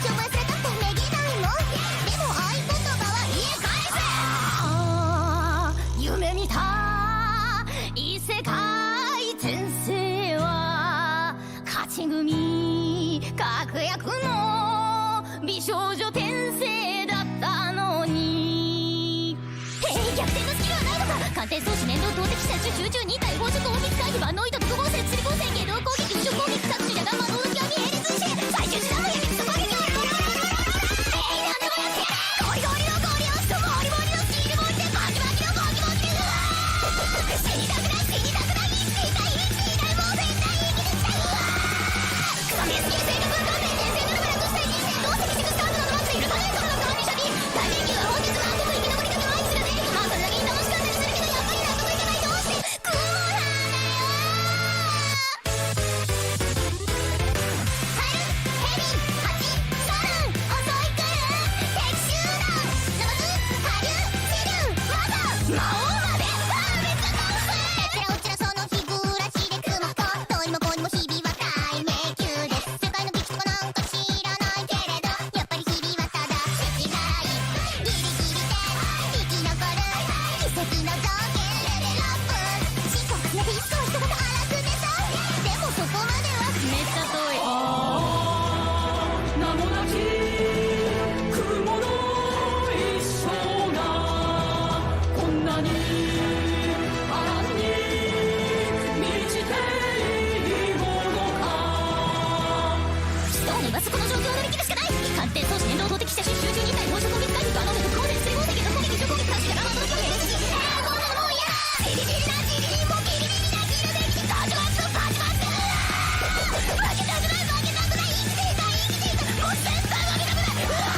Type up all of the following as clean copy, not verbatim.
ちょま装置燃料投擲者集中2体放射光密回避万能糸特防線釣り光線芸能攻撃浮上攻撃各種野が魔導の極み並列して最終手段のやりくそ攻撃を何でもやってやれゴリゴリのゴリ押しとゴリゴリのスキルボイでバキバキのゴキボキで死にたくない死にたくない生きていたい生きていないもう絶対生きてきたうわクソゲスキー性格の関連転生のルブラとした人生どうせ結局スタートのマッチで許されるからの管理者に大連休は本日の後も生き残り方毎日がねまあそれだけに楽しかったりするけどやっぱり納得いかないどうしてクモなんだよハルヘビハチソルン襲い来る敵集団ナマズ下流支流まだ魔王まで別のえっちらおっちらその日暮らしで雲とどうにもこうにも日々は大迷宮です世界の激とかなんか知らないけれどやっぱり日々はただ違いギリギリで生き残る奇跡の造形レベルアップ進化を重ねていつかは人が荒くてさでもそこまではめっちゃ遠い名もなき雲の一生がこんなに波乱に満ちていいものか人を今すこの状況を乗り切るしかない鑑定装置燃料投擲者集中2体放射攻撃回避万能で特攻で水光線芸能攻撃重攻撃各種野が魔導の極み並列しこんなもんやジリジリなジリリもギリギリなギルできバチバチとバチバチ負けたくない負けたくない生きていた生きていたもう絶対負けたくないうわ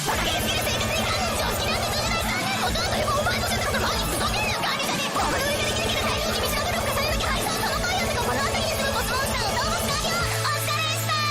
バカげすぎる生活に関連常識なんて通じない3年もどんどんもお前のせたのが毎日クソゲーの管理者にこの上でできるけど大人気道の努力がされるだけ配送その問屋とかこの辺りで済むボスモンスターをどうも使うよお疲れした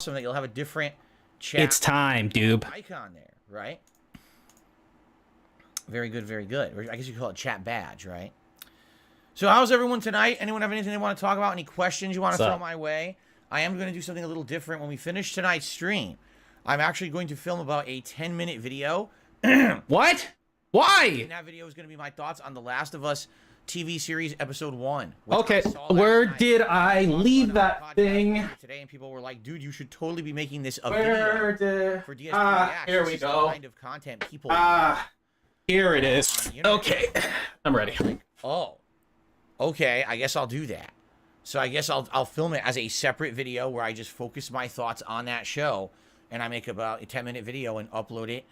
That you'll have a different chat. It's time, dude. Icon there, right? Very good, very good. I guess you could call it chat badge, right? So how's everyone tonight? Anyone have anything they want to talk about? Any questions you want to throw my way? I am going to do something a little different when we finish tonight's stream. I'm actually going to film about a 10-minute video. What? Why? And that video is going to be my thoughts on The Last of Us TV series episode 1. Okay, where did I leave that thing? Today, and people were like, "Dude, you should totally be making this a Where video did... for DSP Reacts." Here This we is the go. kind of content people. Here it is. Okay, I'm ready. Oh, okay. I guess I'll do that. So I guess I'll film it as a separate video where I just focus my thoughts on that show, and I make about a 10-minute video and upload it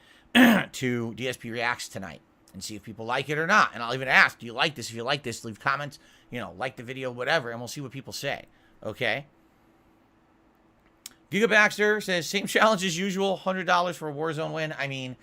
to DSP Reacts tonight and see if people like it or not. And I'll even ask, do you like this? If you like this, leave comments, you know, like the video, whatever, and we'll see what people say. Okay? Giga Baxter says, same challenge as usual, $100 for a Warzone win. I mean,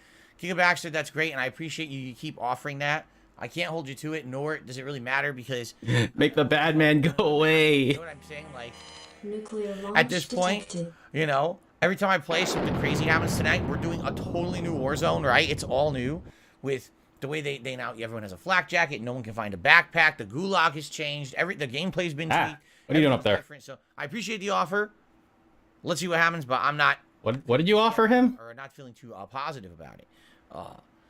Giga Baxter, that's great, and I appreciate you keep offering that. I can't hold you to it, nor does it really matter because... Make the bad man go away. You know what I'm saying? Like, Nuclear launch at this point, detected. you know, every time I play, something crazy happens tonight. We're doing a totally new Warzone, right? It's all new with the way they now, everyone has a flak jacket. No one can find a backpack. The gulag has changed. The gameplay's been tweaked. What are you doing up there? Different. So I appreciate the offer. Let's see what happens, but I'm not... What did you offer him? Or not feeling too positive about it.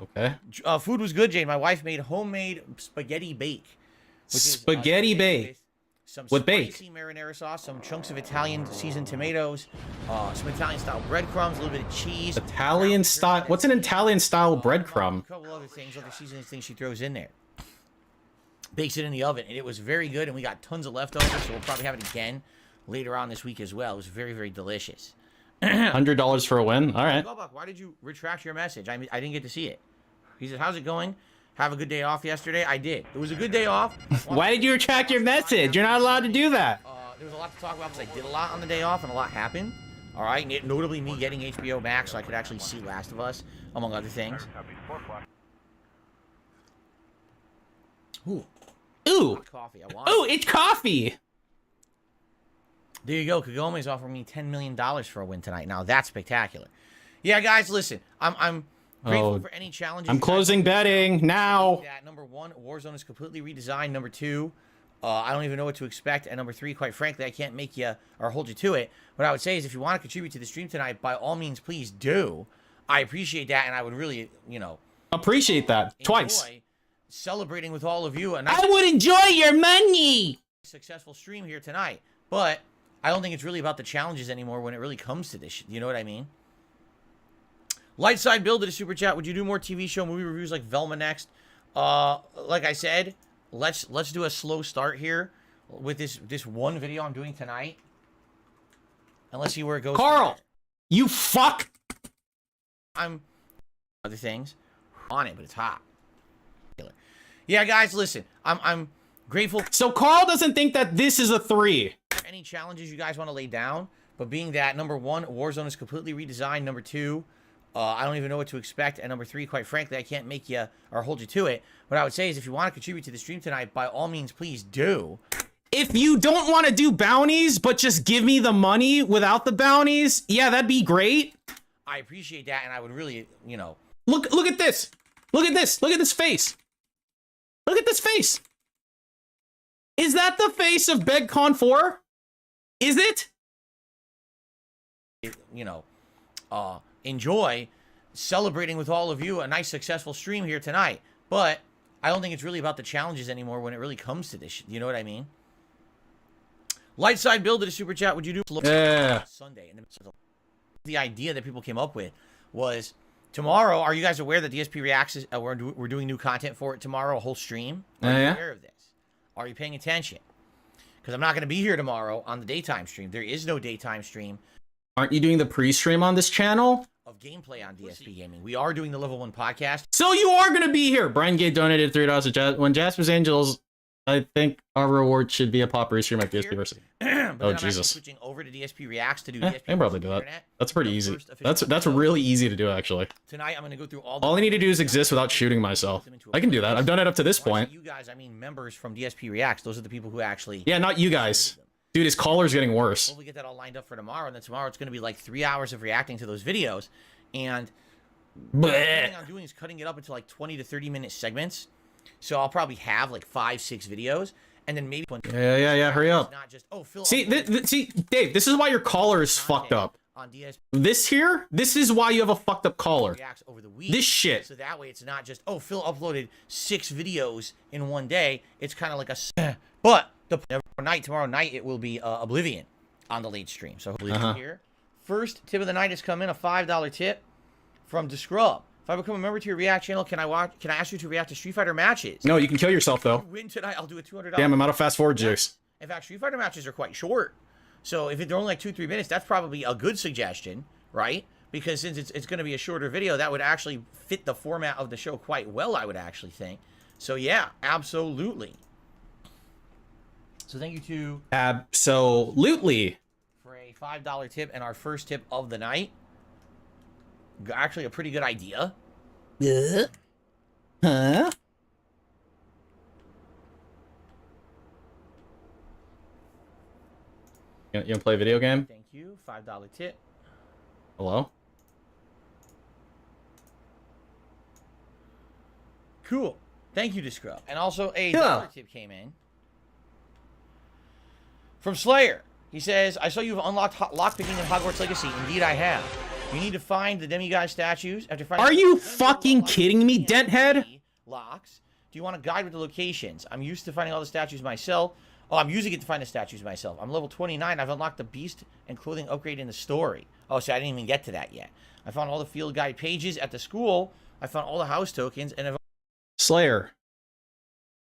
Okay. Food was good, Jane. My wife made homemade spaghetti bake. Spaghetti bake. Some With bake. spicy marinara sauce, some chunks of Italian seasoned tomatoes, some Italian style breadcrumbs, a little bit of cheese. Italian style. What's an Italian style breadcrumb? A couple other things, other seasoning things she throws in there. Bakes it in the oven, and it was very good. And we got tons of leftovers, so we'll probably have it again later on this week as well. It was very, very delicious. $100 for a win. All right. Goldbuck, why did you retract your message? I didn't get to see it. He said, "How's it going? Have a good day off yesterday." I did. It was a good day off. Why did you retract your message? You're not allowed to do that. There was a lot to talk about because I did a lot on the day off and a lot happened. All right, notably me getting HBO Max so I could actually see Last of Us, among other things. Ooh. Ooh. Coffee. I want Ooh, it's coffee. There you go. Kagome's offering me $10 million for a win tonight. Now that's spectacular. Yeah, guys, listen. I'm grateful for any challenges. I'm closing betting now. That number 1, Warzone is completely redesigned. Number 2, I don't even know what to expect. And number 3, quite frankly, I can't make you or hold you to it. What I would say is if you want to contribute to the stream tonight, by all means, please do. I appreciate that, and I would really, you know, appreciate that twice. Celebrating with all of you. I would enjoy your money. Successful stream here tonight, but I don't think it's really about the challenges anymore when it really comes to this. You know what I mean? Lightside Bill did a super chat. Would you do more TV show movie reviews like Velma next? Like I said, let's do a slow start here with this one video I'm doing tonight, and let's see where it goes. Carl, you fuck. I'm other things on it, but it's hot. Yeah, guys, listen. I'm grateful. So Carl doesn't think that this is a 3. Any challenges you guys want to lay down, but being that number 1, Warzone is completely redesigned. Number 2, I don't even know what to expect. And number 3, quite frankly, I can't make you or hold you to it. What I would say is if you want to contribute to the stream tonight, by all means, please do. If you don't want to do bounties, but just give me the money without the bounties, yeah, that'd be great. I appreciate that, and I would really, you know. Look at this. Look at this. Look at this face. Look at this face. Is that the face of BegCon 4? Is it? You know, enjoy celebrating with all of you a nice successful stream here tonight. But I don't think it's really about the challenges anymore when it really comes to this. You know what I mean? Lightside Bill did a super chat. Would you do Sunday? And the idea that people came up with was tomorrow. Are you guys aware that DSP Reacts is, we're doing new content for it tomorrow, a whole stream? Are you aware of this? Are you paying attention? Because I'm not going to be here tomorrow on the daytime stream. There is no daytime stream. Aren't you doing the pre-stream on this channel? Of gameplay on DSP Gaming. We are doing the Level 1 podcast. So you are going to be here. Brian Gate donated $3 when Jasper's Angels. I think our reward should be a pop re-stream at DSP University. Oh, Jesus. Switching over to DSP Reacts to do I DSP can probably do that. Internet. That's pretty easy. That's really easy to do, actually. Tonight, I'm going to go through all I need to do is exist without shooting myself. I can do that. I've done it up to this point. You guys, I mean members from DSP Reacts. Those are the people who actually... Yeah, not you guys. Dude, his caller's getting worse. Hopefully get that all lined up for tomorrow, and then tomorrow it's going to be like 3 hours of reacting to those videos. And what I'm doing is cutting it up into like 20 to 30-minute segments. So I'll probably have like 5-6 videos. And then maybe... Yeah, hurry up. Not just, oh, Phil, see, see, Dave, this is why your caller is fucked up. on DS. This here, this is why you have a fucked up collar. ReACKS over the week. This shit. So that way it's not just, oh, Phil uploaded 6 videos in one day. It's kind of like a... But tomorrow night, it will be Oblivion on the late stream. So hopefully here. First tip of the night has come in, a $5 tip from DeScrub. If I become a member to your ReACT channel, can I ask you to react to Street Fighter matches? No, you can kill yourself, though. If you win tonight, I'll do a $200. Damn, I'm out of fast forward juice. In fact, Street Fighter matches are quite short. So if they're only like 2-3 minutes, that's probably a good suggestion, right? Because since it's going to be a shorter video, that would actually fit the format of the show quite well, I would actually think. So yeah, absolutely. So thank you to... Absolutely. For a $5 tip and our first tip of the night. Actually a pretty good idea. Huh? You wanna play a video game? Thank you. $5 tip. Hello? Cool. Thank you to Scrub. And also a Yeah. dollar tip came in from Slayer. He says, I saw you've unlocked lockpicking in Hogwarts Legacy. Indeed, I have. You need to find the demigod statues. After finding Are you fucking kidding me, Denthead? Locks. Do you want a guide with the locations? I'm used to finding all the statues myself. Oh, I'm using it to find the statues myself. I'm level 29. I've unlocked the beast and clothing upgrade in the story. Oh, so I didn't even get to that yet. I found all the field guide pages at the school. I found all the house tokens. And I've Slayer.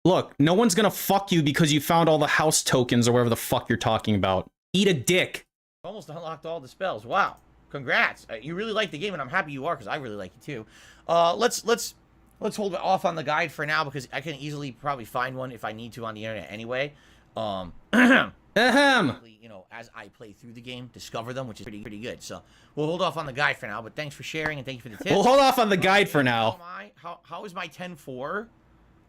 Look, no one's gonna fuck you because you found all the house tokens or whatever the fuck you're talking about. Eat a dick. almost unlocked all the spells. Wow. Congrats. You really like the game, and I'm happy you are, because I really like it too. Let's hold off on the guide for now, because I can easily probably find one if I need to on the internet anyway. Ahem. You know, as I play through the game, discover them, which is pretty good. So we'll hold off on the guide for now, but thanks for sharing and thank you for the tips. We'll hold off on the guide for now. How is my 10-4?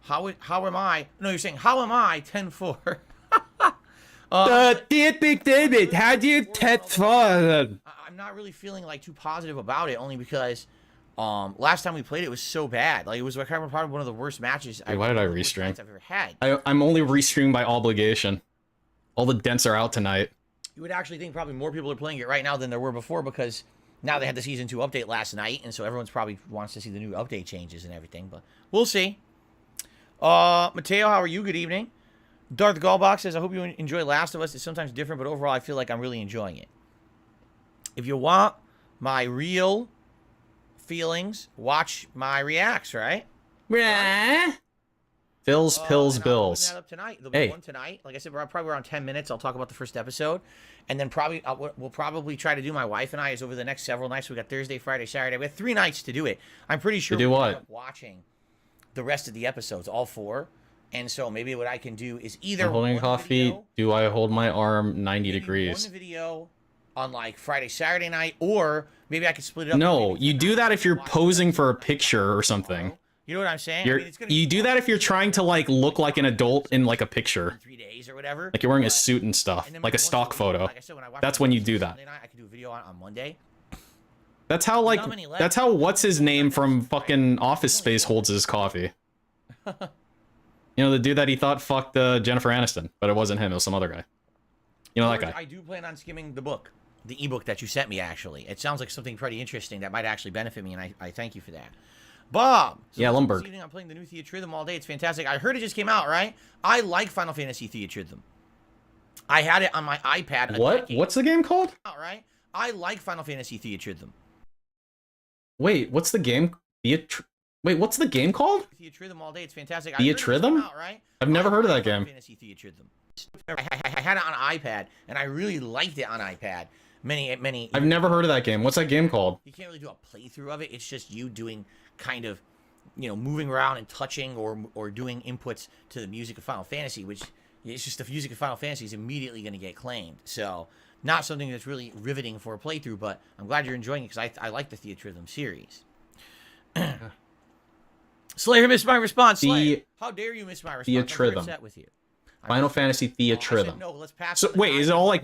How am I? No, you're saying how am I 10-4? Big David, how do you 10-4? I'm not really feeling like too positive about it, only because last time we played it was so bad. Like it was probably one of the worst matches. Wait, why did I restream? I've ever had. I'm only restreamed by obligation. All the dents are out tonight. You would actually think probably more people are playing it right now than there were before, because now they had the Season 2 update last night, and so everyone's probably wants to see the new update changes and everything, but we'll see. Mateo, how are you? Good evening. Darth Gallbox says, I hope you enjoy Last of Us. It's sometimes different, but overall I feel like I'm really enjoying it. If you want my real feelings, watch my ReACKS, right? Phil's Pills Bills. That up tonight. There'll be one tonight. Like I said, we're probably around 10 minutes. I'll talk about the first episode. And then we'll probably try to do, my wife and I, is over the next several nights. We got Thursday, Friday, Saturday. We have 3 nights to do it. I'm pretty sure we'll end up watching the rest of the episodes, all 4. And so maybe what I can do is either I'm holding coffee. Do I hold my arm 90 degrees? One video on like Friday, Saturday night, or maybe I could split it up. No, you do that if you're posing for a picture or something. You know what I'm saying? You do that if you're trying to like look like an adult in like a picture. 3 days or whatever. Like you're wearing a suit and stuff, like a stock photo. That's when you do that. I can do a video on Monday. That's how what's his name from fucking Office Space holds his coffee. You know, the dude that he thought fucked Jennifer Aniston, but it wasn't him, it was some other guy. You know that guy. I do plan on skimming the book, the ebook that you sent me, actually. It sounds like something pretty interesting that might actually benefit me, and I thank you for that. Bob! So yeah, Lumberg. This evening I'm playing the new Theatrhythm all day. It's fantastic. I heard it just came out, right? I like Final Fantasy Theatrhythm. I had it on my iPad. What? What's the game called? All right. I like Final Fantasy Theatrhythm. Wait, what's the game? Wait, what's the game called? Theatrhythm all day. It's fantastic. Theatrhythm? Right? I've never heard of that game. Fantasy Theatrhythm. I had it on iPad, and I really liked it on iPad. Many. I've never heard of that game. What's that game called? You can't really do a playthrough of it. It's just you doing kind of, you know, moving around and touching or doing inputs to the music of Final Fantasy, which it's just the music of Final Fantasy is immediately going to get claimed. So not something that's really riveting for a playthrough, but I'm glad you're enjoying it because I like the Theatrhythm series. Slayer missed my response. Slayer. How dare you miss my response? I'm very upset with you. Final Fantasy Theatrhythm. No, let's pass. So wait, is it all like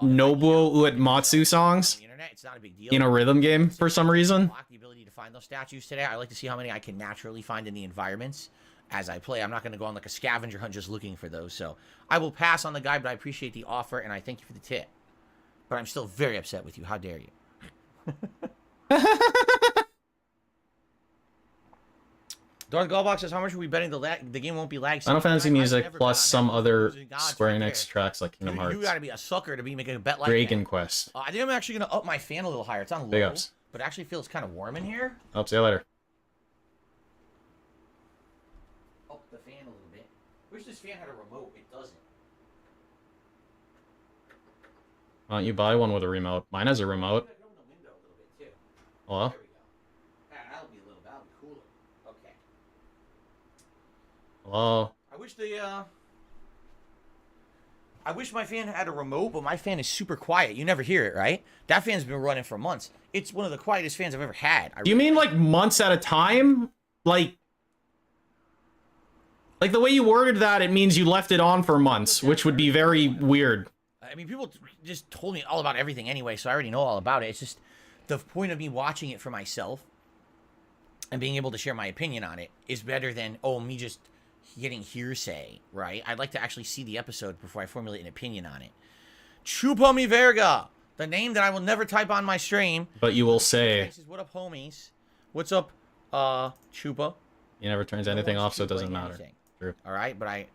Nobuo Uematsu songs It's not a big deal. in a rhythm game for some reason? The ability to find those statues today. I like to see how many I can naturally find in the environments as I play. I'm not going to go on like a scavenger hunt just looking for those. So I will pass on the guide, but I appreciate the offer and I thank you for the tip. But I'm still very upset with you. How dare you? Darth Goldbox says, how much are we betting the game won't be lag? Final Fantasy music plus some other Gods Square right Enix tracks like Kingdom Hearts. You gotta be a sucker to be making a bet like Dragon that. Quest. I think I'm actually gonna up my fan a little higher. It's on low, Big ups. but it actually feels kind of warm in here. Oh, see you later. Up the fan a little bit. Wish this fan had a remote. It doesn't. Why don't you buy one with a remote? Mine has a remote. Hello? There we go. That'll be cooler. Okay. Hello? I wish my fan had a remote, but my fan is super quiet. You never hear it, right? That fan's been running for months. It's one of the quietest fans I've ever had. Do you mean like months at a time? Like the way you worded that, it means you left it on for months, which would be very weird. I mean, people just told me all about everything anyway, so I already know all about it. It's just the point of me watching it for myself and being able to share my opinion on it is better than, me just getting hearsay, right? I'd like to actually see the episode before I formulate an opinion on it. Chupa mi verga, the name that I will never type on my stream. But you will say. What up, homies? What's up, Chupa? He never turns anything off, so it doesn't matter. True. All right, but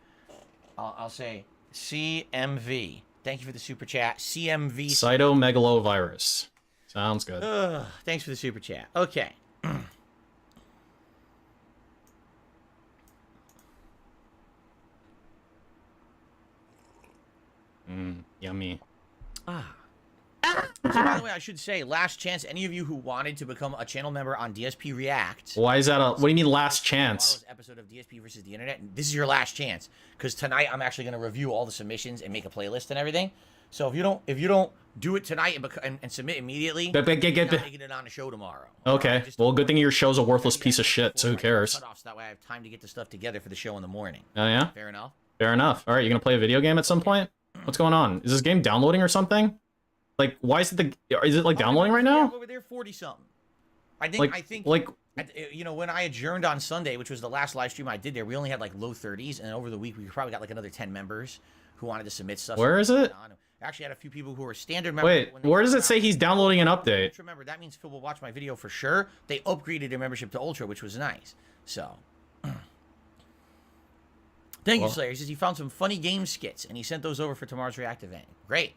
I'll say CMV. Thank you for the super chat. CMV. Cytomegalovirus. Sounds good. Thanks for the super chat. Okay. Yummy. So, by the way, I should say, last chance, any of you who wanted to become a channel member on DSP ReACKS. Why is that what do you mean last chance? Tomorrow's episode of DSP versus the internet. This is your last chance, because tonight I'm actually going to review all the submissions and make a playlist and everything. So if you don't do it tonight and submit immediately, you're not making it on the show tomorrow. Okay. Right? Well, good thing your show's a worthless piece of shit, so who cares? So that way I have time to get the stuff together for the show in the morning. Oh yeah? Fair enough? Fair enough. Alright, you gonna play a video game at some point? What's going on? Is this game downloading or something? Like, why is it like downloading right now? Over there, 40-something. I think when I adjourned on Sunday, which was the last live stream I did there, we only had like low 30s, and over the week we probably got like another 10 members who wanted to submit stuff. Where is it? Actually had a few people who were standard members. Wait, where does it say he's downloading an update? Remember, that means Phil will watch my video for sure. They upgraded their membership to Ultra, which was nice. So, thank you, Slayer. He says he found some funny game skits, and he sent those over for tomorrow's React event. Great.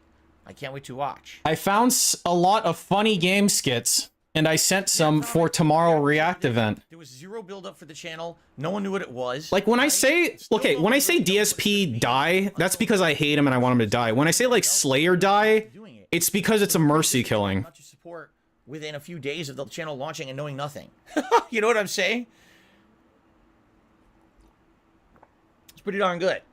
I can't wait to watch. I found a lot of funny game skits, and I sent some for tomorrow React event. There was zero build up for the channel. No one knew what it was. Like when I say, okay, when I say DSP die, that's because I hate him and I want him to die. When I say like Slayer die, it's because it's a mercy killing. Much support within a few days of the channel launching and knowing nothing. You know what I'm saying? It's pretty darn good.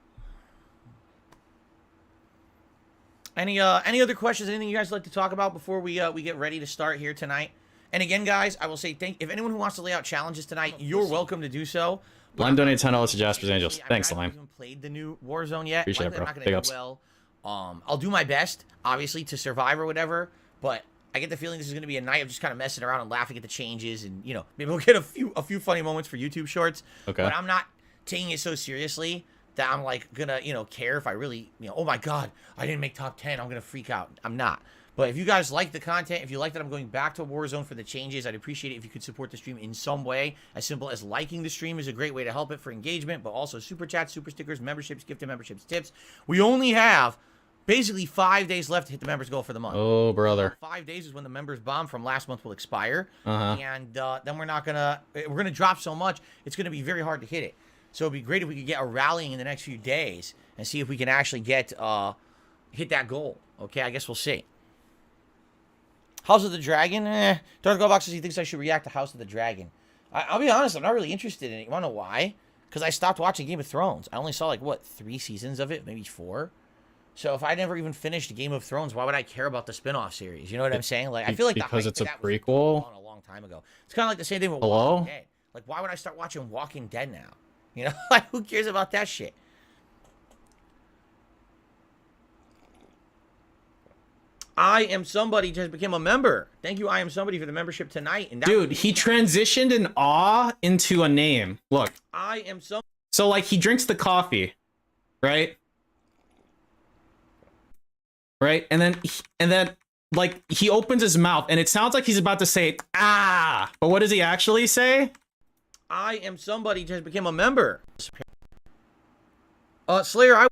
Any other questions? Anything you guys would like to talk about before we get ready to start here tonight? And again, guys, I will say if anyone who wants to lay out challenges tonight, you're welcome to do so. Lime donated $10 to Jasper's Angels. Thanks, Lime. I haven't played the new Warzone yet. Appreciate it, bro. I'm not gonna Big do ups. well. I'll do my best, obviously, to survive or whatever. But I get the feeling this is going to be a night of just kind of messing around and laughing at the changes, and maybe we'll get a few funny moments for YouTube shorts. Okay. But I'm not taking it so seriously that I'm like gonna care if I really oh my god, I didn't make top 10, I'm gonna freak out. I'm not. But if you guys like the content, if you like that I'm going back to Warzone for the changes, I'd appreciate it if you could support the stream in some way. As simple as liking the stream is a great way to help it for engagement, but also super chats, super stickers, memberships, gifted memberships, tips. We only have basically 5 days left to hit the members goal for the month. Oh, brother. 5 days is when the members bomb from last month will expire. Uh-huh. And then we're gonna drop so much, it's gonna be very hard to hit it. So it'd be great if we could get a rallying in the next few days and see if we can actually get hit that goal. Okay, I guess we'll see. House of the Dragon? Darth Goldbox says he thinks I should react to House of the Dragon. I'll be honest, I'm not really interested in it. You wanna know why? Because I stopped watching Game of Thrones. I only saw like 3 seasons of it, maybe 4. So if I never even finished Game of Thrones, why would I care about the spin-off series? You know what I'm saying? Like I feel like because it's a prequel. Was a long time ago. It's kind of like the same thing with Hello? Walking Dead. Like why would I start watching Walking Dead now? Like who cares about that shit? I Am Somebody just became a member. Thank you, I Am Somebody, for the membership tonight. And dude, he transitioned an awe into a name. Look. I Am Somebody. So, like, he drinks the coffee, right? right? And then like he opens his mouth and it sounds like he's about to say ah, but what does he actually say? I am somebody just became a member. Slayer, I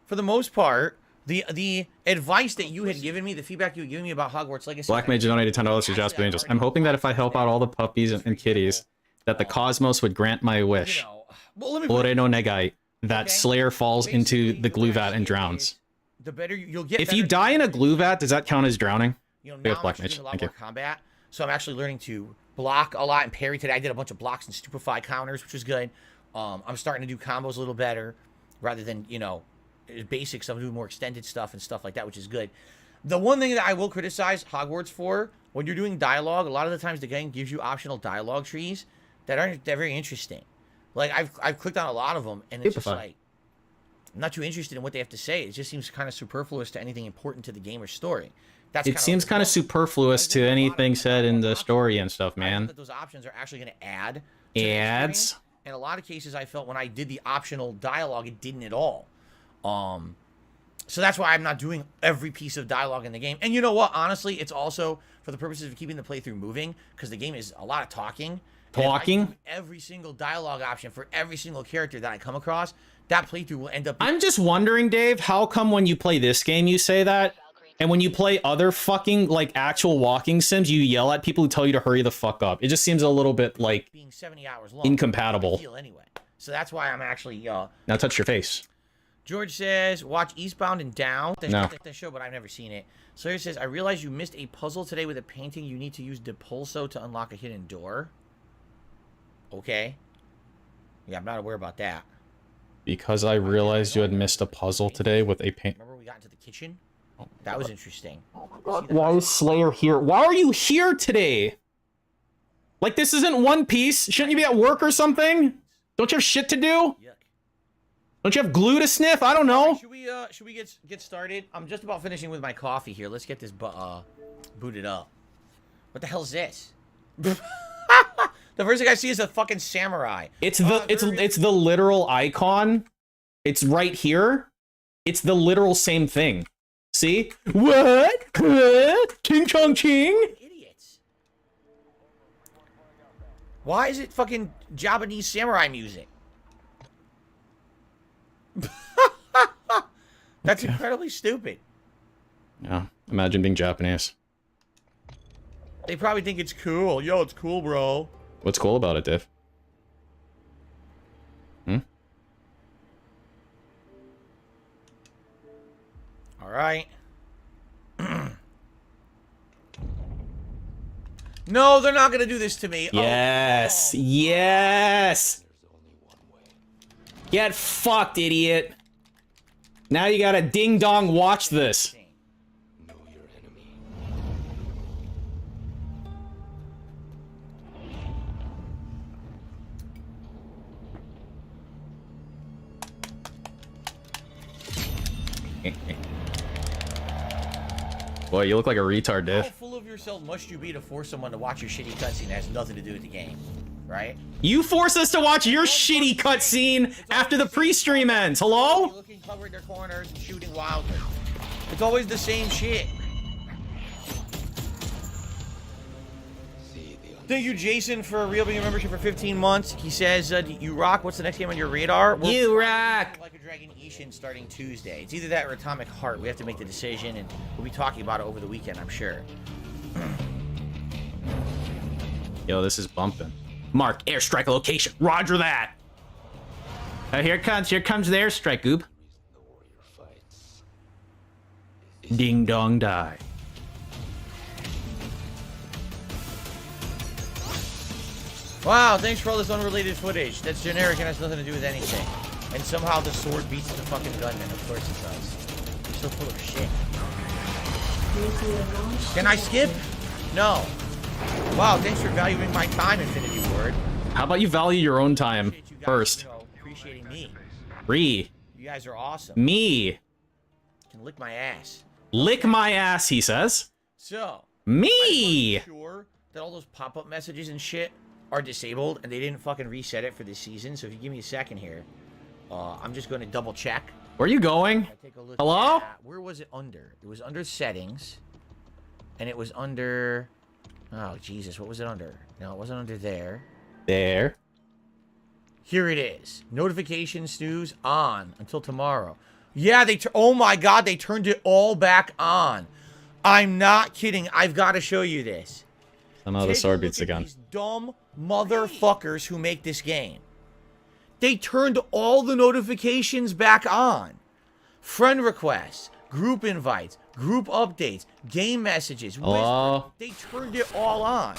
for the most part, the advice that you had given me, the feedback you had given me about Hogwarts Legacy. Black Mage donated $10 to Jasper Angels. I'm hoping that if I help out all the puppies and kitties, that the cosmos would grant my wish. Oreno negai, that Slayer falls into the glue vat and drowns. The better you'll get. If you die in a glue vat, does that count as drowning? You know, We now have Black I'm actually Mage. doing a lot more combat, so I'm actually learning to block a lot and parry today. I did a bunch of blocks and stupefy counters, which is good. I'm starting to do combos a little better, rather than, you know, basics. I'm doing more extended stuff and stuff like that, which is good. The one thing that I will criticize Hogwarts for, when you're doing dialogue, a lot of the times the game gives you optional dialogue trees that aren't that very interesting. Like I've clicked on a lot of them, and it's just like I'm not too interested in what they have to say. It just seems kind of superfluous to anything important to the game or story. It seems kind of superfluous to anything said in the story and stuff, man. That those options are actually going to add ads. In a lot of cases, I felt when I did the optional dialogue, it didn't at all. So that's why I'm not doing every piece of dialogue in the game. And you know what? Honestly, it's also for the purposes of keeping the playthrough moving, because the game is a lot of talking. Talking? Every single dialogue option for every single character that I come across, that playthrough will end up... I'm just wondering, Dave, how come when you play this game you say that, and when you play other fucking, like, actual walking sims, you yell at people who tell you to hurry the fuck up? It just seems a little bit, like, being 70 hours long, incompatible. Anyway. So that's why I'm actually... Now touch your face. George says, watch Eastbound and Down. No. The show, but I've never seen it. Slayer says, I realized you missed a puzzle today with a painting. You need to use Depulso to unlock a hidden door. Okay. Yeah, I'm not aware about that. Because I realized you had missed a puzzle today with a paint. Remember we got into the kitchen? That was interesting. Oh my god, why is Slayer here? Why are you here today? Like, this isn't One Piece. Shouldn't you be at work or something? Don't you have shit to do? Yuck. Don't you have glue to sniff? I don't know. Right, should we get started? I'm just about finishing with my coffee here. Let's get this booted up. What the hell is this? The first thing I see is a fucking samurai. It's the literal icon. It's right here. It's the literal same thing. See? What? Ching chong ching? Idiots. Why is it fucking Japanese samurai music? That's incredibly stupid. Yeah, imagine being Japanese. They probably think it's cool. Yo, it's cool, bro. What's cool about it, Dave? All right. No, they're not gonna do this to me. Yes, oh. Yes. Get fucked, idiot. Now you gotta ding dong watch this. Know your enemy. Boy, you look like a retard, Dave. How full of yourself must you be to force someone to watch your shitty cutscene that has nothing to do with the game, right? You force us to watch your shitty cutscene after the pre-stream ends. Hello? Looking covered their corners and shooting wildly. It's always the same shit. Thank you, Jason, for being a membership for 15 months. He says, you rock. What's the next game on your radar? You rock. Like a Dragon Ishin starting Tuesday. It's either that or Atomic Heart. We have to make the decision, and we'll be talking about it over the weekend, I'm sure. Yo, this is bumping. Mark airstrike location. Roger that. Here comes the airstrike, goob. The warrior fights. Ding dong die. Wow, thanks for all this unrelated footage. That's generic and has nothing to do with anything. And somehow the sword beats the fucking gunman. Of course it does. You're so full of shit. Can I skip? No. Wow, thanks for valuing my time, Infinity Ward. How about you value your own time Appreciate you guys, first? you know, appreciating me. Ree. You guys are awesome. Me. You can lick my ass. Lick my ass, he says. So. Me. I'm sure that all those pop-up messages and shit are disabled, and they didn't fucking reset it for this season. So if you give me a second here, I'm just going to double check. Where are you going? Take a look Hello? at, where was it under? It was under settings, and it was under. Oh Jesus, what was it under? No, it wasn't under there. There. Here it is. Notification snooze on until tomorrow. Yeah, oh my God, they turned it all back on. I'm not kidding. I've got to show you this. Somehow the sword beats again. These dumb motherfuckers who make this game. They turned all the notifications back on. Friend requests, group invites, group updates, game messages. Hello? They turned it all on.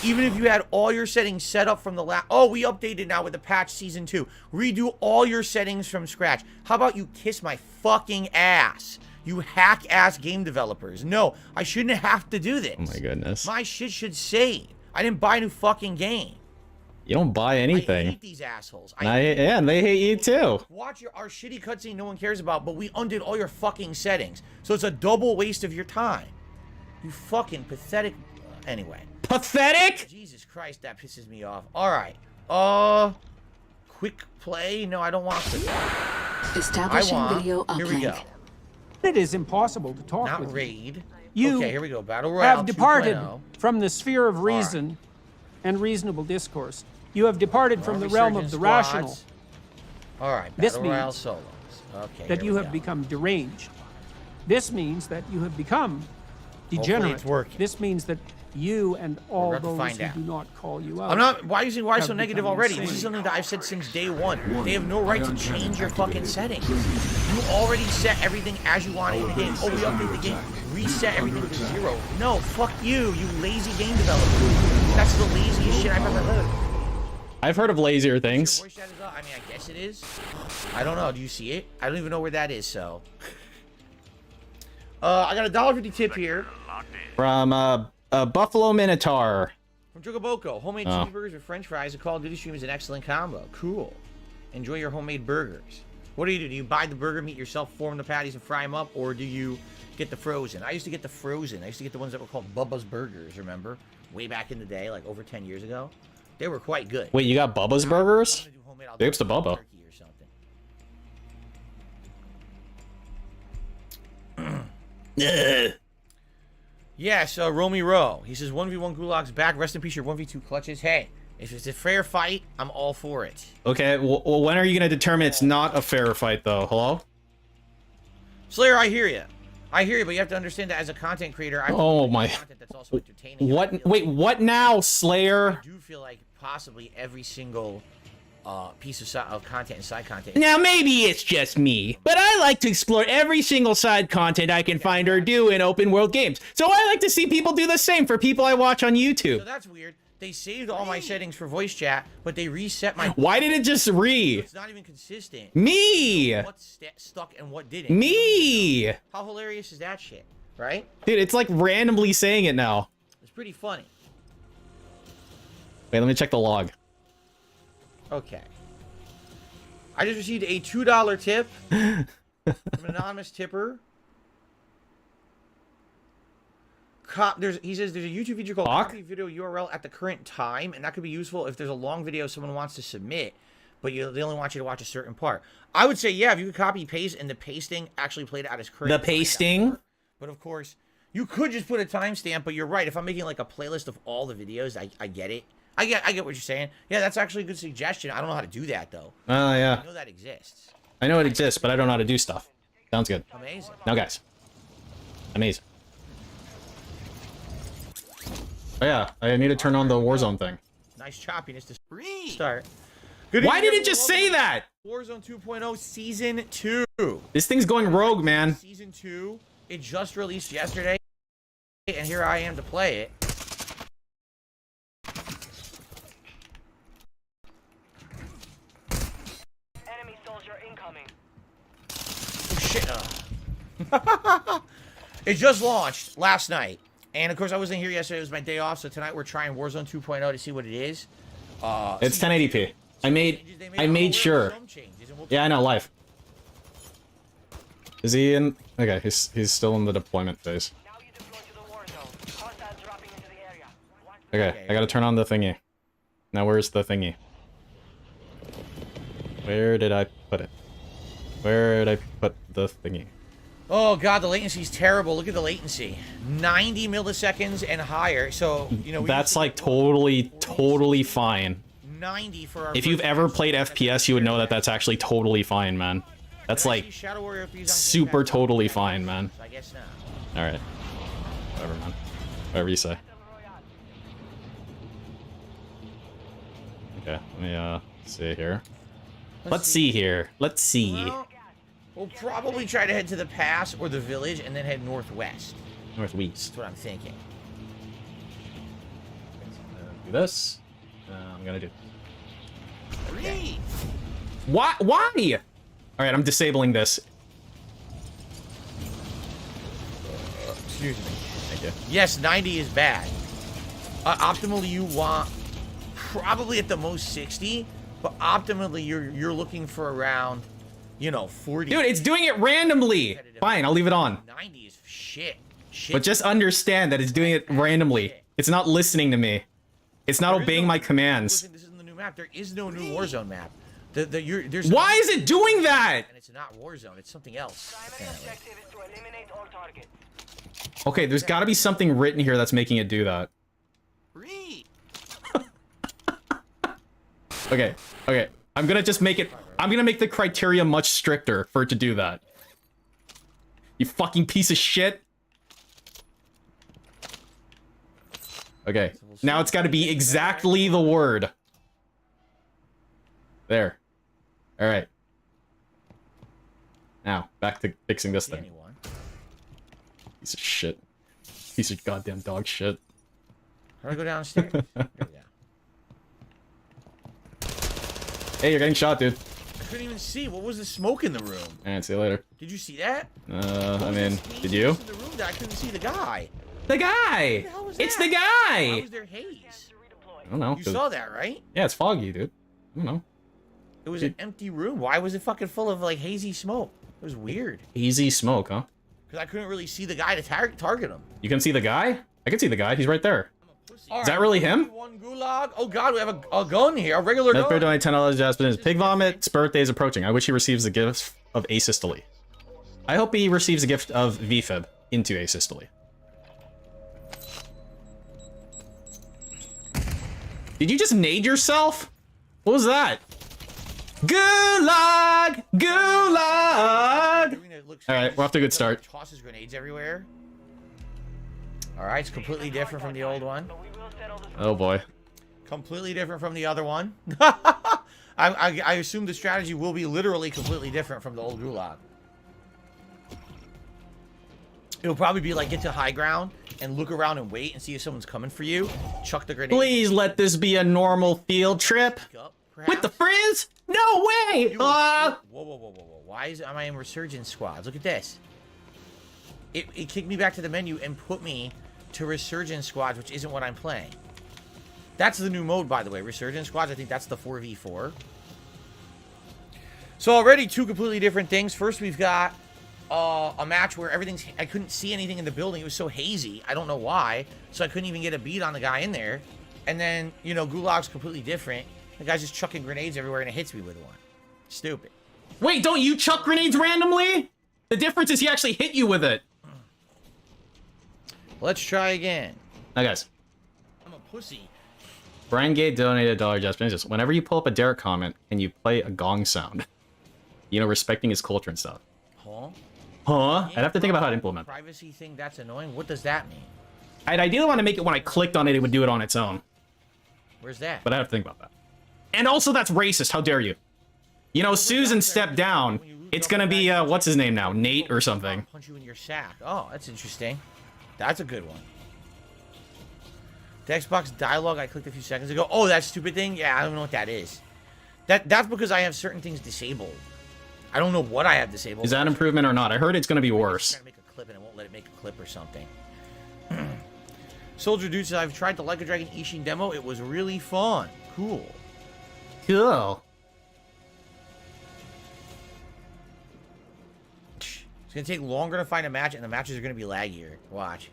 Even if you had all your settings set up from the last... Oh, we updated now with the patch season 2. Redo all your settings from scratch. How about you kiss my fucking ass? You hack-ass game developers. No, I shouldn't have to do this. Oh my goodness. My shit should save. I didn't buy a new fucking game. You don't buy anything. I hate these assholes. Yeah, and they hate you too. Watch our shitty cutscene no one cares about, but we undid all your fucking settings. So it's a double waste of your time. You fucking pathetic... Anyway. Pathetic? Jesus Christ, that pisses me off. Alright. Quick play? No, I don't want to. Establishing video uplink. Here we go. It is impossible to talk Not with raid. you. Okay, here we go. Battle Royale Have departed 2.0. from the sphere of reason and reasonable discourse. You have departed from the realm of the rational. Alright, This Battle Royale means solos. Okay, that here you we have go. become deranged. This means that you have become degenerate. it's working. This means that you and all about to those find who out. do not call you out. I'm not. Why are you saying why have so negative become already? This insane. is something that I've said since day one. They have no right to change your fucking settings. You already set everything as you want it in the game. Oh, we update the game. Reset everything to 0. No, fuck you, you lazy game developer. That's the laziest shit I've ever heard. I've heard of lazier things. Your voice chat is up? I mean, I guess it is. I don't know. Do you see it? I don't even know where that is. So, I got a $1.50 tip here. From Buffalo Minotaur. From Jugaboko, homemade cheeseburgers with French fries. A Call of Duty stream is an excellent combo. Cool. Enjoy your homemade burgers. What do? Do you buy the burger meat yourself, form the patties, and fry them up, or do you get the frozen? I used to get the frozen. I used to get the ones that were called Bubba's Burgers. Remember, way back in the day, like over 10 years ago. They were quite good. Wait, you got Bubba's Burgers? I'm gonna do homemade, I'll Big ups do to Bubba. turkey or something. Yes, Romy Rowe. He says 1v1 Gulag's back. Rest in peace, your 1v2 clutches. Hey, if it's a fair fight, I'm all for it. Okay, well, when are you going to determine it's not a fair fight, though? Hello? Slayer, I hear you. I hear you, but you have to understand that as a content creator, I Oh my... content that's also entertaining. What? Wait, what now, Slayer? I do feel like possibly every single piece of content and side content. Now, maybe it's just me, but I like to explore every single side content I can find or do in open world games. So I like to see people do the same for people I watch on So YouTube. that's weird. They saved all my settings for voice chat, but they reset my... Why did it just It's not even consistent. Me! What stuck and what didn't. Me! How hilarious is that shit, right? Dude, it's like randomly saying it now. It's pretty funny. Wait, let me check the log. Okay. I just received a $2 tip from an anonymous tipper. He says there's a YouTube feature called copy video URL at the current time, and that could be useful if there's a long video someone wants to submit, but they only want you to watch a certain part. I would say, yeah, if you could copy paste and the pasting actually played out as current. The pasting? But of course, you could just put a timestamp, but you're right. If I'm making like a playlist of all the videos, I get it. I get what you're saying. Yeah, that's actually a good suggestion. I don't know how to do that though. Oh, yeah. I know that exists. I know it exists, but I don't know how to do stuff. Sounds good. Amazing. Now, guys. Amazing. Oh, yeah. I need to turn on the Warzone thing. Nice choppiness to start. Good Why evening, did it just say that? Warzone 2.0 Season 2. This thing's going rogue, man. Season 2. It just released yesterday, and here I am to play it. Enemy soldier incoming. Oh, shit. It just launched last night. And, of course, I wasn't here yesterday. It was my day off, so tonight we're trying Warzone 2.0 to see what it is. It's 1080p. I made sure. Yeah, I know, live. Is he in? Okay, he's still in the deployment phase. Now you deploy to the war zone. Hostiles dropping into the area. Watch Okay, I gotta turn on the thingy. Now where's the thingy? Where did I put it? Where did I put the thingy? Oh god, the latency's terrible. Look at the latency. 90 milliseconds and higher. So, you know, that's like totally fine. 90 for our if you've ever played FPS, you would know that that's actually totally fine, man. That's like super totally fine, man. I guess not. All right. Whatever, man. Whatever you say. Okay, let me see here. Let's see here. Let's see. Well, we'll probably try to head to the pass or the village and then head northwest. Northwest. That's what I'm thinking. Do this. I'm gonna do. Okay. Why? Why? All right, I'm disabling this. Excuse me. Thank you. Yes, 90 is bad. Optimally, you want probably at the most 60, but optimally you're looking for around, you know, 40. Dude, it's doing it randomly. Fine, I'll leave it on. 90 is shit. But just understand that it's doing it randomly. It's not listening to me. It's not obeying my commands. Listen, this isn't the new map. There is no new Warzone map. There's Why is it doing that? And it's not Warzone. It's something else. Primary objective is to eliminate all targets. Okay, there's got to be something written here that's making it do that. Okay, okay. I'm gonna just make it. I'm gonna make the criteria much stricter for it to do that. You fucking piece of shit. Okay, now it's got to be exactly the word. There. All right. Now back to fixing this thing. Piece of shit. Piece of goddamn dog shit. How do I go downstairs? There we go. Hey, you're getting shot, dude. I couldn't even see. What was the smoke in the room? Alright, see you later. Did you see that? I mean, did you? In the room that I couldn't see the guy. The guy! What the hell was It's that? the How guy! was there haze? I don't know. You saw that, right? Yeah, it's foggy, dude. I don't know. It was an empty room. Why was it fucking full of, like, hazy smoke? It was weird. Easy smoke, huh? Because I couldn't really see the guy to target him. You can see the guy? I can see the guy. He's right there. All Is that really him? One gulag. Oh god, we have a gun here, a regular gun. Medford donate $10 Jasper. His Pig Vomit's birthday is approaching. I wish he receives the gift of asystole. I hope he receives a gift of VFib into asystole. Did you just nade yourself? What was that? Gulag! Gulag! Alright, we're off to a good start. Tosses grenades everywhere. Alright, it's completely different from the old one. Oh boy. Completely different from the other one. I assume the strategy will be literally completely different from the old gulag. It'll probably be like get to high ground and look around and wait and see if someone's coming for you. Chuck the grenade. Please let this be a normal field trip. With the frizz? No way! Whoa, whoa, whoa, whoa, whoa. Why am I in resurgence squads? Look at this. It kicked me back to the menu and put me to resurgence squads, which isn't what I'm playing. That's the new mode, by the way. Resurgence squads, I think that's the 4v4. So already two completely different things. First, we've got a match where I couldn't see anything in the building. It was so hazy. I don't know why. So I couldn't even get a beat on the guy in there. And then, you know, Gulag's completely different. The guy's just chucking grenades everywhere and it hits me with one. Stupid. Wait, don't you chuck grenades randomly? The difference is he actually hit you with it. Let's try again. Now, guys. I'm a pussy. Brian Gate donated $1 just whenever you pull up a Derek comment, can you play a gong sound? You know, respecting his culture and stuff. Huh? Huh? I'd have to think about how to implement. Privacy thing, that's annoying. What does that mean? I'd ideally want to make it when I clicked on it, it would do it on its own. Where's that? But I have to think about that. And also, that's racist. How dare you? You know, Susan stepped down. It's gonna be, what's his name now? Nate or something. Punch you in your sack. Oh, that's interesting. That's a good one. The Xbox dialogue I clicked a few seconds ago. Oh, that stupid thing? Yeah, I don't know what that is. That's because I have certain things disabled. I don't know what I have disabled. Is that an improvement or not? I heard it's gonna be worse. I'm trying to make a clip and it won't let it make a clip or something. Soldier Dude says, I've tried the Like a Dragon Ishin demo. It was really fun. Cool. Cool. It's going to take longer to find a match, and the matches are going to be laggier. Watch.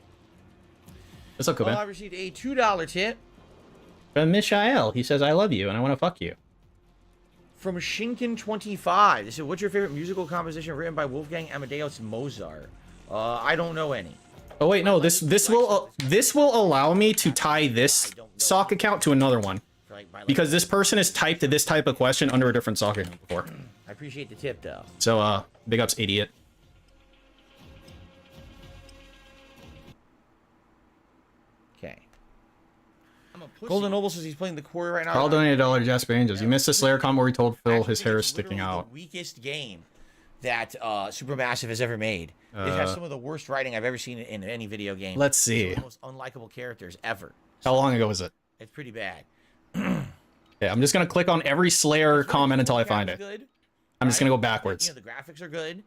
What's up, Well, I Koban? received a $2 tip. From Mishael. He says, I love you and I want to fuck you. From Shinken25. They said, what's your favorite musical composition written by Wolfgang Amadeus Mozart? I don't know any. Oh wait, no, this will allow me to tie this sock account to another one. Because this person has typed this type of question under a different sock account before. I appreciate the tip though. So big ups, idiot. Okay. Golden Noble says he's playing the quarry right now. Carl donated $1 to Jasper Angels. You missed the Slayer comment where he told Phil his hair is sticking out. The weakest game that Supermassive has ever made. It has some of the worst writing I've ever seen in any video game. Let's see. It's one of the most unlikable characters ever. How long ago was it? It's pretty bad. Yeah, I'm just gonna click on every Slayer comment until I find it. Good, I'm just gonna go backwards. You know, the graphics are good.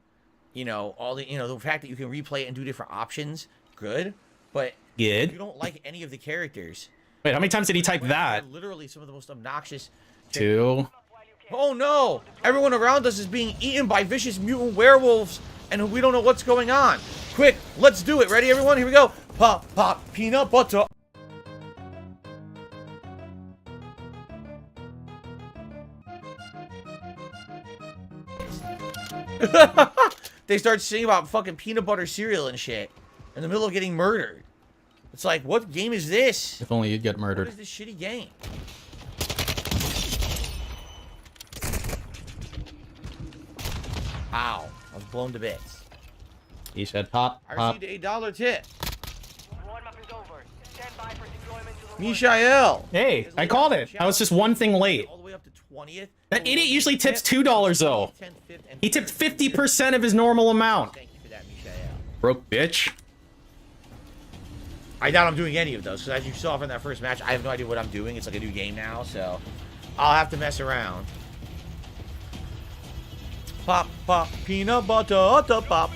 You know, all the the fact that you can replay it and do different options, good. But good. You don't like any of the characters. Wait, how many times did he type that? Literally some of the most obnoxious. 2. Oh no! Everyone around us is being eaten by vicious mutant werewolves, and we don't know what's going on. Quick, let's do it. Ready, everyone? Here we go. Pop, pop, peanut butter. They start singing about fucking peanut butter cereal and shit in the middle of getting murdered. It's like, what game is this? If only you'd get murdered. What is this shitty game? Ow. I was blown to bits. He said pop, I pop. received $8 tip. Warm up is over. Stand by for deployment to the Mishael. Hey, I called it. I was just one thing late. All the way up to 20th. That idiot usually tips $2 though. He tipped 50% of his normal amount. Thank you for that, Mishael. Broke bitch. I doubt I'm doing any of those, because as you saw from that first match, I have no idea what I'm doing. It's like a new game now, so I'll have to mess around. Pop, pop, peanut butter, pop.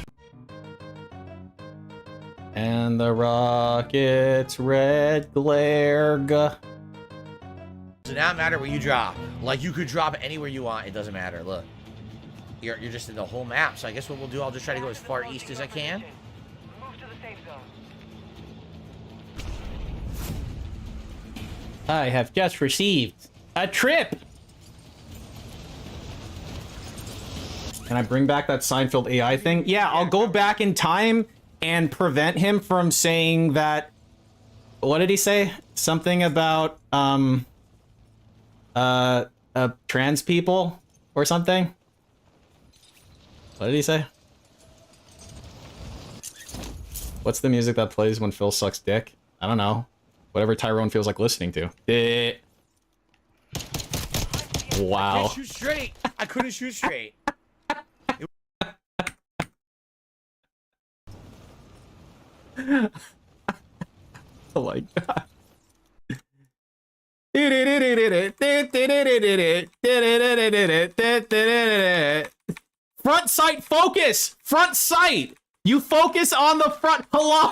And the rocket's red glare. Does not matter where you drop. Like, you could drop anywhere you want. It doesn't matter. Look. You're just in the whole map. So I guess what we'll do, I'll just try to go as far east as I can. move to the safe zone. I have just received a trip. Can I bring back that Seinfeld AI thing? Yeah, I'll go back in time and prevent him from saying that. What did he say? Something about trans people or something? What did he say? What's the music that plays when Phil sucks dick? I don't know. Whatever Tyrone feels like listening to. Wow. I can't shoot straight. I couldn't shoot straight. Oh my god. Front sight focus! Front sight! You focus on the front. Hello?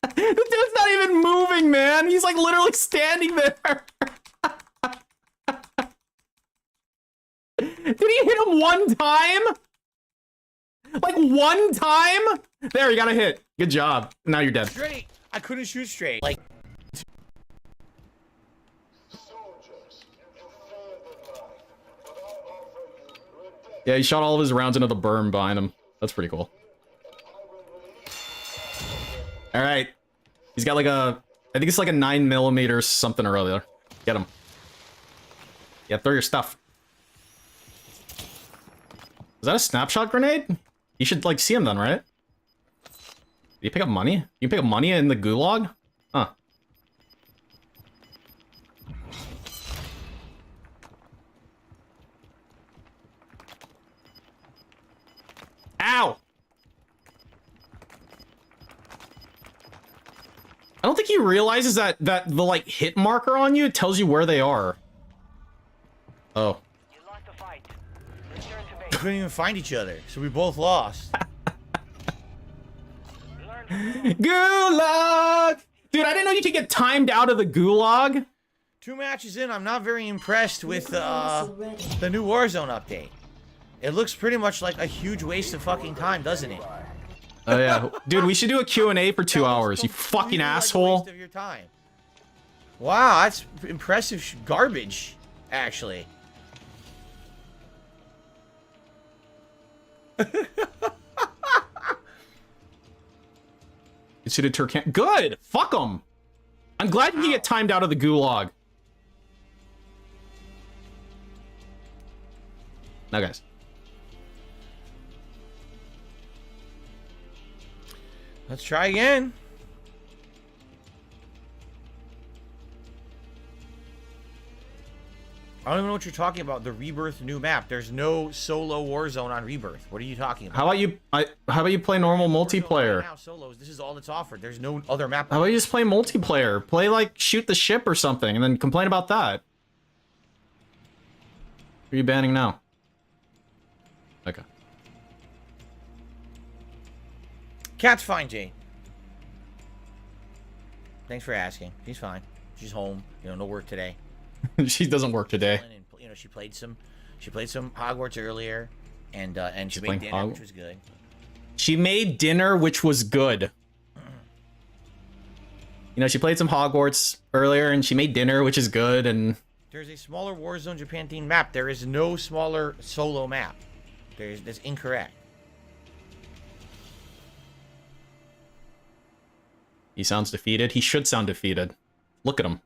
The dude's not even moving, man. He's like literally standing there. Did he hit him one time? Like one time? There, you got a hit. Good job. Now you're dead. Straight. I couldn't shoot straight. Like. Yeah, he shot all of his rounds into the berm behind him. That's pretty cool. All right. He's got like a, I think it's like a 9mm something or other. Get him. Yeah, throw your stuff. Is that a snapshot grenade? You should like see him then, right? Did you pick up money? You pick up money in the gulag? Huh. Ow! I don't think he realizes that the like hit marker on you tells you where they are. Oh. You lost the fight. Return to We base. couldn't even find each other, so we both lost. Gulag! Dude, I didn't know you could get timed out of the gulag. 2 matches in, I'm not very impressed with the new Warzone update. It looks pretty much like a huge waste of fucking time, doesn't it? Oh yeah. Dude, we should do a Q&A for 2 hours, you fucking Really like a asshole. waste of your time. Wow, that's impressive garbage, actually. Considered Turkan. Good! Fuck him! I'm glad you get timed out of the gulag. Now, guys. Let's try again. I don't even know what you're talking about. The Rebirth new map. There's no solo Warzone on Rebirth. What are you talking about? How about you play normal multiplayer? Right now, solos. This is all that's offered. There's no other map. How about you just play multiplayer? Play like shoot the ship or something, and then complain about that. Who are you banning now? Okay. Cat's fine, Jane. Thanks for asking. She's fine. She's home. You know, no work today. She doesn't work today. And, you know, she played some Hogwarts earlier, and she made dinner, which was good. She made dinner, which was good. You know, she played some Hogwarts earlier, and she made dinner, which is good. And there's a smaller Warzone Japan themed map. There is no smaller solo map. That's incorrect. He sounds defeated. He should sound defeated. Look at him.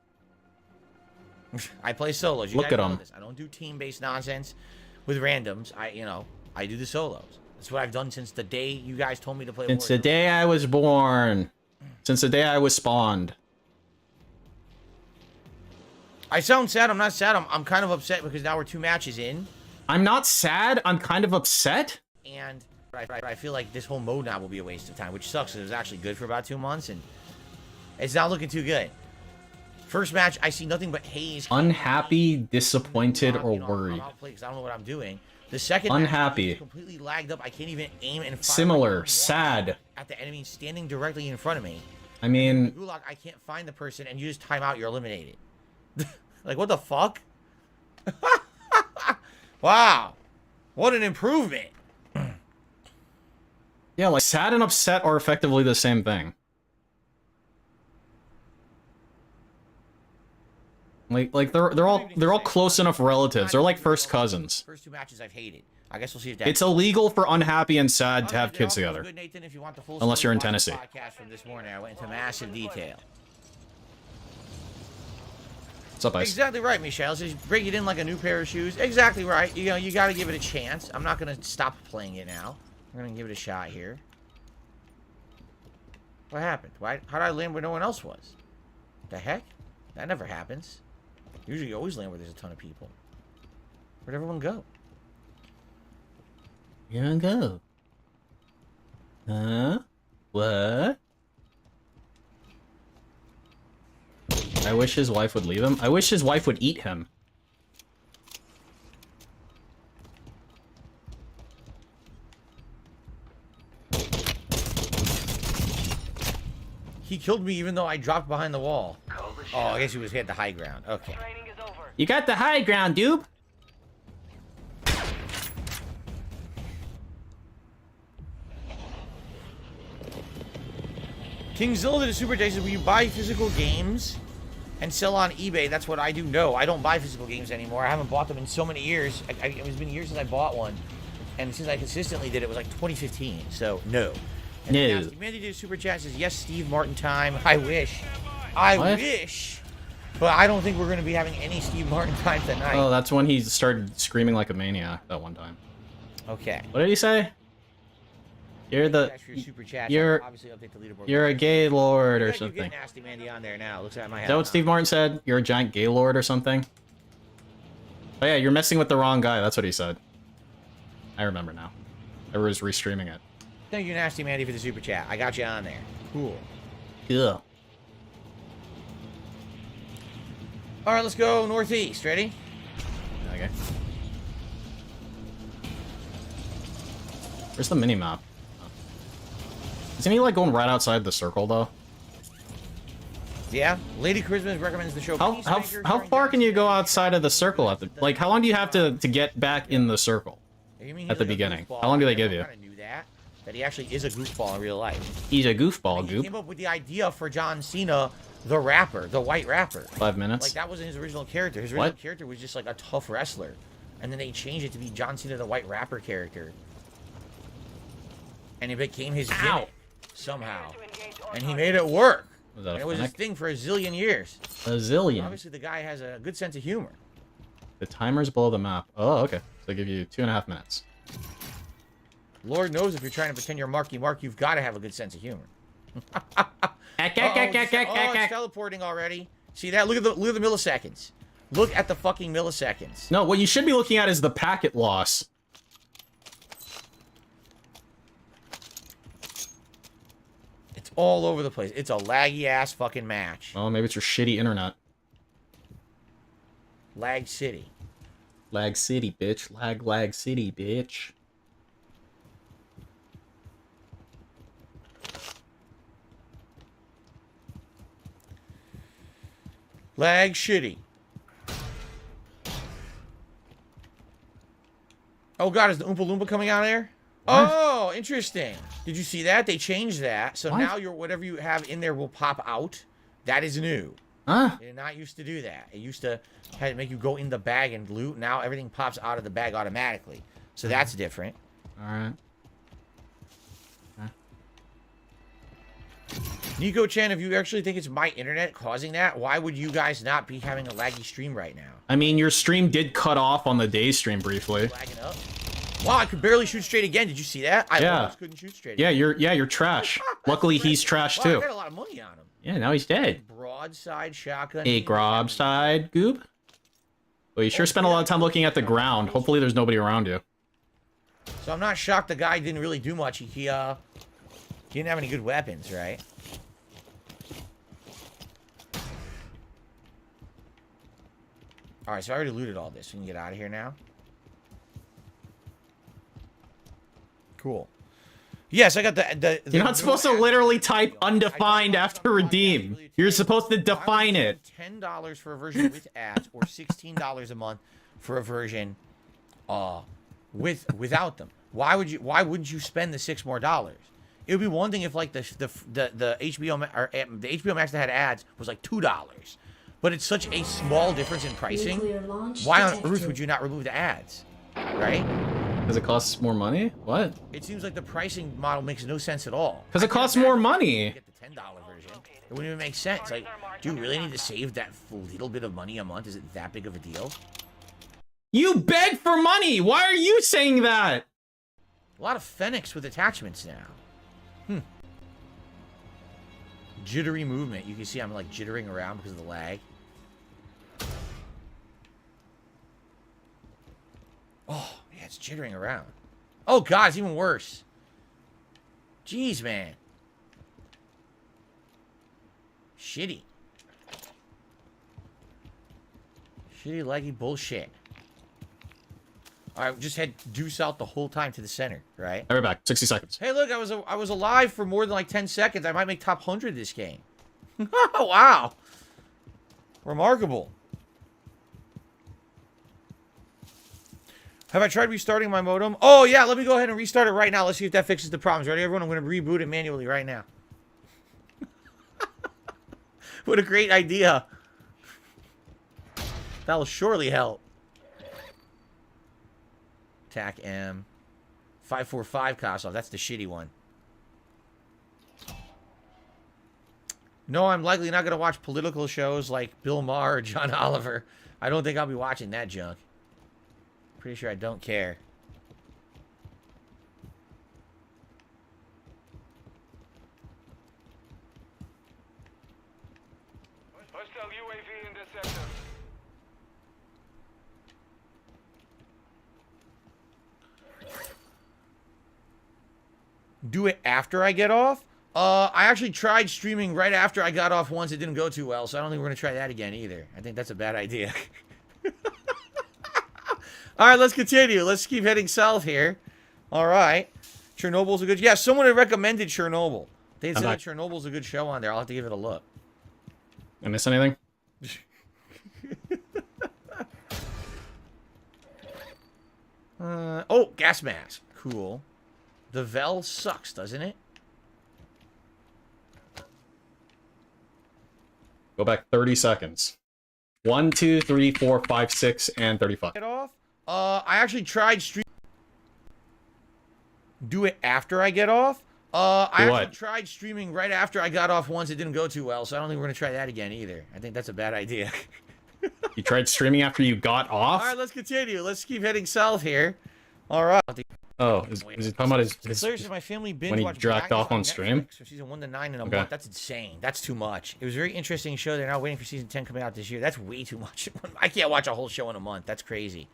I play solos. Look at him. I don't do team-based nonsense with randoms. I do the solos. That's what I've done since the day you guys told me to play. Since the day I was born. Since the day I was spawned. I sound sad. I'm not sad. I'm kind of upset because now we're 2 matches in. I'm not sad. I'm kind of upset. And I feel like this whole mode now will be a waste of time, which sucks because it was actually good for about 2 months, and it's not looking too good. First match, I see nothing but haze. Unhappy, disappointed, or worried. I'm outplayed because I don't know what I'm doing. The second unhappy, match, completely lagged up. I can't even aim and fire. Similar, sad. At the enemy standing directly in front of me. I mean, Gulag, I can't find the person, and you just time out. You're eliminated. Like, what the fuck? Wow, what an improvement. Yeah, like sad and upset are effectively the same thing. Like they're all close enough relatives. They're like first cousins. First 2 matches I've hated. I guess we'll see if that. It's illegal for unhappy and sad to have kids together. Good, Nathan, if you want the full unless you're in story, Tennessee. Podcast from this morning, I went into massive detail. What's up, Ice? Exactly right, Michelle. Says break it in like a new pair of shoes. Exactly right. You know, you got to give it a chance. I'm not gonna stop playing it now. I'm gonna give it a shot here. What happened? Why? How did I land where no one else was? The heck? That never happens. Usually you always land where there's a ton of people. Where'd everyone go? You don't go. Huh? What? I wish his wife would leave him. I wish his wife would eat him. He killed me even though I dropped behind the wall. Oh, I guess he was hit the high ground. Okay. You got the high ground, dude. Kingzilla did a super chat. Says, will you buy physical games and sell on eBay? That's what I do. No, I don't buy physical games anymore. I haven't bought them in so many years. It's been years since I bought one. And since I consistently did it, was like 2015. So, no. And no. Mandy did a super chat. Says, yes, Steve Martin time. I wish. I wish. But I don't think we're going to be having any Steve Martin time tonight. Oh, that's when he started screaming like a maniac that one time. Okay. What did he say? You're the... You're a gay lord or something. You get Nasty Mandy on there now. Looks like my head. Is that what Steve Martin said? You're a giant gay lord or something? Oh yeah, you're messing with the wrong guy. That's what he said. I remember now. I was restreaming it. Thank you, Nasty Mandy, for the super chat. I got you on there. Cool. Yeah. All right, let's go northeast. Ready? Okay. Where's the mini-map? Isn't he like going right outside the circle though? Yeah. Lady Charisma recommends the show. How far can you go outside of the circle at the like? How long do you have to get back in the circle at the beginning? How long do they give you? I knew that he actually is a goofball in real life. He's a goofball. He came up with the idea for John Cena The rapper, the white rapper. 5 minutes. Like, that wasn't his original character. His original character was just like a tough wrestler. And then they changed it to be John Cena, the white rapper character. And it became his gimmick somehow. And he made it work. Was that and a it was his Fennec? thing for a zillion years. A zillion. Obviously, the guy has a good sense of humor. The timer's below the map. Oh, okay. So they give you 2.5 minutes. Lord knows if you're trying to pretend you're Marky Mark, you've got to have a good sense of humor. It's teleporting already. See that? Look at the milliseconds. Look at the fucking milliseconds. No, what you should be looking at is the packet loss. It's all over the place. It's a laggy ass fucking match. Well, maybe it's your shitty internet. Lag City. Lag City, bitch. Lag City, bitch. Lag Shitty. Oh god, is the Oompa Loompa coming out of there? What? Oh, interesting. Did you see that? They changed that. So now your whatever you have in there will pop out. That is new. Huh? It did not used to do that. It used to have to make you go in the bag and loot. Now everything pops out of the bag automatically. So that's different. Alright. Nico-chan, if you actually think it's my internet causing that, why would you guys not be having a laggy stream right now? I mean, your stream did cut off on the day stream briefly. Lagging up? Wow, I could barely shoot straight again. Did you see that? I almost couldn't shoot straight Yeah, again. you're trash. Luckily, he's trash too. I got a lot of money on him. Yeah, now he's dead. Broadside shotgun. A grobside goob? Well, you sure spent a lot of time looking at the ground. Hopefully there's nobody around you. So I'm not shocked the guy didn't really do much. He didn't have any good weapons, right? Alright, so I already looted all this. We can get out of here now. Cool. Yes, I got the You're not supposed to literally type undefined after redeem. You're supposed to define it. $10 for a version with ads, or $16 a month for a version without them. Why wouldn't you spend the $6 more? It would be one thing if like the HBO or the HBO Max that had ads was like $2, but it's such a small difference in pricing. Why on earth would you not remove the ads, right? Because it costs more money? What? It seems like the pricing model makes no sense at all. Because it costs more money. Get the $10 version. It wouldn't even make sense. Like, do you really need to save that little bit of money a month? Is it that big of a deal? You beg for money! Why are you saying that? A lot of Fennecs with attachments now. Jittery movement. You can see I'm like jittering around because of the lag. Oh, yeah, it's jittering around. Oh, God, it's even worse. Jeez, man. Shitty. Shitty, laggy bullshit. Alright, just head due south the whole time to the center, right? I'll be back. 60 seconds. Hey, look, I was alive for more than like 10 seconds. I might make top 100 this game. Oh, wow. Remarkable. Have I tried restarting my modem? Oh, yeah, let me go ahead and restart it right now. Let's see if that fixes the problems. Ready, everyone? I'm going to reboot it manually right now. What a great idea. That'll surely help. Attack M. 545 cost off. That's the shitty one. No, I'm likely not going to watch political shows like Bill Maher or John Oliver. I don't think I'll be watching that junk. Pretty sure I don't care. Hostile UAV in this sector. Do it after I get off? I actually tried streaming right after I got off once. It didn't go too well, so I don't think we're going to try that again either. I think that's a bad idea. All right, let's continue. Let's keep heading south here. All right. Chernobyl's a good... Yeah, someone had recommended Chernobyl. They said that Chernobyl's a good show on there. I'll have to give it a look. I miss anything? Oh, gas mask. Cool. The Vel sucks, doesn't it? Go back 30 seconds. 1, 2, 3, 4, 5, 6, and 35. Get off. I actually tried do it after I get off. I actually tried streaming right after I got off once. It didn't go too well, so I don't think we're gonna try that again either. I think that's a bad idea. You tried streaming after you got off? All right, let's continue. Let's keep heading south here. All right. Oh, is he talking about his my family binge when he watched jacked off on stream? Netflix for season 1 to 9 in a month. That's insane. That's too much. It was a very interesting show. They're now waiting for season 10 coming out this year. That's way too much. I can't watch a whole show in a month. That's crazy.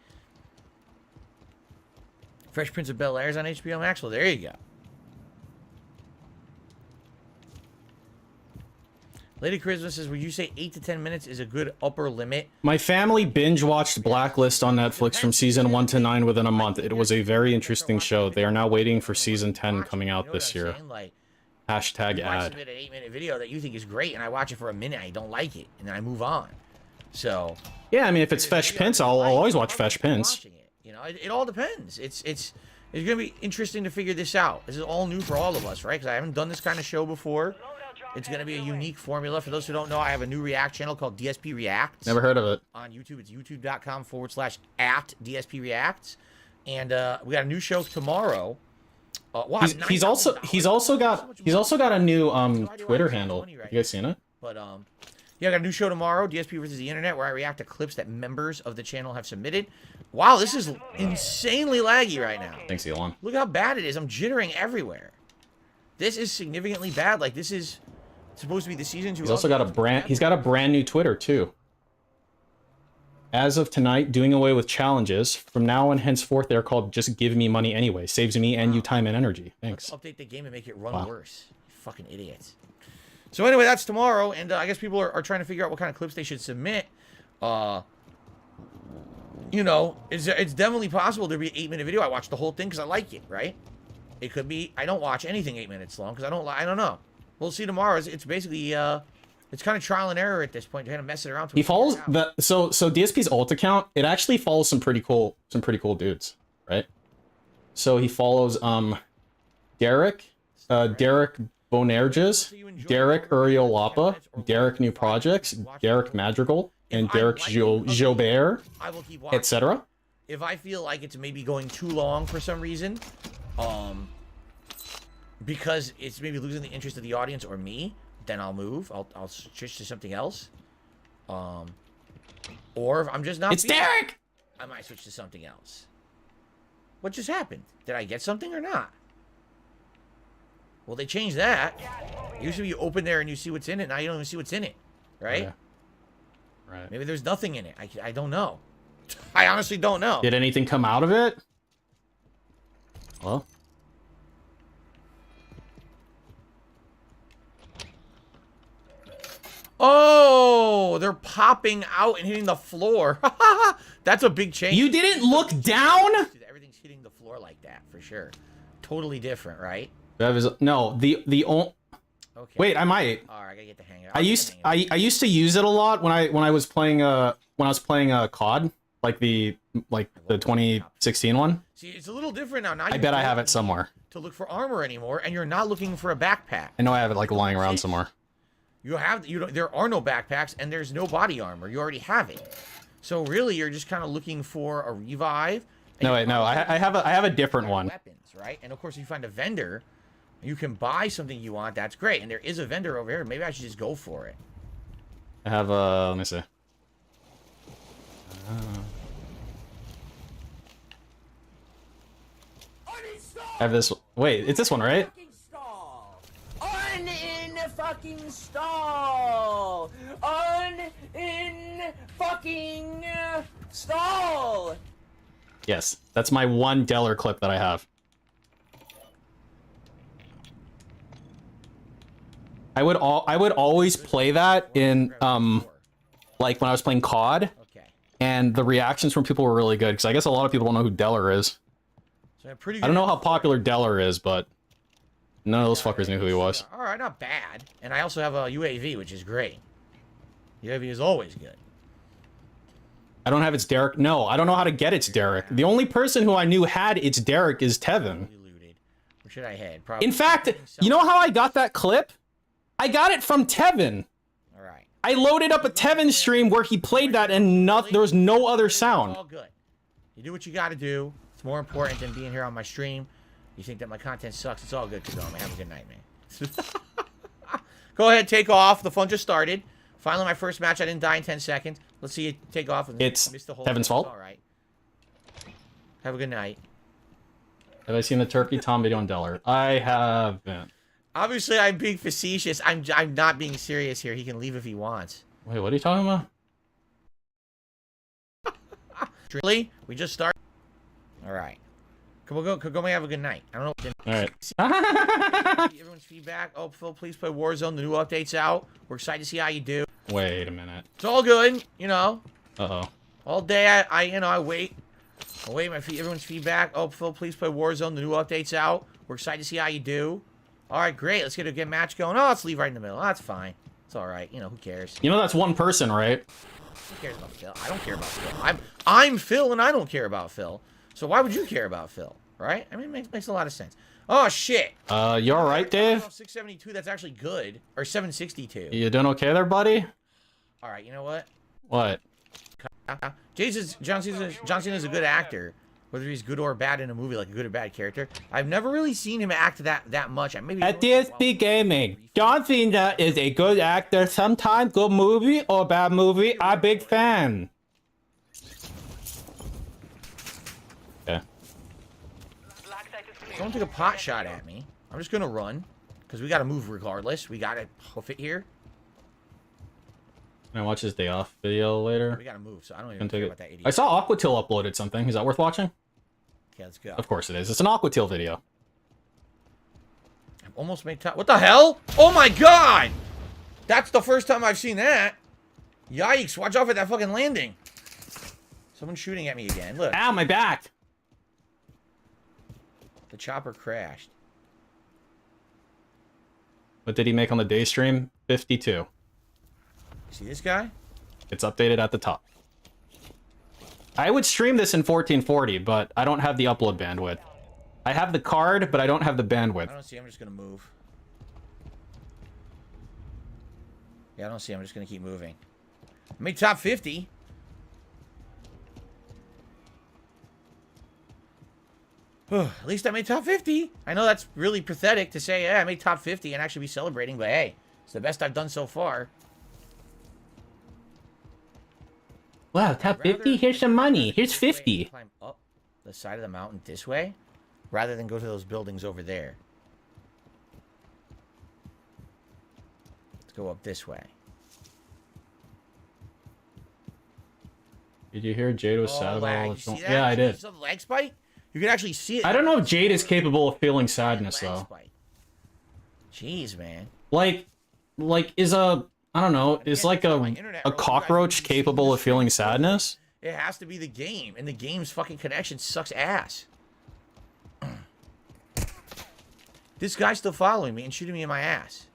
Fresh Prince of Bel-Air is on HBO Max. Well, there you go. Lady Charisma says, would you say 8 to 10 minutes is a good upper limit? My family binge-watched Blacklist on Netflix from season 1 to 9 within a month. It was a very interesting show. They are now waiting for season 10 coming out this year. Hashtag ad. Submit an 8-minute video that you think is great, and I watch it for a minute, I don't like it, and then I move on. So yeah, I mean, if it's Fetch Pins, I'll always watch Fetch Pins. You know, it all depends. It's gonna be interesting to figure this out. This is all new for all of us, right? Because I haven't done this kind of show before. It's going to be a unique formula. For those who don't know, I have a new React channel called DSP Reacts. Never heard of it. On YouTube, it's youtube.com/@DSP Reacts. And we got a new show tomorrow. He's also got a new Twitter handle. You guys seen it? But yeah, I got a new show tomorrow, DSP versus the Internet, where I react to clips that members of the channel have submitted. Wow, this is insanely laggy right now. Thanks, Elon. Look how bad it is. I'm jittering everywhere. This is significantly bad. Like, this is supposed to be the season 2. He's also got a brand new Twitter too. As of tonight, doing away with challenges. From now on henceforth, they're called Just Give Me Money Anyway. Saves me and you time and energy. Thanks. Let's update the game and make it run worse. You fucking idiots. So anyway, that's tomorrow, and I guess people are trying to figure out what kind of clips they should submit. You know, it's definitely possible there'll be an 8-minute video. I watch the whole thing because I like it, right? It could be I don't watch anything 8 minutes long because I don't know. We'll see tomorrow. It's basically it's kind of trial and error at this point. They're kind of messing around. He follows the so DSP's alt account. It actually follows some pretty cool dudes, right? So he follows Derek Bonerges, Derek Uriolapa, Derek New Projects, Derek Madrigal, and Derek Jobert, etc. If I feel like it's maybe going too long for some reason, because it's maybe losing the interest of the audience or me, then I'll move. I'll switch to something else. Or if I'm just not. It's Derek! I might switch to something else. What just happened? Did I get something or not? Well, they changed that. Usually you open there and you see what's in it. Now you don't even see what's in it. Right? Yeah. Right. Maybe there's nothing in it. I don't know. I honestly don't know. Did anything come out of it? Well. Oh, they're popping out and hitting the floor. That's a big change. You didn't look down? Everything's hitting the floor like that, for sure. Totally different, right? That was no, the only. Okay. Wait, I might. All right, I gotta get the hang of it. I used to use it a lot when I was playing COD, like the 2016 one. See, it's a little different now. I bet I have it somewhere. To look for armor anymore, and you're not looking for a backpack. I know I have it like lying around somewhere. There are no backpacks and there's no body armor. You already have it. So really, you're just kind of looking for a revive. No, wait, no. I have a different one. Weapons, right? And of course, if you find a vendor, you can buy something you want. That's great. And there is a vendor over here. Maybe I should just go for it. I have let me see. I have this. Wait, it's this one, right? Fucking stall! Fucking stall! Yes, that's my one Deller clip that I have. I would always play that in like when I was playing COD, and the reactions from people were really good because I guess a lot of people don't know who Deller is. So I don't know how popular Deller is, but none of those fuckers knew who he was. All right, not bad. And I also have a UAV, which is great. UAV is always good. I don't have its Derek. No, I don't know how to get its Derek. The only person who I knew had its Derek is Tevin. Where should I head? Probably. In fact, you know how I got that clip? I got it from Tevin. All right. I loaded up a Tevin stream where he played that and there was no other sound. It's all good. You do what you got to do. It's more important than being here on my stream. You think that my content sucks? It's all good, Kagome. Have a good night, man. Go ahead, take off. The fun just started. Finally, my first match. I didn't die in 10 seconds. Let's see it take off. And It's miss the whole Tevin's fault. All right. Have a good night. Have I seen the Turkey Tom video on Deller? I haven't. Obviously, I'm being facetious. I'm not being serious here. He can leave if he wants. Wait, what are you talking about? Really? We just started. All right. Kagome, have a good night. I don't know. All right. Everyone's feedback. Oh, Phil, please play Warzone. The new update's out. We're excited to see how you do. Wait a minute. It's all good, you know. Uh-oh. All day, I wait. I wait everyone's feedback. Oh, Phil, please play Warzone. The new update's out. We're excited to see how you do. All right, great. Let's get a good match going. Oh, let's leave right in the middle. Oh, that's fine. It's all right. You know, who cares? You know that's one person, right? Who cares about Phil? I don't care about Phil. I'm Phil, and I don't care about Phil. So why would you care about Phil, right? I mean, it makes a lot of sense. Oh, shit. You all right, Dave? 672, that's actually good. Or 762. You doing okay there, buddy? All right, you know what? What? John Cena's a good actor. Whether he's good or bad in a movie, like a good or bad character. I've never really seen him act that much. Maybe At DSP Gaming, John Cena is a good actor. Sometimes good movie or bad movie. I'm a big fan. Okay. Someone took a pot shot at me. I'm just gonna run. Because we gotta move regardless. We gotta hoof it here. Can I watch his day off video later? We gotta move, so I don't even care about that idiot. I saw Aquatil uploaded something. Is that worth watching? Okay, let's go. Of course it is. It's an Aquatil video. I've almost made time. What the hell? Oh my god! That's the first time I've seen that. Yikes, watch out for that fucking landing. Someone's shooting at me again. Look. Ow, my back. The chopper crashed. What did he make on the day stream? 52. See this guy? It's updated at the top. I would stream this in 1440, but I don't have the upload bandwidth. I have the card, but I don't have the bandwidth. I don't see. I'm just gonna move. Yeah, I don't see. I'm just gonna keep moving. I made top 50. At least I made top 50. I know that's really pathetic to say, yeah, I made top 50 and actually be celebrating, but hey, it's the best I've done so far. Wow, top 50? Here's some money. Here's 50. Climb up the side of the mountain this way, rather than go to those buildings over there. Let's go up this way. Did you hear Jade was sad about all this? Yeah, I You did. saw the leg spike? You can actually see it. I don't know if Jade is capable of feeling sadness, Leg though. spike. Jeez, man. Like is I don't know, is like a cockroach capable of feeling sadness? It has to be the game, and the game's fucking connection sucks ass. This guy's still following me and shooting me in my ass.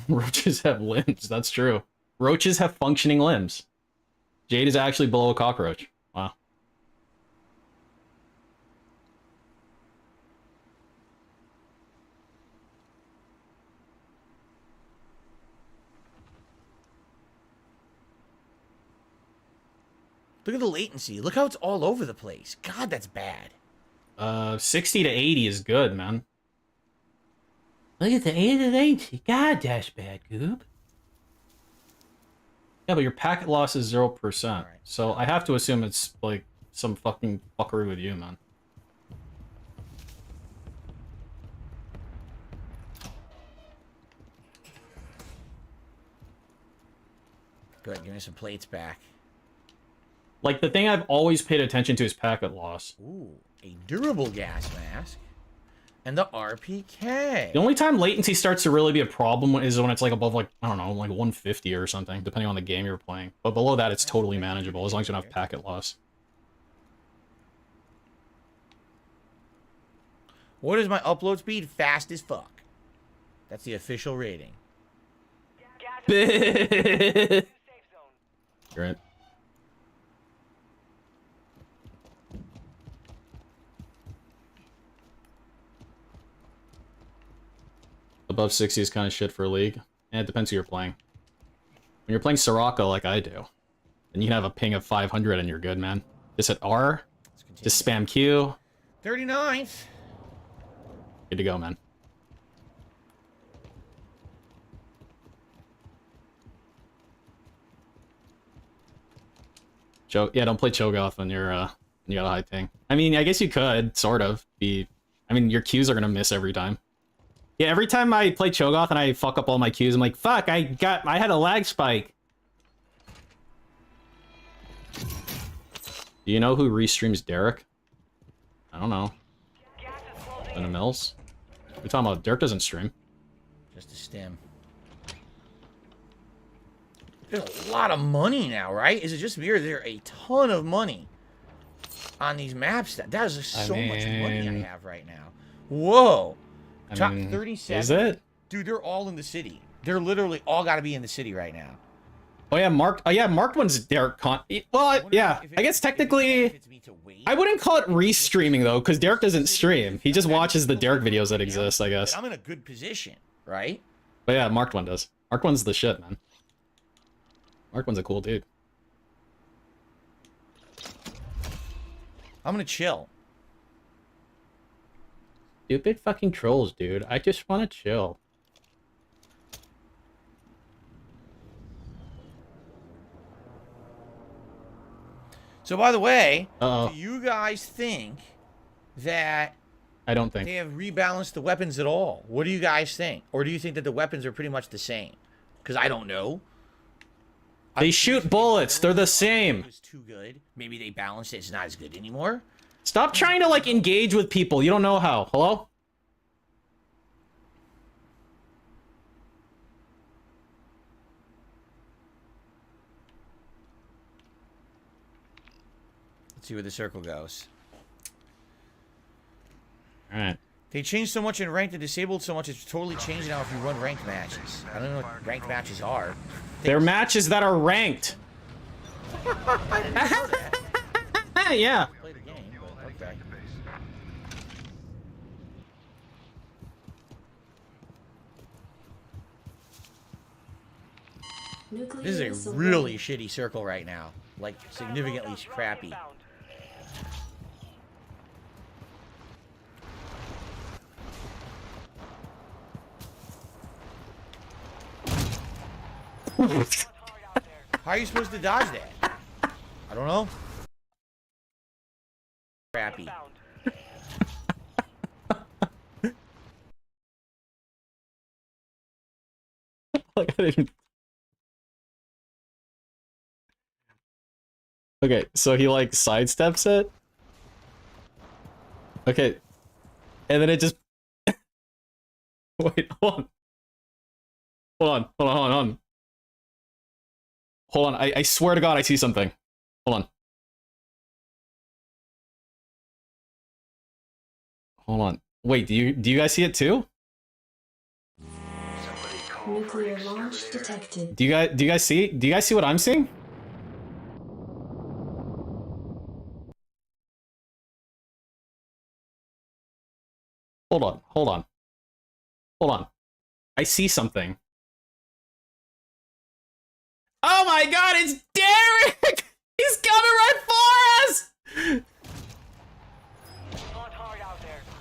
Roaches have limbs, that's true. Roaches have functioning limbs. Jade is actually below a cockroach. Wow. Look at the latency. Look how it's all over the place. God, that's bad. 60 to 80 is good, man. Look at the 8 and 80. God, that's bad, Goob. Yeah, but your packet loss is 0%. Right. So I have to assume it's like some fucking fuckery with you, man. Good, give me some plates back. Like, the thing I've always paid attention to is packet loss. Ooh, a durable gas mask. And the RPK. The only time latency starts to really be a problem is when it's like above, like, I don't know, like 150 or something, depending on the game you're playing. But below that, it's totally manageable as long as you don't have packet loss. What is my upload speed? Fast as fuck. That's the official rating. Great. Above 60 is kind of shit for a league. And it depends who you're playing. When you're playing Soraka like I do, then you can have a ping of 500 and you're good, man. Just hit R, just spam Q. 39th. Good to go, man. Yeah, don't play Cho'Gath when you're you got a high ping. I mean, I guess you could sort of be. I mean, your Qs are gonna miss every time. Yeah, every time I play Cho'Gath and I fuck up all my Qs, I'm like, fuck, I had a lag spike. Do you know who ReStreams Derek? I don't know. In the mills? We're talking about Derek doesn't stream. Just a stem. There's a lot of money now, right? Is it just me or is there a ton of money on these maps? That is so much money I have right now. Whoa. Top 37. Is it? Dude, they're all in the city. They're literally all got to be in the city right now. Oh yeah, marked. Oh yeah, marked one's Derek Well, yeah. I guess technically, I wouldn't call it re-streaming though, because Derek doesn't stream. He just watches the Derek videos that exist, I guess. I'm in a good position, right? But yeah, marked one does. Marked one's the shit, man. Marked one's a cool dude. I'm gonna chill. Stupid fucking trolls, dude. I just want to chill. So, by the way, do you guys think that I don't think they have rebalanced the weapons at all? What do you guys think? Or do you think that the weapons are pretty much the same? Because I don't know. They shoot bullets. They're the same. It was too good. Maybe they balanced it. It's not as good anymore. Stop trying to, like, engage with people. You don't know how. Hello? Let's see where the circle goes. Alright. They changed so much in ranked and disabled so much it's totally changed now if you run ranked matches. I don't know what ranked matches are. They're matches that are ranked. I didn't know that. Yeah. Play the game, but okay. This is a really shitty circle right now. Like, significantly crappy. How are you supposed to dodge that? I don't know. Crappy. Okay, so he like sidesteps it. Okay. And then it just wait, hold on. Hold on. Hold on, I swear to God I see something. Hold on. Wait, do you guys see it too? Nuclear launch detected. Do you guys see what I'm seeing? Hold on. I see something. Oh my God, it's Derek! He's coming right for us!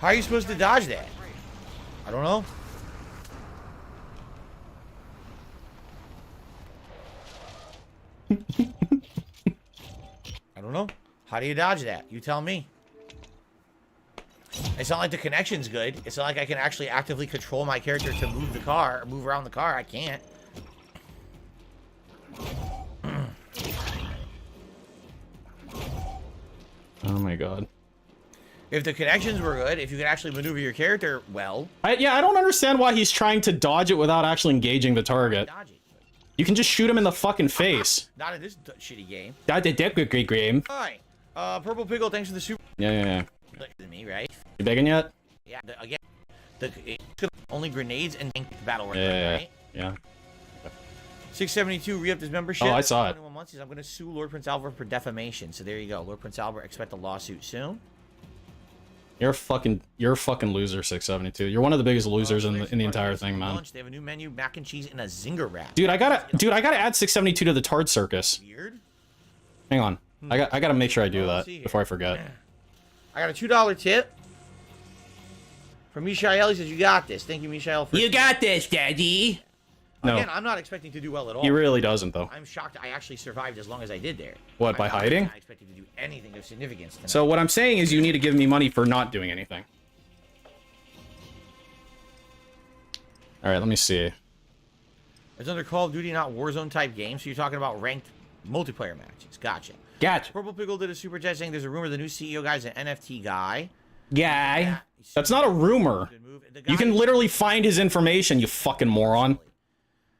How are you supposed to dodge that? I don't know. I don't know. How do you dodge that? You tell me. It's not like the connection's good. It's not like I can actually actively control my character to move the car, or move around the car. I can't. Oh my God. If the connections were good, if you could actually maneuver your character well. Yeah, I don't understand why he's trying to dodge it without actually engaging the target. You can just shoot him in the fucking face. Not in this shitty game. That's a great game. Hi. Purple Pickle, thanks for the super. Yeah. To me, right? You begging yet? Yeah, again, it's only grenades and battle work, right? Yeah. 672 re-upped his membership. Oh, I saw it. 21 months. I'm going to sue Lord Prince Albert for defamation. So there you go. Lord Prince Albert, expect a lawsuit soon. You're a fucking loser, 672. You're one of the biggest losers in the entire thing, man. Lunch. They have a new menu, mac and cheese, and a zinger wrap. Dude, I gotta add 672 to the Tard Circus. Weird. Hang on. I gotta make sure I do that before I forget. I got a $2 tip from Mishael. He says, "You got this." Thank you, Mishael. You got this, Daddy. No. Again, I'm not expecting to do well at all. He really doesn't, though. I'm shocked I actually survived as long as I did there. What, by hiding? I'm not expecting to do anything of significance tonight. So what I'm saying is you need to give me money for not doing anything. Alright, let me see. It's under Call of Duty, not Warzone type game, so you're talking about ranked multiplayer matches. Gotcha. Gotcha. Purple Pickle did a super chat saying there's a rumor the new CEO guy's an NFT guy. Guy. That's not a rumor. You can literally find his information, you fucking moron.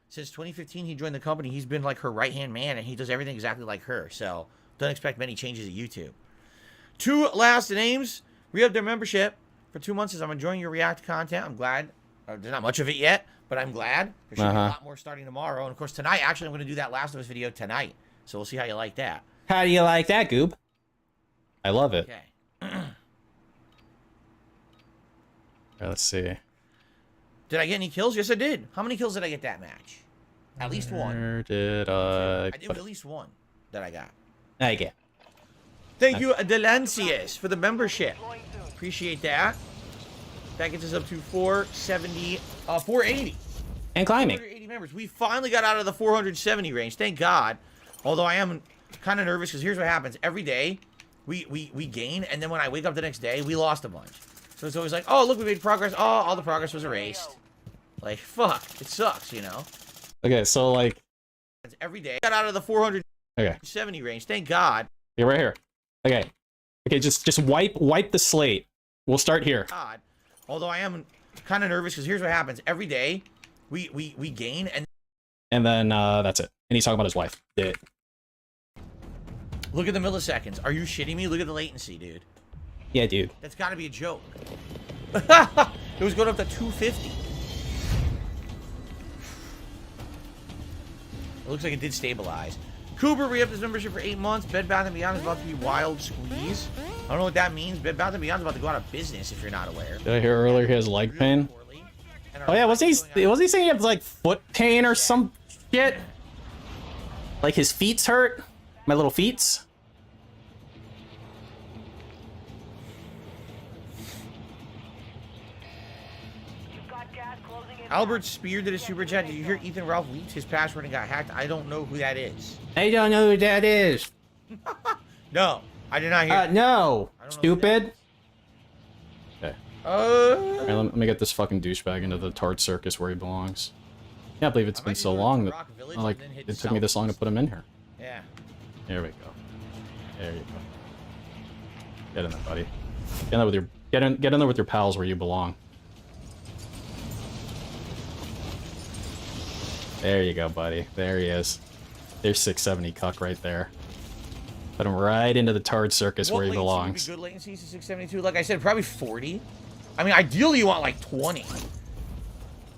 Since 2015, he joined the company. He's been like her right-hand man, and he does everything exactly like her. So don't expect many changes at YouTube. 2 last names. Re-up their membership for 2 months. Says, I'm enjoying your React content. I'm glad. There's not much of it yet, but I'm glad. There should be a lot more starting tomorrow. And of course, tonight, actually, I'm going to do that Last of Us video tonight. So we'll see how you like that. How do you like that, Goob? I love it. Okay. Alright, let's see. Did I get any kills? Yes, I did. How many kills did I get that match? At least one. Where did I did at least one that I got. I get. Thank you, Delancius, for the membership. Appreciate that. That gets us up to 480. And climbing. 480 members. We finally got out of the 470 range. Thank God. Although I am kind of nervous because here's what happens. Every day, we gain, and then when I wake up the next day, we lost a bunch. So it's always like, oh, look, we made progress. Oh, all the progress was erased. Like, fuck. It sucks, you know? Okay, so, like... Every day, got out of the 470 range. Thank God. Yeah, right here. Okay. Okay, just wipe the slate. We'll start here. God. Although I am kind of nervous because here's what happens. Every day, we gain, and then, that's it. And he's talking about his wife. Yeah. Look at the milliseconds. Are you shitting me? Look at the latency, dude. Yeah, dude. That's got to be a joke. It was going up to 250. It looks like it did stabilize. Cooper re-upped his membership for 8 months. Bed Bath & Beyond is about to be wild squeeze. I don't know what that means. Bed Bath & Beyond is about to go out of business if you're not aware. Did I hear earlier he has leg pain? Oh yeah, was he saying he has like foot pain or some shit? Like his feet's hurt? My little feets? Albert Spear did a super chat. Did you hear Ethan Ralph leaked his password and got hacked? I don't know who that is. I don't know who that is. No, I did not hear. No. Stupid. Okay. Alright, let me get this fucking douchebag into the Tard Circus where he belongs. Can't believe it's been so long that it took me this long to put him in here. Yeah. There we go. There you go. Get in there, buddy. Get in there with your get in there with your pals where you belong. There you go, buddy. There he is. There's 670 cuck right there. Put him right into the Tard Circus where he belongs. Good latency to 672. Like I said, probably 40. I mean, ideally you want like 20.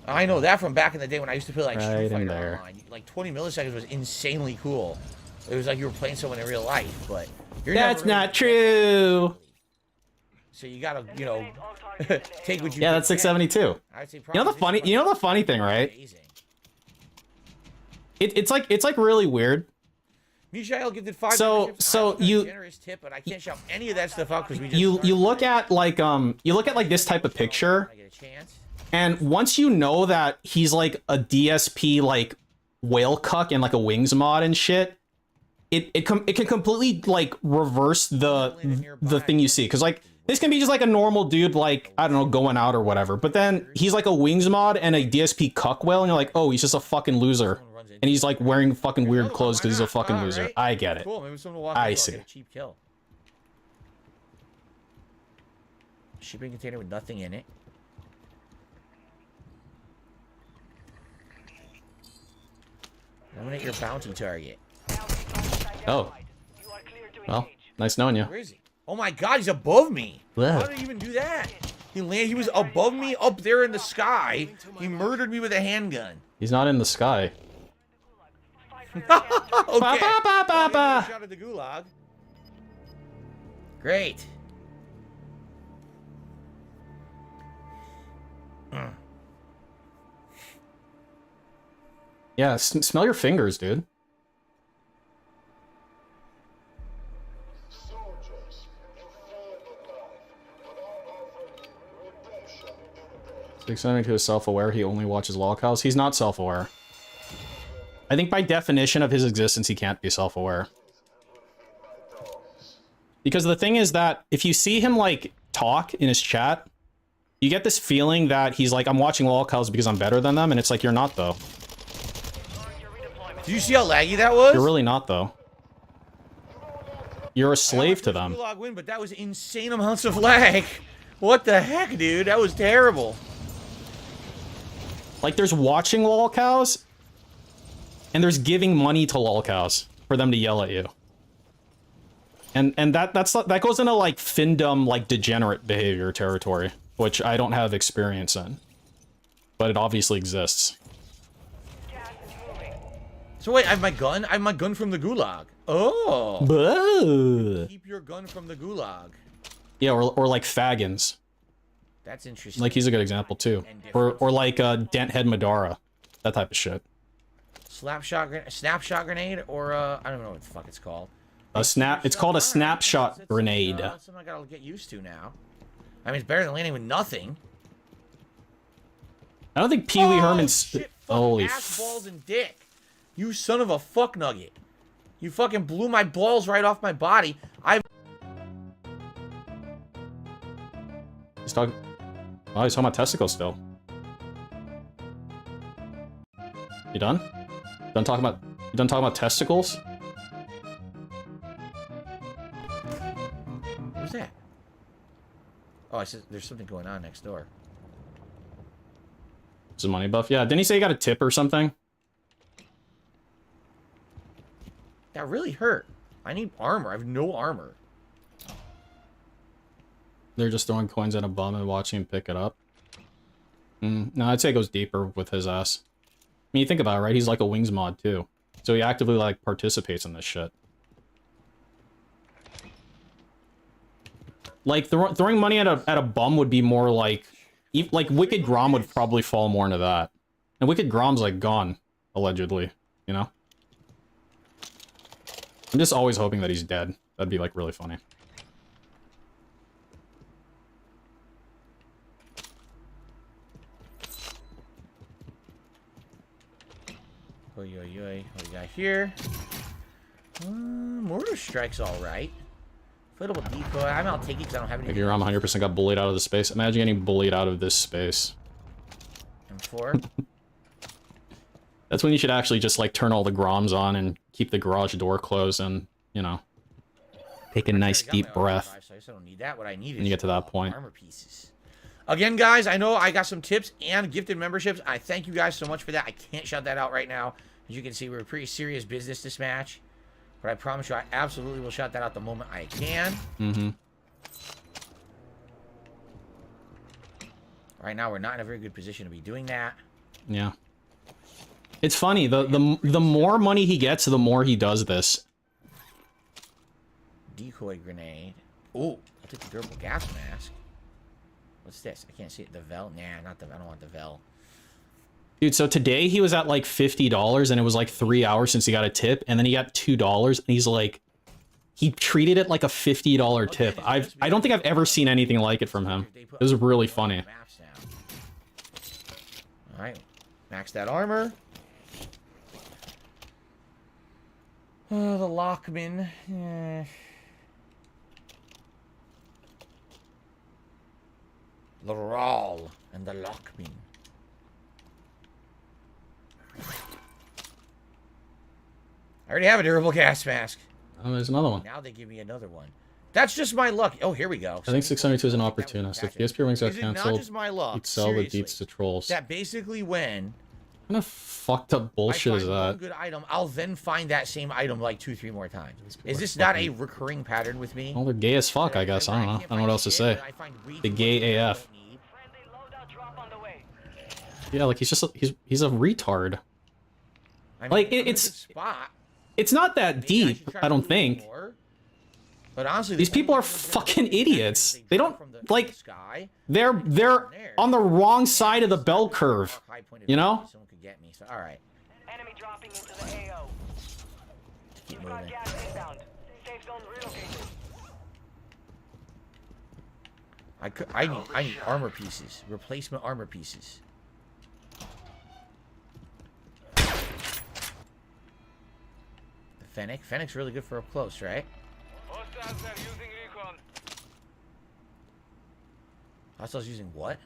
I know that from back in the day when I used to play like Street Fighter Online. Like 20 milliseconds was insanely cool. It was like you were playing someone in real life, but that's not true. So you gotta, you know, take what you. Yeah, that's 672. I'd say you know the funny thing, right? It's like really weird. Mishael gifted 5. So you generous tip, but I can't shout any of that stuff out because we just you look at like this type of picture, and once you know that he's like a DSP like whale cuck and like a wings mod and shit, it can completely like reverse the thing you see, because like this can be just like a normal dude, like I don't know, going out or whatever, but then he's like a wings mod and a DSP cuck whale, and you're like, oh, he's just a fucking loser. And he's like wearing fucking weird clothes because he's a fucking loser. Right? I get it. Cool. Maybe someone will walk I in, see. Get a cheap kill. Shipping container with nothing in it. Eliminate your bounty target. Oh. Well, nice knowing you. Where is he? Oh my God, he's above me. Whoa. How did he even do that? He was above me, up there in the sky. He murdered me with a handgun. He's not in the sky. Okay. Shot at the gulag. Great. Yeah, smell your fingers, dude. Extending to his self-aware, he only watches lolcows. He's not self-aware. I think by definition of his existence, he can't be self-aware. Because the thing is that if you see him, like, talk in his chat, you get this feeling that he's like, I'm watching lolcows because I'm better than them, and it's like, you're not, though. Did you see how laggy that was? You're really not, though. You're a slave to them. Gulag win, but that was insane amounts of lag. What the heck, dude? That was terrible. Like, there's watching lolcows, and there's giving money to lolcows for them to yell at you. And that goes into, like, findom, like, degenerate behavior territory, which I don't have experience in. But it obviously exists. So wait, I have my gun? I have my gun from the gulag. Oh. Buh. Keep your gun from the gulag. Yeah, or like Fagans. That's interesting. Like, he's a good example, too. Or like, Denthead Madara. That type of shit. Snapshot grenade, or, I don't know what the fuck it's called. It's called a snapshot grenade. That's something I gotta get used to now. I mean, it's better than landing with nothing. I don't think Pee Wee Herman's... Shit, Holy ass, balls, and dick. You son of a fuck nugget. You fucking blew my balls right off my body. He's talking... Oh, he's talking about testicles still. You done? You done talking about testicles? Who's that? Oh, I said there's something going on next door. It's a money buff. Yeah, didn't he say he got a tip or something? That really hurt. I need armor. I have no armor. They're just throwing coins at a bum and watching him pick it up. No, I'd say it goes deeper with his ass. I mean, you think about it, right? He's like a Wings mod, too. So he actively, like, participates in this shit. Like, throwing money at a bum would be more like... Like, Wicked Grom would probably fall more into that. And Wicked Grom's, like, gone, allegedly. You know? I'm just always hoping that he's dead. That'd be, like, really funny. Oi, oi, oi. What do we got here? Mortar Strike's alright. Footable decoy. I'll take it because I don't have any. If your ROM 100% got bullied out of the space. Imagine getting bullied out of this space. M4. That's when you should actually just, like, turn all the groms on and keep the garage door closed and, you know, take a nice deep breath. So I just don't need that. What I need is when you get to that point. Armor pieces. Again, guys, I know I got some tips and gifted memberships. I thank you guys so much for that. I can't shout that out right now. As you can see, we're a pretty serious business this match. But I promise you, I absolutely will shout that out the moment I can. Mm-hmm. Right now, we're not in a very good position to be doing that. Yeah. It's funny. The more money he gets, the more he does this. Decoy grenade. Ooh, I'll take the durable gas mask. What's this? I can't see it. The Vel? Nah, not the. I don't want the Vel. Dude, so today he was at like $50 and it was like 3 hours since he got a tip, and then he got $2 and he's like, he treated it like a $50 tip. I don't think I've ever seen anything like it from him. It was really funny. All right, max that armor. Oh, the Lockman. The Rawl and the Lockman. I already have a durable gas mask. Oh, there's another one. Now they give me another one. That's just my luck. Oh, here we go. I think 672 is an opportunist. If PSP rings got canceled, just my luck? you'd sell the deets to trolls. That basically when... What kind of fucked up bullshit is I that? find one good item, I'll then find that same item like 2-3 more times. Is this not a recurring pattern with me? Well, they're gay as fuck, I guess. I don't know. I don't know what else to say. The gay AF. Yeah, like he's just he's a retard. I mean, like it's not that deep, I don't think. But honestly, these people are fucking idiots. They don't like they're on the wrong side of the bell curve. You know? Someone could get me. So all right. Enemy dropping into the AO. Keep Got moving. gas inbound. Safe zone relocated. I need armor pieces. Replacement armor pieces. The Fennec. Fennec's really good for up close, right? Hostiles are using recon. Hostiles using what?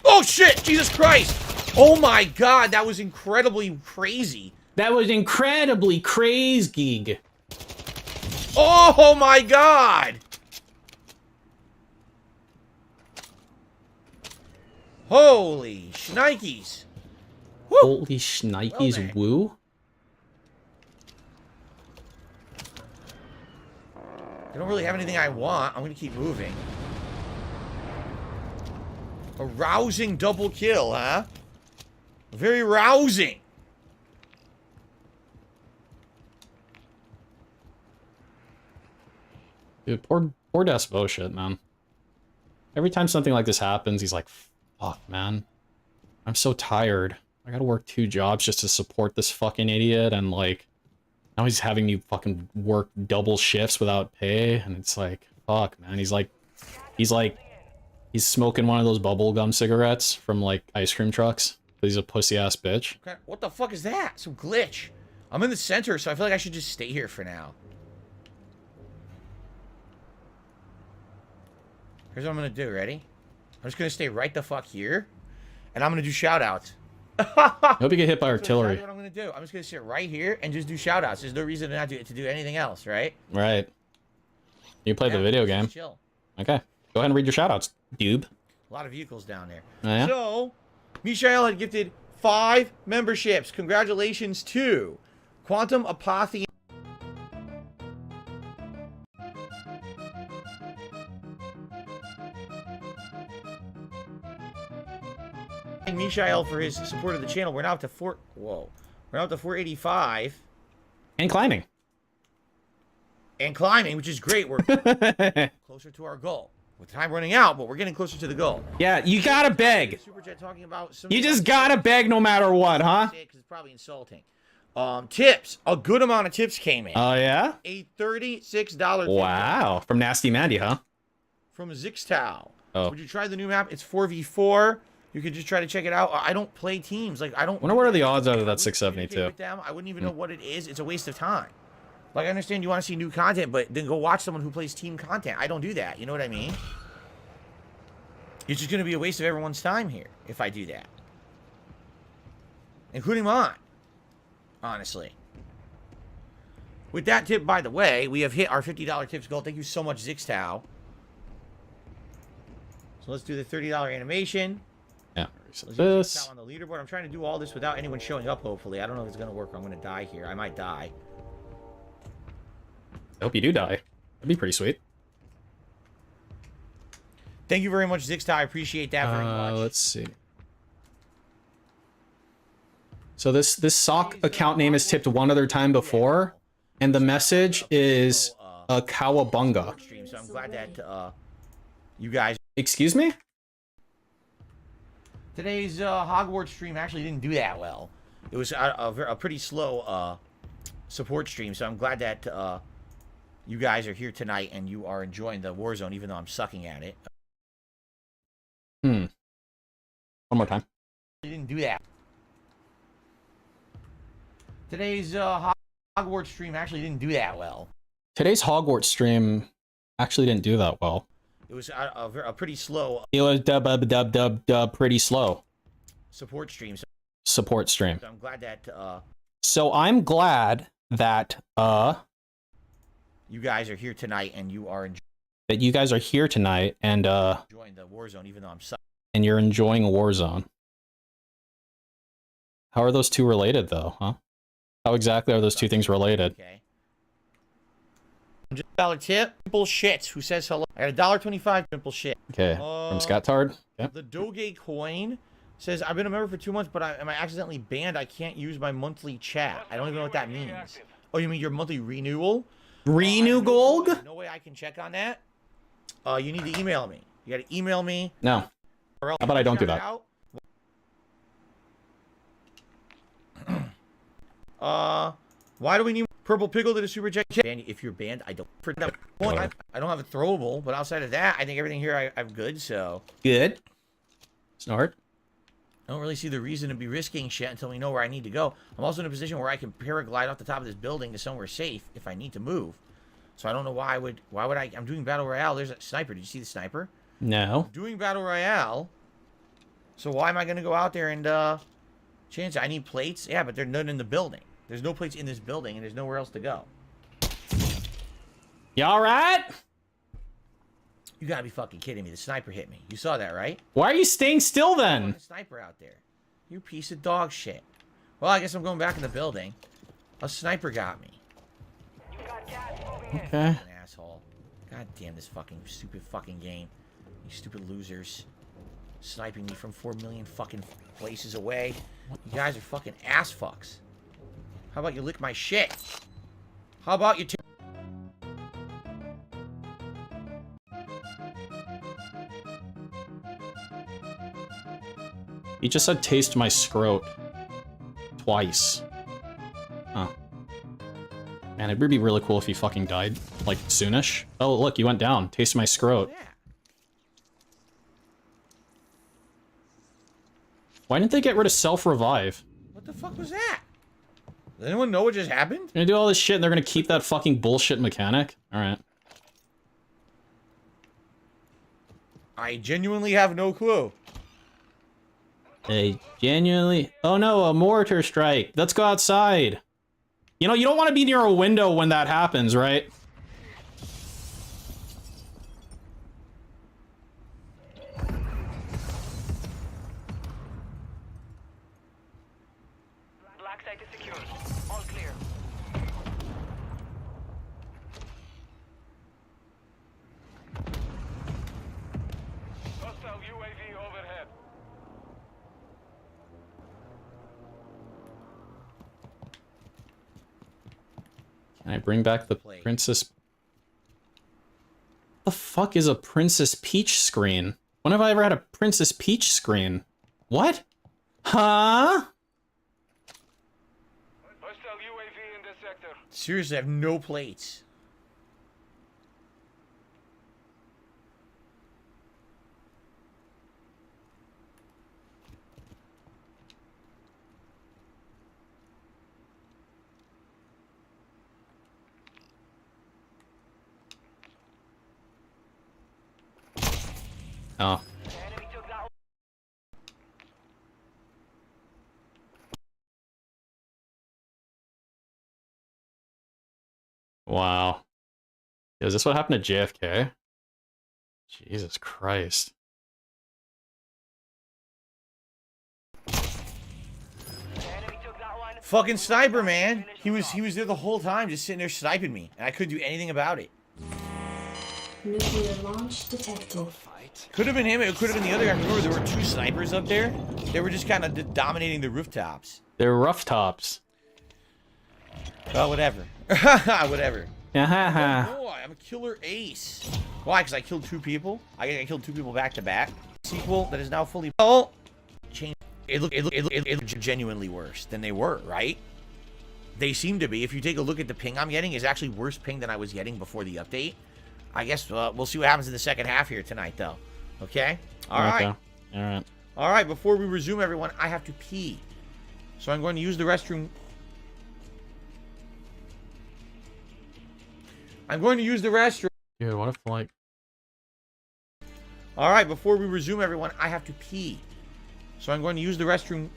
Oh shit! Jesus Christ! Oh my god, that was incredibly crazy. That was incredibly crazy. Oh my god! Holy shnikes. Woo. Holy shnikes, Well, woo. I don't really have anything I want. I'm gonna keep moving. A rousing double kill, huh? Very rousing. Dude, poor Despo shit, man. Every time something like this happens, he's like, fuck, man. I'm so tired. I gotta work 2 jobs just to support this fucking idiot, and like, now he's having me fucking work double shifts without pay, and it's like, fuck, man. He's smoking one of those bubblegum cigarettes from like ice cream trucks. He's a pussy ass bitch. Okay, what the fuck is that? Some glitch. I'm in the center, so I feel like I should just stay here for now. Here's what I'm gonna do, ready? I'm just gonna stay right the fuck here, and I'm gonna do shoutouts. I hope you get hit by artillery. That's what I'm gonna do. I'm just gonna sit right here and just do shoutouts. There's no reason to not to do anything else, right? Right. You play the video game. Chill. Okay. Go ahead and read your shoutouts, doob. A lot of vehicles down there. Oh, yeah? So, Mishael had gifted 5 memberships. Congratulations to Quantum Apothe. Mishael for his support of the channel. We're now up to We're now up to 485. And climbing. And climbing, which is great. We're closer to our goal. With time running out, but we're getting closer to the goal. Yeah, you gotta beg. Super Chat talking about You just gotta beg no matter what, huh? Because it's probably insulting. Tips. A good amount of tips came in. Oh, yeah? A $36 tip Wow. From Nasty Mandy, huh? from Zixtao. Oh. Would you try the new map? It's 4v4. You could just try to check it out. I don't play teams. Like, I don't... Wonder what are the odds out of that I wouldn't 672? communicate with them. I wouldn't even know what it is. It's a waste of time. Like, I understand you want to see new content, but then go watch someone who plays team content. I don't do that. You know what I mean? It's just going to be a waste of everyone's time here if I do that. Including mine. Honestly. With that tip, by the way, we have hit our $50 tips goal. Thank you so much, Zixtao. So let's do the $30 animation. Yeah. Let's This. use Zixtao on the leaderboard. I'm trying to do all this without anyone showing up, hopefully. I don't know if it's going to work or I'm going to die here. I might die. I hope you do die. That'd be pretty sweet. Thank you very much, Zixtao. I appreciate that very much. Let's see. So this sock account name is tipped one other time before, and the message is a cowabunga. So I'm glad that you guys... Excuse me? Today's Hogwarts stream actually didn't do that well. It was a pretty slow support stream, so I'm glad that you guys are here tonight and you are enjoying the Warzone, even though I'm sucking at it. One more time. You didn't do that. Today's Hogwarts stream actually didn't do that well. Today's Hogwarts stream actually didn't do that well. It was a pretty slow... It was pretty slow. Support stream. Support stream. So I'm glad that... So I'm glad that, you guys are here tonight and you are enjoying the Warzone, even though I'm sucking. And you're enjoying Warzone. How are those two related, though, huh? How exactly are those two things related? Okay. $100 tip. Simple shit. Who says hello? I got $1.25. Simple shit. Okay. From Scottard. Yep. The Doge coin says, I've been a member for 2 months, but am I accidentally banned? I can't use my monthly chat. I don't even know what that means. Oh, you mean your monthly renewal? Renew gold? No way I can check on that. You need to email me. You got to email me. No. How about I don't do that? Why do we need Purple Pickle to the Super Jet? If you're banned, I don't. For that one, I don't have a throwable, but outside of that, I think everything here I'm good, so. Good. Snort. I don't really see the reason to be risking shit until we know where I need to go. I'm also in a position where I can paraglide off the top of this building to somewhere safe if I need to move. So I don't know why would I, I'm doing Battle Royale. There's a sniper. Did you see the sniper? No. I'm doing Battle Royale. So why am I going to go out there and, change it? I need plates? Yeah, but there's none in the building. There's no plates in this building, and there's nowhere else to go. You alright? You gotta be fucking kidding me. The sniper hit me. You saw that, right? Why are you staying still then? Sniper out there. You piece of dog shit. Well, I guess I'm going back in the building. A sniper got me. Okay. An asshole. God damn this fucking stupid fucking game. You stupid losers. Sniping me from 4 million fucking places away. You guys are fucking ass fucks. How about you lick my shit? How about you He just said taste my scrot. Twice. Huh. Man, it would be really cool if he fucking died, like, soonish. Oh, look, you went down. Taste my scrot. Yeah. Why didn't they get rid of self-revive? What the fuck was that? Does anyone know what just happened? They're gonna do all this shit and they're gonna keep that fucking bullshit mechanic? Alright. I genuinely have no clue. They genuinely... Oh no, a mortar strike. Let's go outside. You know, you don't want to be near a window when that happens, right? Black site is secure. All clear. Hostile UAV overhead. Can I bring back the Princess... The fuck is a Princess Peach screen? When have I ever had a Princess Peach screen? What? Huh? Hostile UAV in this sector. Seriously, I have no plates. Oh. Enemy took that. Wow. Is this what happened to JFK? Jesus Christ. Enemy took that one. Fucking sniper, man. He was there the whole time, just sitting there sniping me, and I couldn't do anything about it. Nuclear launch detected. Could have been him. It could have been the other guy. Remember, there were two snipers up there. They were just kind of dominating the rooftops. They're rough tops. Oh, whatever. Whatever. Yeah. Oh, I'm a killer ace. Why? Because I killed two people. I killed two people back to back. Sequel that is now fully. Oh, change. It looked genuinely worse than they were, right? They seem to be. If you take a look at the ping I'm getting, is actually worse ping than I was getting before the update. I guess we'll see what happens in the second half here tonight, though. Okay? All right. All right. All right, before we resume, everyone, I have to pee. So I'm going to use the restroom. I'm going to use the restroom. Dude, what if, like... All right, before we resume, everyone, I have to pee. So I'm going to use the restroom.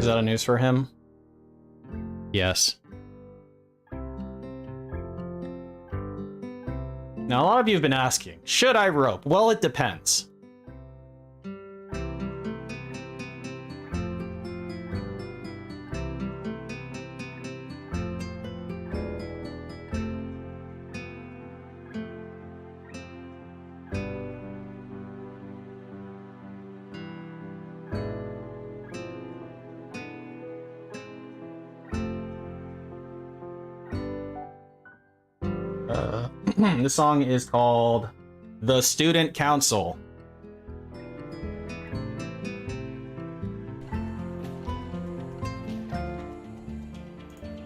Is that a news for him? Yes. Now, a lot of you have been asking, should I rope? Well, it depends. This song is called The Student Council.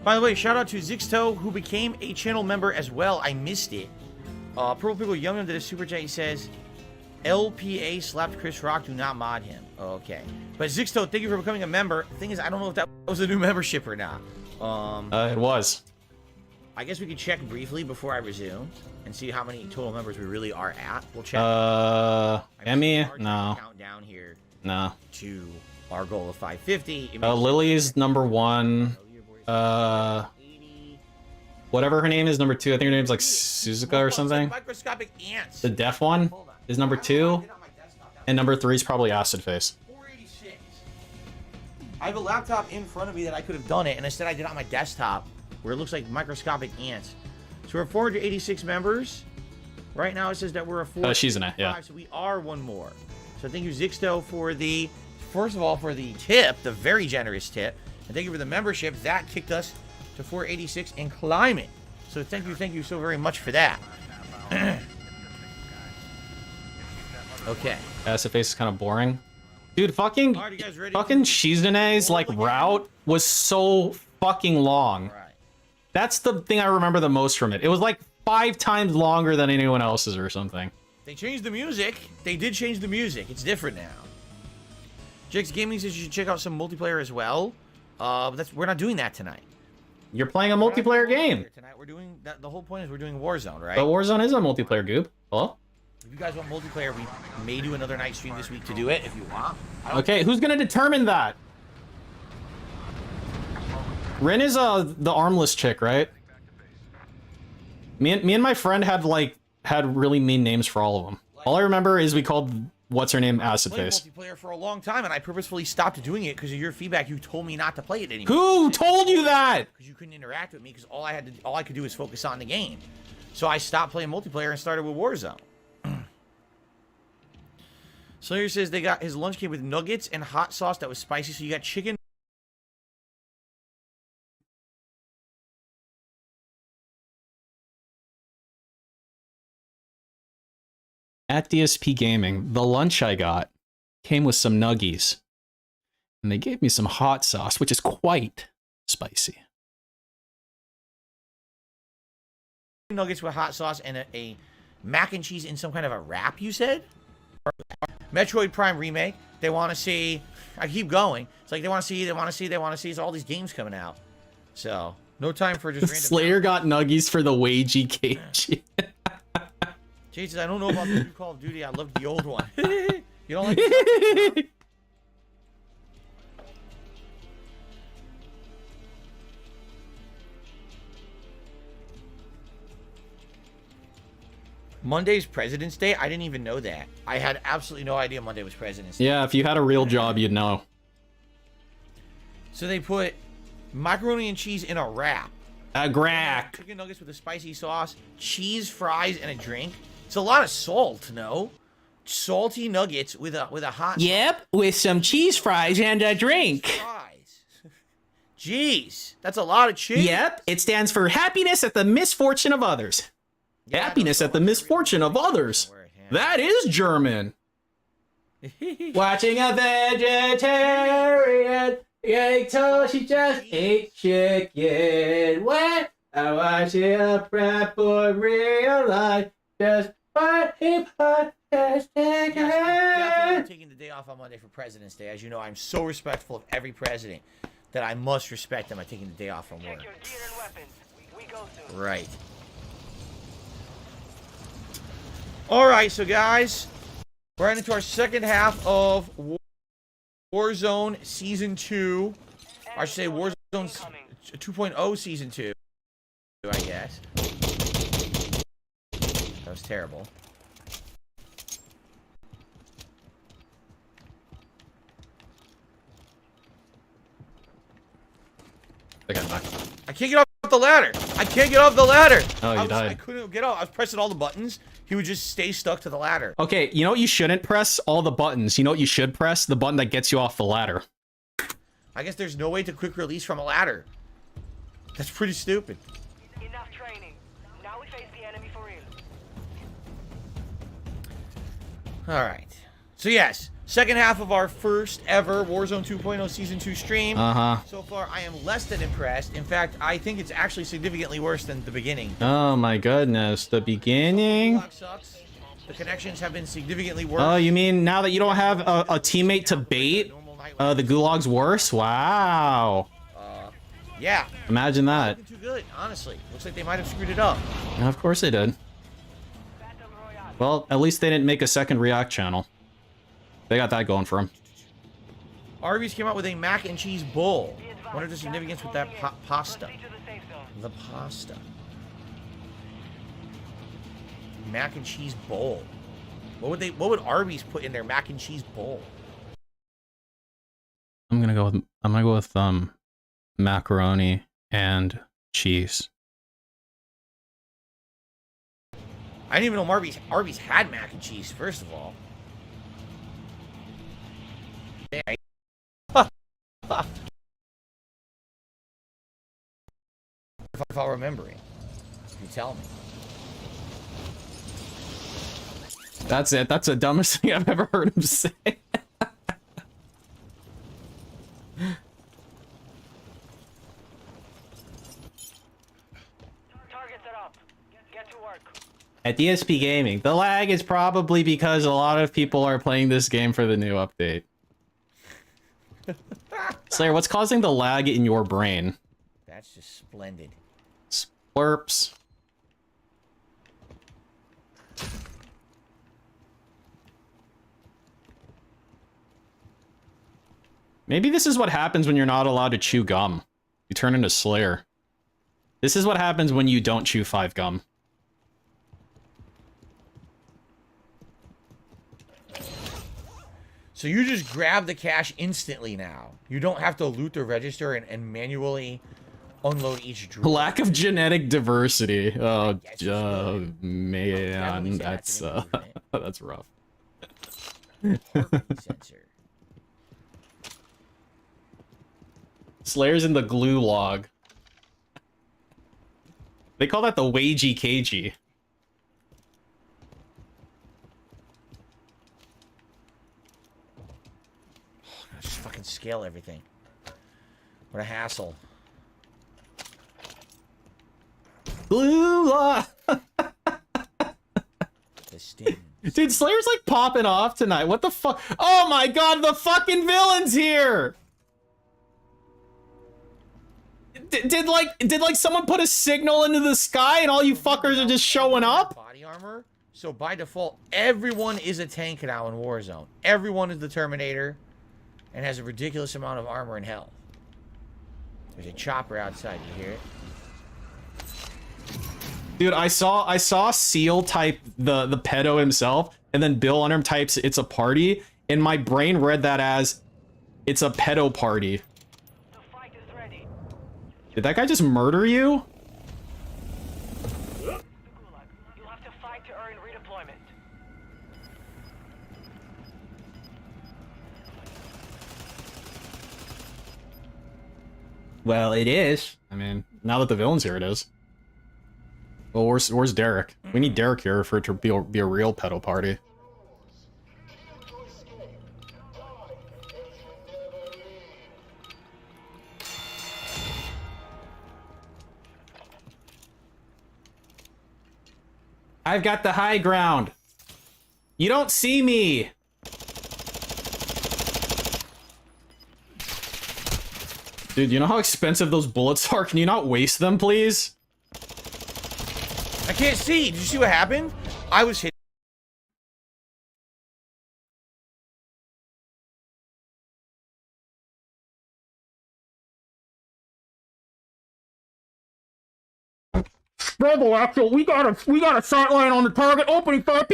By the way, shout out to Zixto, who became a channel member as well. I missed it. Purple Pickle Young did a super chat. He says, LPA slapped Chris Rock. Do not mod him. Okay. But Zixto, thank you for becoming a member. The thing is, I don't know if that was a new membership or not. It was. I guess we could check briefly before I resume and see how many total members we really are at. We'll check. Emmy? No. Count down here. No. To our goal of 550. Lily's number 1. Whatever her name is, number 2. I think her name's like Suzuka or something. Microscopic ants. The deaf one is number 2. And number 3 is probably Acid Face. 486. I have a laptop in front of me that I could have done it, and instead I did it on my desktop, where it looks like microscopic ants. So we're 486 members. Right now it says that we're a 4. She's in it, yeah. So we are one more. So thank you, Zixto, for the, first of all, for the tip, the very generous tip. And thank you for the membership. That kicked us to 486 and climbing. So thank you so very much for that. Okay. Acid Face is kind of boring. Dude, fucking Shizune's like route was so fucking long. That's the thing I remember the most from it. It was like 5 times longer than anyone else's or something. They changed the music. They did change the music. It's different now. Jake's Gaming says you should check out some multiplayer as well. We're not doing that tonight. You're playing a multiplayer game. Tonight we're doing that. The whole point is we're doing Warzone, right? But Warzone is a multiplayer goob. Hello? If you guys want multiplayer, we may do another night stream this week to do it if you want. Okay, who's gonna determine that? Rin is the armless chick, right? Me and my friend had really mean names for all of them. All I remember is we called what's her name Acid Face. Multiplayer for a long time, and I purposefully stopped doing it because of your feedback. You told me not to play it anymore. Who told you that? Because you couldn't interact with me because all I could do is focus on the game. So I stopped playing multiplayer and started with Warzone. Slayer says they got his lunch came with nuggets and hot sauce that was spicy. So you got chicken. At DSP Gaming, the lunch I got came with some nuggies. And they gave me some hot sauce, which is quite spicy. Nuggets with hot sauce and a mac and cheese in some kind of a wrap, you said? Metroid Prime Remake. They want to see... I keep going. It's like they want to see... It's all these games coming out. So, no time for just random... Slayer got nuggies for the wagey cage. Jesus, I don't know about the new Call of Duty. I loved the old one. You don't like the huh? Monday's President's Day? I didn't even know that. I had absolutely no idea Monday was President's Day. Yeah, if you had a real job, you'd know. So they put macaroni and cheese in a wrap. A grack. Chicken nuggets with a spicy sauce, cheese, fries, and a drink. It's a lot of salt, no? Salty nuggets with a hot... Yep, with some cheese fries and a drink. Fries. Jeez, that's a lot of cheese. Yep, it stands for happiness at the misfortune of others. Yeah, happiness at the misfortune of others. That is German. Watching a vegetarian eat toast, she just ate chicken. What? I watch a prep boy realize just what he put has taken. Yes, I'm definitely taking the day off on Monday for President's Day. As you know, I'm so respectful of every president that I must respect them by taking the day off from work. Right. Alright, so guys, we're into our second half of Warzone Season 2. Or I should say Warzone 2.0 Season 2, I guess. That was terrible. I got knocked. I can't get off the ladder. I can't get off the ladder. Oh, you died. I couldn't get off. I was pressing all the buttons. He would just stay stuck to the ladder. Okay, you know what you shouldn't press? All the buttons. You know what you should press? The button that gets you off the ladder. I guess there's no way to quick release from a ladder. That's pretty stupid. Enough training. Now we face the enemy for real. All right. So yes, second half of our first ever Warzone 2.0 Season 2 stream. So far, I am less than impressed. In fact, I think it's actually significantly worse than the beginning. Oh my goodness, the beginning? Sucks. The connections have been significantly worse. Oh, you mean now that you don't have a teammate to bait, the gulag's worse? Wow. Yeah. Imagine that. Not looking too good, honestly. Looks like they might have screwed it up. Yeah, of course they did. Well, at least they didn't make a second ReACK channel. They got that going for them. Arby's came out with a mac and cheese bowl. What are the significance with that pasta? The pasta. Mac and cheese bowl. What would Arby's put in their mac and cheese bowl? I'm gonna go with macaroni and cheese. I didn't even know Arby's had mac and cheese, first of all. If I'm remembering. If you tell me. That's it. That's the dumbest thing I've ever heard him say. Targets are up. Get to work. At DSP Gaming, the lag is probably because a lot of people are playing this game for the new update. Slayer, what's causing the lag in your brain? That's just splendid. Slurps. Maybe this is what happens when you're not allowed to chew gum. You turn into Slayer. This is what happens when you don't chew 5 gum. So you just grab the cash instantly now. You don't have to loot the register and manually unload each drawer. Lack of genetic diversity. Oh, man, that's that's rough. Sensor. Slayer's in the glue log. They call that the wagey cagey. Just fucking scale everything. What a hassle. Glue log. Sting. Dude, Slayer's like popping off tonight. What the fuck? Oh my god, the fucking villain's here! Did like someone put a signal into the sky and all you fuckers are just showing up? Body armor. So by default, everyone is a tank now in Warzone. Everyone is the Terminator and has a ridiculous amount of armor and health. There's a chopper outside. You hear it? Dude, I saw Seal type the pedo himself, and then Bill Unarmed types it's a party, and my brain read that as it's a pedo party. Did that guy just murder you? You'll have to fight to earn redeployment. Well, it is. I mean, now that the villain's here, it is. Well, where's Derek? We need Derek here for it to be a real pedo party. I've got the high ground. You don't see me. Dude, you know how expensive those bullets are? Can you not waste them, please? I can't see. Did you see what happened? I was hit. Rebel Axel, we got a sight line on the target. Opening fire.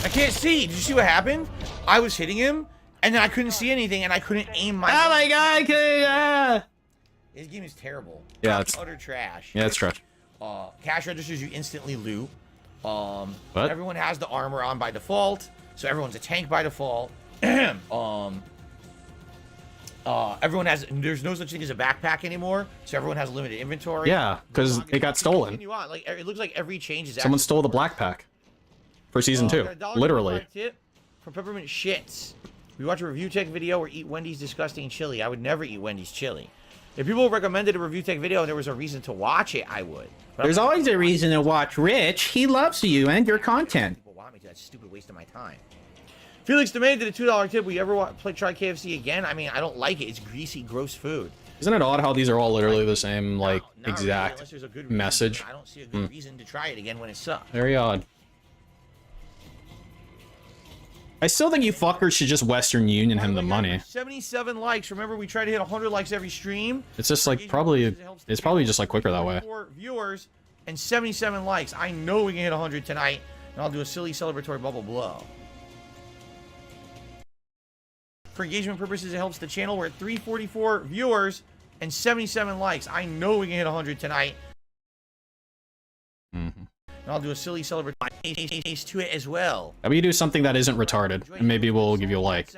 I can't see. Did you see what happened? I was hitting him, and then I couldn't see anything, and I couldn't aim my. Oh my god! This game is terrible. Yeah, it's utter trash. Yeah, it's trash. Cash registers you instantly loot. What? Everyone has the armor on by default, so everyone's a tank by default. Everyone has. There's no such thing as a backpack anymore, so everyone has limited inventory. Yeah, because it got stolen. Like it looks like every change is. Someone stole the black pack for season 2. Literally. Tip for peppermint shits. We watch a review tech video or eat Wendy's disgusting chili. I would never eat Wendy's chili. If people recommended a review tech video and there was a reason to watch it, I would. But There's always a reason to watch Rich. He loves you and your content. People want me to. That's a stupid waste of my time. Felix demanded a $2 tip. Will you ever try KFC again? I mean, I don't like it. It's greasy, gross food. Isn't it odd how these are all literally the same, like, Not exact really, there's a good reason, message? I don't see a good reason to try it again when it sucks. Very odd. I still think you fuckers should just Western Union him the money. 77 likes. Remember, we try to hit 100 likes every stream. It's just like it's probably just like quicker that way. 4 viewers and 77 likes. I know we can hit 100 tonight, and I'll do a silly celebratory bubble blow. For engagement purposes, it helps the channel. We're at 344 viewers and 77 likes. I know we can hit 100 tonight. And I'll do a silly celebratory taste to it as well. How about you do something that isn't retarded, and maybe we'll give you a like.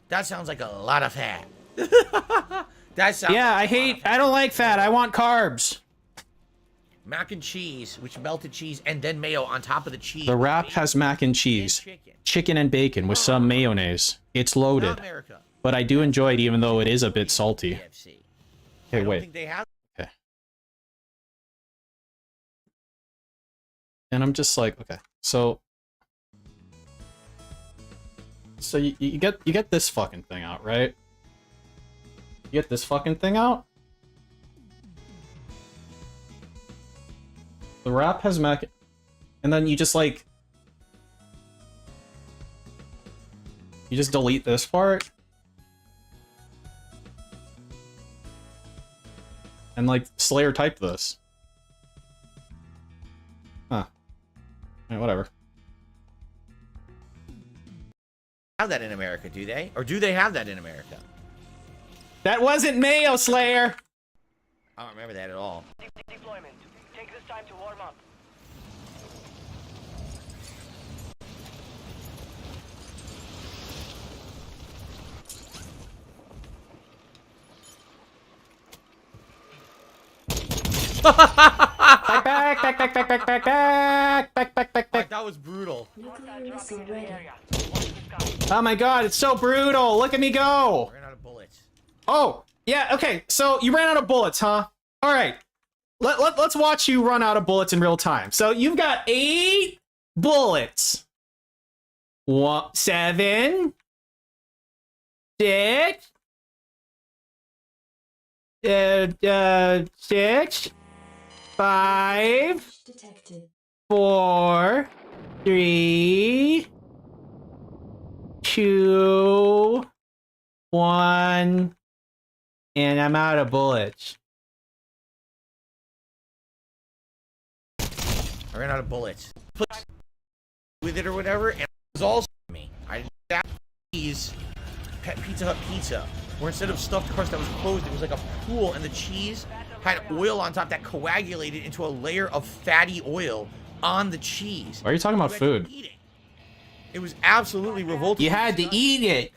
That sounds like a lot of fat. That sounds. Yeah, like I don't like fat. I want carbs. Mac and cheese, which melted cheese and then mayo on top of the cheese. The wrap has mac and cheese, chicken and bacon with some mayonnaise. It's loaded, but I do enjoy it even though it is a bit salty. Okay, wait. Okay. And I'm just like, okay, so you get this fucking thing out, right? You get this fucking thing out. The wrap has mac, and then you just like, you just delete this part, and like Slayer typed this. Huh. Yeah, whatever. Have that in America, do they? Or do they have that in America? That wasn't mayo, Slayer. I don't remember that at all. Deployment. Take this time to warm up. Like, that was brutal. Oh my god, it's so brutal. Look at me go. Ran out of bullets. Oh, yeah, okay. So you ran out of bullets, huh? All right. Let's watch you run out of bullets in real time. So you've got 8 bullets. 7, 6, 6, 5, 4, 3, 2, 1, and I'm out of bullets. I ran out of bullets. With it or whatever, and it was also me. I did cheese, Pizza Hut pizza, where instead of stuffed crust that was closed, it was like a pool, and the cheese had oil on top that coagulated into a layer of fatty oil on the cheese. Why are you talking about food? It was absolutely revolting. You had to eat it.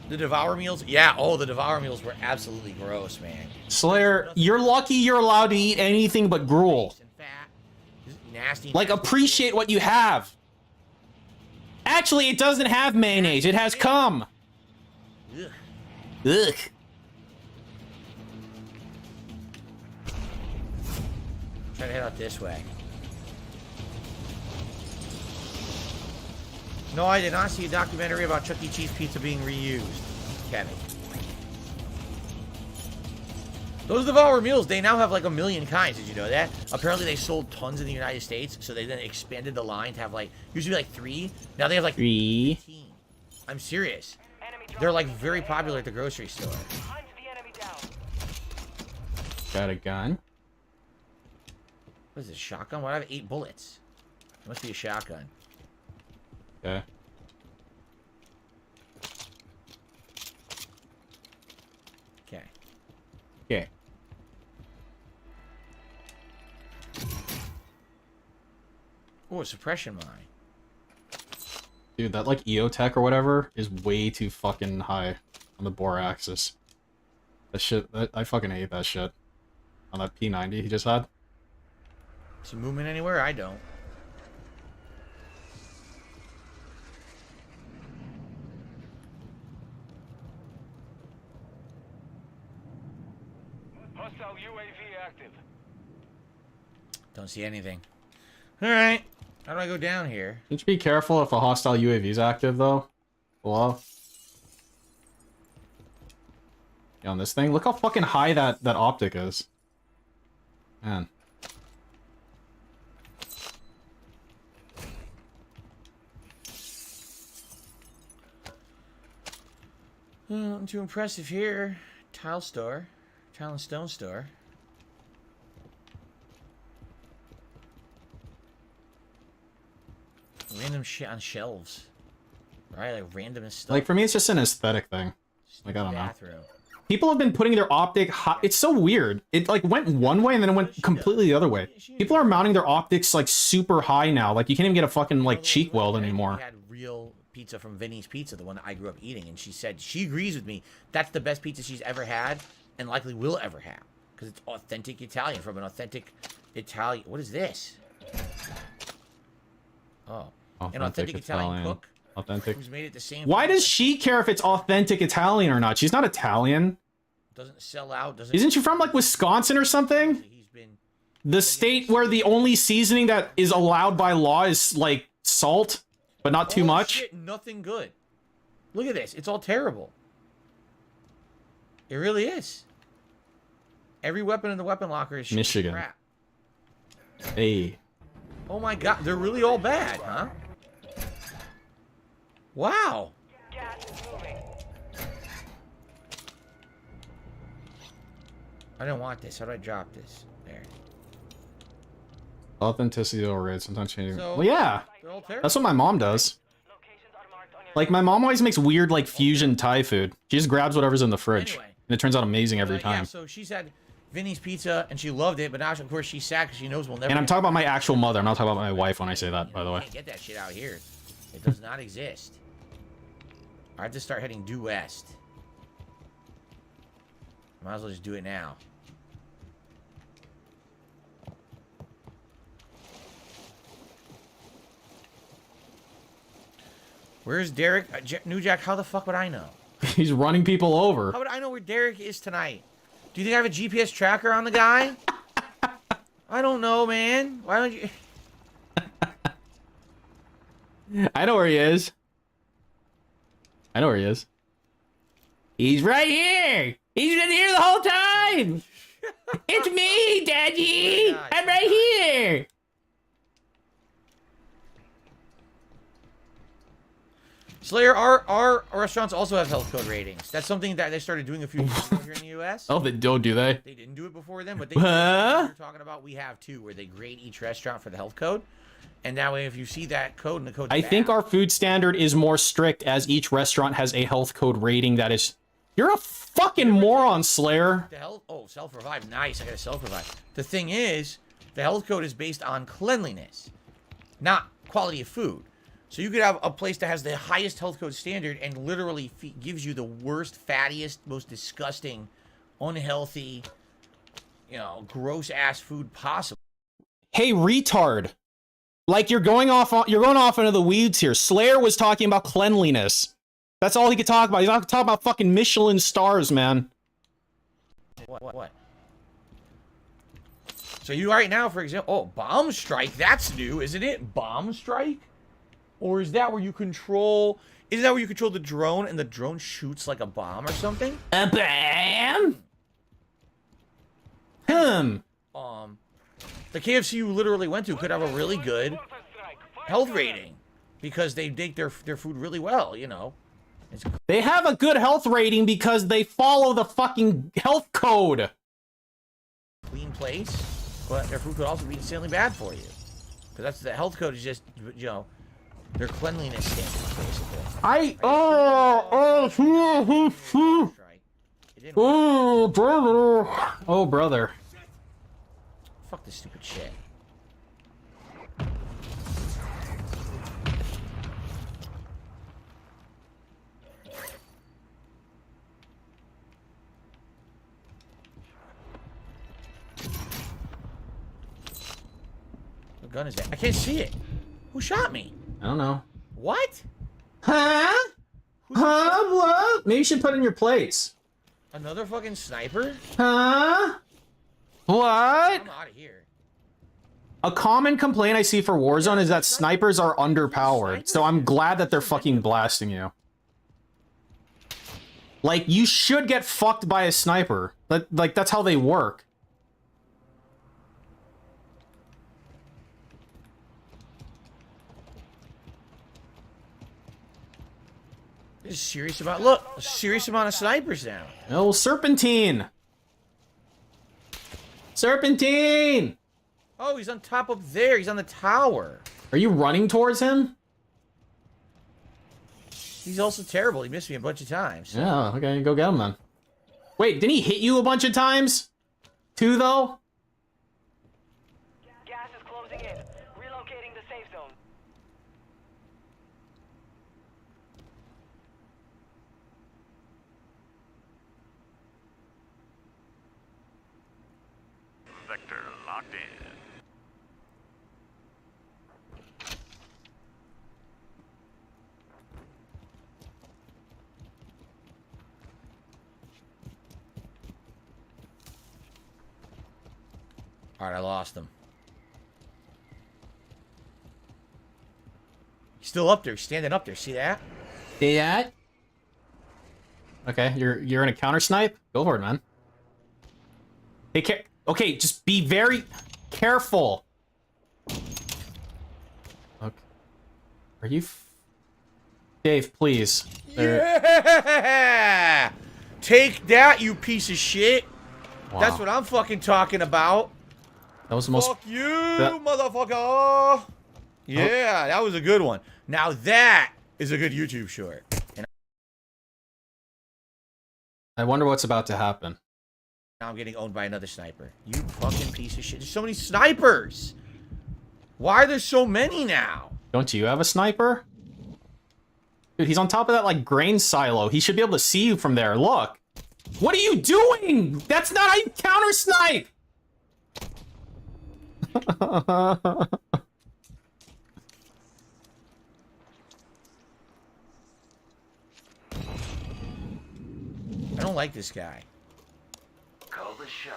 The Devour meals? Yeah, oh, the Devour meals were absolutely gross, man. Slayer, you're lucky you're allowed to eat anything but gruel. Nasty. Like, appreciate what you have. Actually, it doesn't have mayonnaise. It has cum. Ugh. Ugh. Try to head out this way. No, I did not see a documentary about Chuck E. Cheese pizza being reused. Kevin. Those devour meals, they now have like 1 million kinds. Did you know that? Apparently they sold tons in the United States, so they then expanded the line to have like, usually like 3. Now they have like 15. I'm serious. They're like very popular at the grocery store. Got a gun. What is this, shotgun? Why do I have 8 bullets? It must be a shotgun. Okay. Okay. Okay. Oh, a suppression mine. Dude, that like EOTech or whatever is way too fucking high on the bore axis. That shit, I fucking hate that shit. On that P90 he just had. Is he moving anywhere? I don't. Hostile UAV active. Don't see anything. Alright. How do I go down here? Need to be careful if a hostile UAV is active though. Hello? Yeah, on this thing. Look how fucking high that optic is. Man. Nothing too impressive here. Tile store. Tile and stone store. Random shit on shelves. Right? Like randomest stuff. Like for me it's just an aesthetic thing. Like I don't know. Bathroom. People have been putting their optic high. It's so weird. It like went one way and then it went completely the other way. People are mounting their optics like super high now. Like you can't even get a fucking like cheek weld anymore. We had real pizza from Vinny's Pizza, the one that I grew up eating, and she said she agrees with me. That's the best pizza she's ever had and likely will ever have because it's authentic Italian from an authentic Italian. What is this? Oh, an authentic Italian cook. Authentic. Who's made it the same. Why does she care if it's authentic Italian or not? She's not Italian. Doesn't sell out. Doesn't. Isn't she from like Wisconsin or something? He's been The state where the only seasoning that is allowed by law is like salt, but not too much. Shit, nothing good. Look at this. It's all terrible. It really is. Every weapon in the weapon locker is shit Michigan. crap. Hey. Oh my god, they're really all bad, huh? Wow. Gas is moving. I don't want this. How do I drop this? There. Authenticity overrated. Sometimes changing. So- Well, yeah. They're all terrible. That's what my mom does. Locations are marked on your Like, my mom always makes weird, like, fusion Thai food. She just grabs whatever's in the fridge. Anyway. And it turns out amazing every Yeah, time. so she's had Vinny's Pizza, and she loved it, but now, of course, she's sad because she knows we'll never... And I'm get- talking about my actual mother. I'm not talking about my wife when I say that, by the You way. can't get that shit out here. It does not exist. I have to start heading due west. Might as well just do it now. Where's Derek? New Jack, how the fuck would I know? He's running people over. How would I know where Derek is tonight? Do you think I have a GPS tracker on the guy? I don't know, man. Why don't you... I know where he is. I know where he is. He's right here. He's been here the whole time. It's me, Daddy. God, I'm right here. Slayer, our restaurants also have health code ratings. That's something that they started doing a few years ago here in the U.S. Oh, they don't, do they? They didn't do it before then, but they Huh? you're talking about we have too, where they grade each restaurant for the health code. And that way, if you see that code and the code, I think our food standard is more strict as each restaurant has a health code rating that is... You're a fucking moron, Slayer. the health. Oh, self-revive. Nice. I got a self-revive. The thing is, the health code is based on cleanliness, not quality of food. So you could have a place that has the highest health code standard and literally gives you the worst, fattiest, most disgusting, unhealthy, gross ass food possible. Hey, retard. Like, you're going off into the weeds here. Slayer was talking about cleanliness. That's all he could talk about. He's not talking about fucking Michelin stars, man. What? So you right now, for example, oh, bomb strike. That's new, isn't it? Bomb strike? Or is that where you control? Isn't that where you control the drone and the drone shoots like a bomb or something? A bam? Him. The KFC you literally went to could have a really good health rating because they make their food really well, you know. They have a good health rating because they follow the fucking health code. Clean place, but their food could also be insanely bad for you. Because that's the health code is just, you know, their cleanliness standards, basically. Oh, brother. Fuck this stupid shit. What gun is that? I can't see it. Who shot me? I don't know. What? Huh? What? Maybe you should put in your plates. Another fucking sniper? Huh? What? I'm out of here. A common complaint I see for Warzone is that snipers are underpowered, so I'm glad that they're fucking blasting you. Like, you should get fucked by a sniper. Like, that's how they work. This is serious about, look, a serious amount of snipers now. Oh, Serpentine! Serpentine! Oh, he's on top up there. He's on the tower. Are you running towards him? He's also terrible. He missed me a bunch of times. Yeah, okay, go get him then. Wait, didn't he hit you a bunch of times? 2, though? Gas is closing in. Relocating the safe zone. Vector locked in. Alright, I lost him. He's still up there. He's standing up there. See that? See that? Okay, you're in a counter snipe? Go for it, man. Hey, okay, just be very careful. Okay. Are you... Dave, please. Yeah! Take that, you piece of shit. Wow. That's what I'm fucking talking about. That was the most... Fuck you, motherfucker. Yeah, that was a good one. Now that is a good YouTube short. And I wonder what's about to happen. now I'm getting owned by another sniper. You fucking piece of shit. There's so many snipers. Why are there so many now? Don't you have a sniper? Dude, he's on top of that, like, grain silo. He should be able to see you from there. Look. What are you doing? That's not how you counter snipe! I don't like this guy. Call the shot.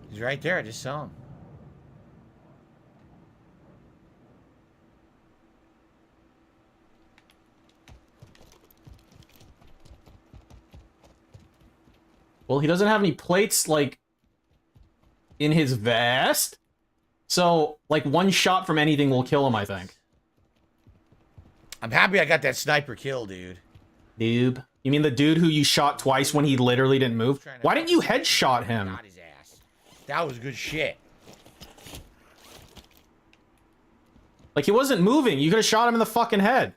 He's right there. I just saw him. Well, he doesn't have any plates, like, in his vest. So, like, one shot from anything will kill him, I think. I'm happy I got that sniper kill, dude. Noob. You mean the dude who you shot twice when he literally didn't move? Why didn't you headshot him? Not his ass. That was good shit. Like, he wasn't moving. You could have shot him in the fucking head.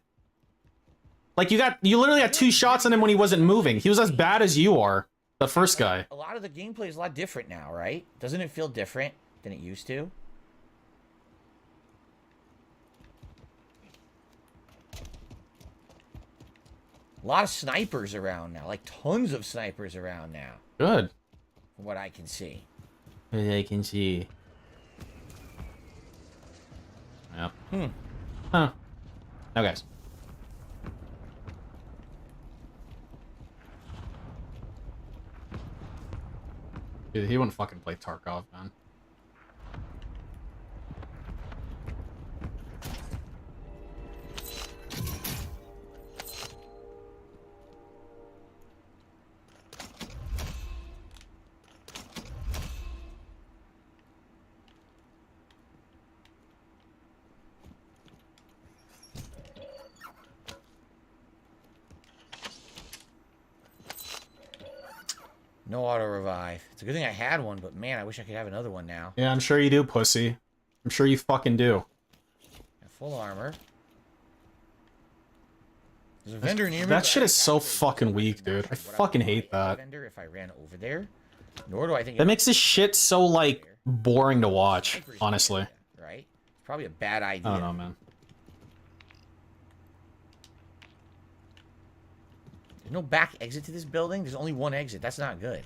Like, you literally got 2 shots on him when he wasn't moving. He was as bad as you are. The first guy. A lot of the gameplay is a lot different now, right? Doesn't it feel different than it used to? A lot of snipers around now. Like, tons of snipers around now. Good. From what I can see. What I can see. Yep. Huh. Now, guys. Dude, he wouldn't fucking play Tarkov, man. No auto revive. It's a good thing I had one, but man, I wish I could have another one now. Yeah, I'm sure you do, pussy. I'm sure you fucking do. Full armor. There's a vendor near me. That shit is so fucking weak, dude. I fucking hate that. Vendor if I ran over there. Nor do I think that makes this shit so like boring to watch, honestly. Right? It's probably a bad idea. I don't know, man. There's no back exit to this building. There's only one exit. That's not good.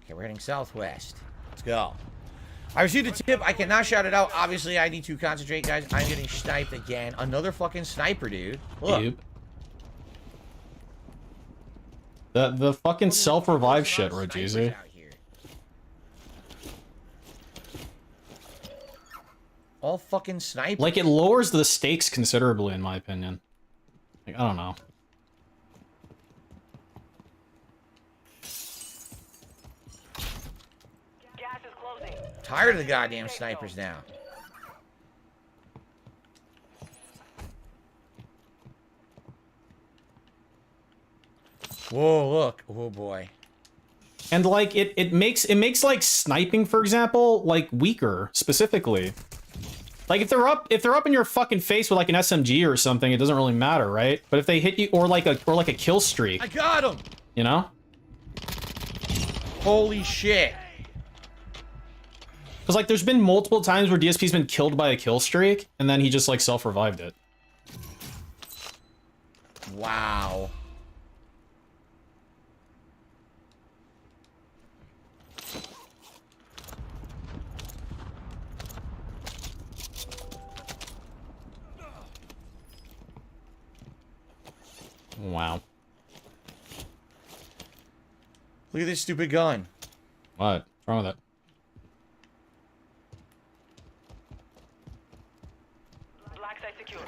Okay, we're heading southwest. Let's go. I received a tip. I cannot shout it out. Obviously, I need to concentrate, guys. I'm getting sniped again. Another fucking sniper, dude. Look. Yep. The fucking self-revive shit, Rogeezy. All fucking snipers. Like, it lowers the stakes considerably, in my opinion. Like, I don't know. Gas is closing. Tired of the goddamn snipers now. Whoa, look. Oh boy. And like it makes like sniping, for example, like weaker specifically. Like if they're up in your fucking face with like an SMG or something, it doesn't really matter, right? But if they hit you or like a kill streak. I got him. You know? Holy shit. Cuz like there's been multiple times where DSP's been killed by a kill streak and then he just like self-revived it. Wow. Wow. Look at this stupid gun. What? What's wrong with it? Black site secure.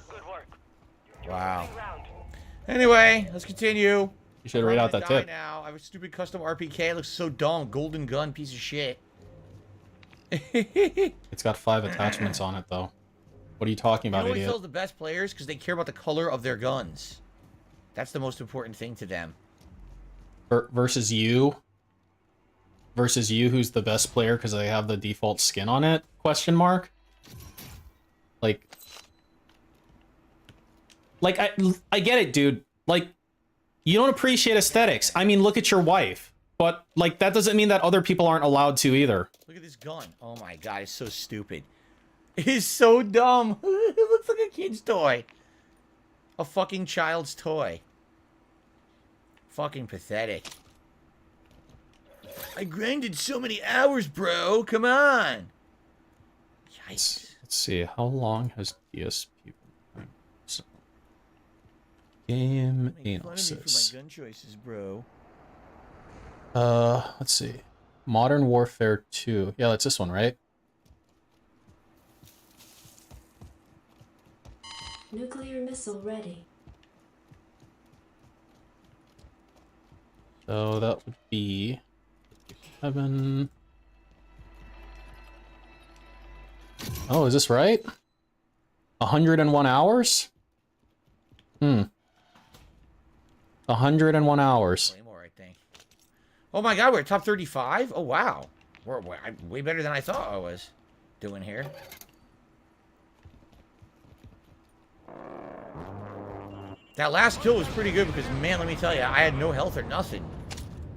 Good work. Wow. Anyway, let's continue. You should read out that tip. Now. I have a stupid custom RPK. It looks so dumb. Golden gun, piece of shit. It's got 5 attachments on it, though. What are you talking about, You know what idiot? kills the best players? Because they care about the color of their guns. That's the most important thing to them. Versus you? Versus you, who's the best player because they have the default skin on it? Question mark? Like, I get it, dude. Like, you don't appreciate aesthetics. I mean, look at your wife. But, like, that doesn't mean that other people aren't allowed to either. Look at this gun. Oh my god, it's so stupid. It is so dumb. It looks like a kid's toy. A fucking child's toy. Fucking pathetic. I grinded so many hours, bro. Come on. Yikes. Let's see. How long has DSP been? Game analysis. For my gun choices, bro. Let's see. Modern Warfare 2. Yeah, that's this one, right? Nuclear missile ready. So that would be 7. Oh, is this right? 101 hours? 101 hours. Way more, I think. Oh my god, we're top 35? Oh wow. We're way better than I thought I was doing here. That last kill was pretty good because, man, let me tell you, I had no health or nothing.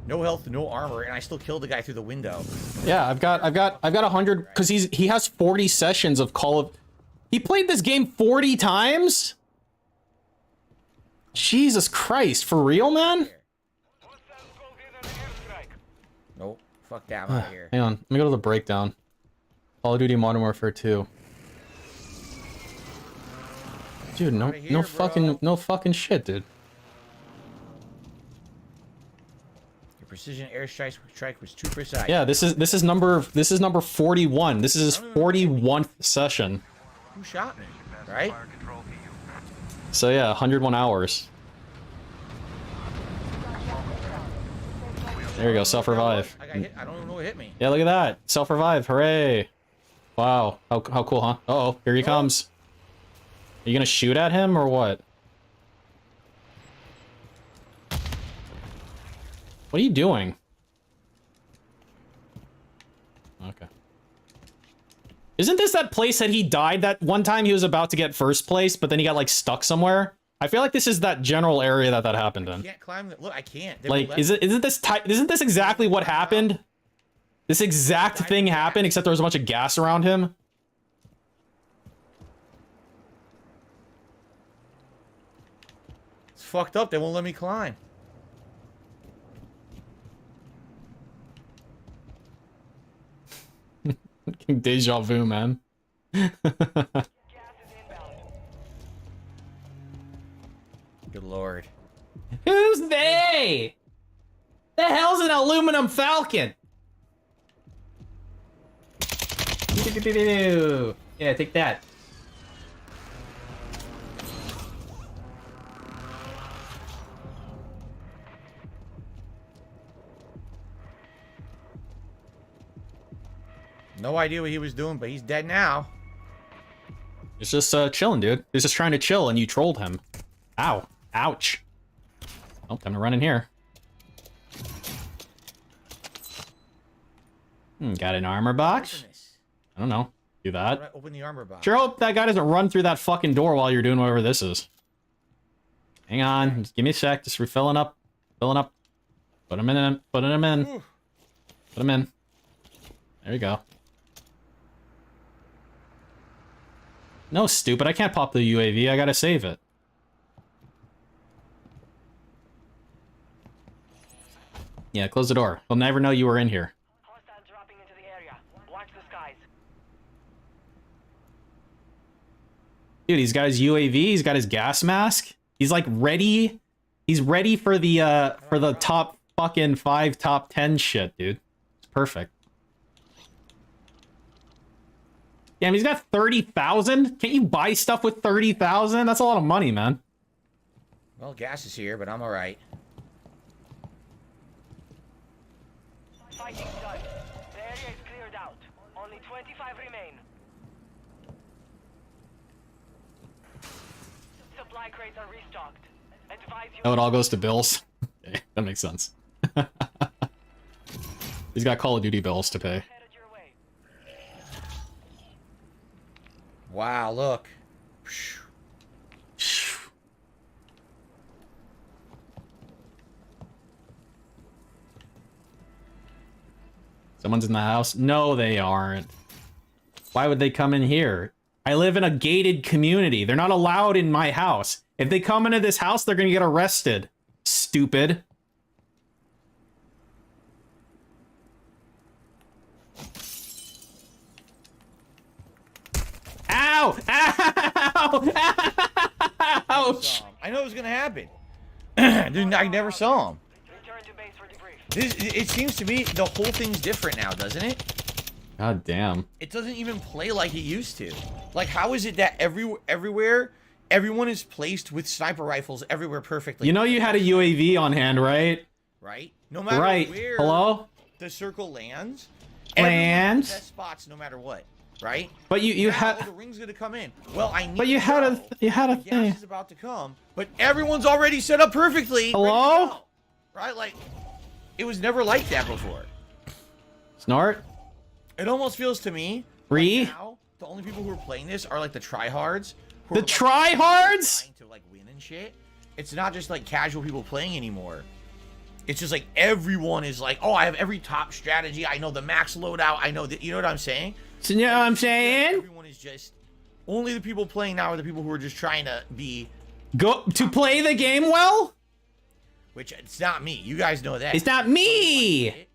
No health, no armor, and I still killed the guy through the window. Yeah, I've got 100 because he has 40 sessions of Call of. He played this game 40 times. Jesus Christ, for real, man? Nope, fuck that, I'm out here. Hang on, let me go to the breakdown. Call of Duty Modern Warfare 2. Dude, no fucking shit, dude. Your precision airstrike was too precise. Yeah, this is number 41. This is his 41th session. Who shot me? Right? So yeah, 101 hours. There you go, self-revive. I got hit. I don't even know what hit me. Yeah, look at that. Self-revive, hooray. Wow, how cool, huh? Uh-oh, here he comes. Are you gonna shoot at him or what? What are you doing? Okay. Isn't this that place that he died that one time he was about to get first place, but then he got like stuck somewhere? I feel like this is that general area that happened in. I can't climb the, look, I can't. Like, isn't this exactly what happened? This exact thing happened, except there was a bunch of gas around him. It's fucked up. They won't let me climb. Deja vu, man. Good lord. Who's they? The hell's an aluminum falcon? Yeah, take that. No idea what he was doing, but he's dead now. He's just chilling, dude. He's just trying to chill, and you trolled him. Ow. Ouch. Oh, time to run in here. Got an armor box? I don't know. Do that. Open the armor box. Sure hope that guy doesn't run through that fucking door while you're doing whatever this is. Hang on. Just give me a sec. Just refilling up. Filling up. Put him in. Put him in. Ooh. Put him in. There you go. No, stupid. I can't pop the UAV. I gotta save it. Yeah, close the door. He'll never know you were in here. Hostiles dropping into the area. Watch the skies. Dude, he's got his UAV. He's got his gas mask. He's like ready. He's ready for the top fucking 5, top 10 shit, dude. It's perfect. Damn, he's got 30,000? Can't you buy stuff with 30,000? That's a lot of money, man. Well, gas is here, but I'm alright. Fighting done. The area is cleared out. Only 25 remain. Supply crates are restocked. Advise you. Oh, it all goes to bills. Okay, that makes sense. He's got Call of Duty bills to pay. Headed your way. Wow, look. Someone's in the house? No, they aren't. Why would they come in here? I live in a gated community. They're not allowed in my house. If they come into this house, they're gonna get arrested. Stupid. Ow! Ow! Ouch! I know it was gonna happen. Dude, I never saw him. Return to base for debrief. It seems to me the whole thing's different now, doesn't it? God damn. It doesn't even play like it used to. Like, how is it that everywhere, everyone is placed with sniper rifles everywhere perfectly? You know you had a UAV on hand, right? Right? No matter where Hello? the circle lands, Lands? best spots no matter what. Right? But you Now, had. oh, the ring's gonna come in. Well, I need. But you had a the thing. gas is about to come, but everyone's already set up perfectly. Hello? ready to go. Right? Like, it was never like that before. Snort? It almost feels to me Ree? like now the only people who are playing this are like the tryhards. who The are, like, tryhards? trying to like win and shit. It's not just like casual people playing anymore. It's just like everyone is like, oh, I have every top strategy. I know the max loadout. I know that. You know what I'm saying? So you know what I'm saying? Everyone is just only the people playing now are the people who are just trying to be play the game well? Which it's not me. You guys know that. It's not me.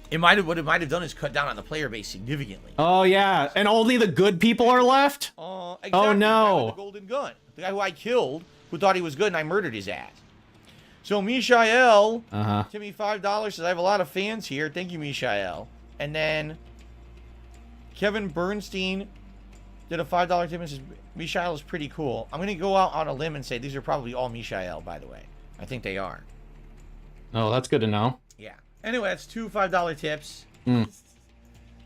It might have what it might have done is cut down on the player base significantly. Oh yeah, and only the good people are left? Exactly. Oh The guy with no. the golden gun. The guy who I killed, who thought he was good, and I murdered his ass. So Mishael, Timmy $5 says I have a lot of fans here. Thank you, Mishael. And then Kevin Bernstein did a $5 tip and says Mishael is pretty cool. I'm gonna go out on a limb and say these are probably all Mishael, by the way. I think they are. Oh, that's good to know. Yeah. Anyway, that's 2 $5 tips.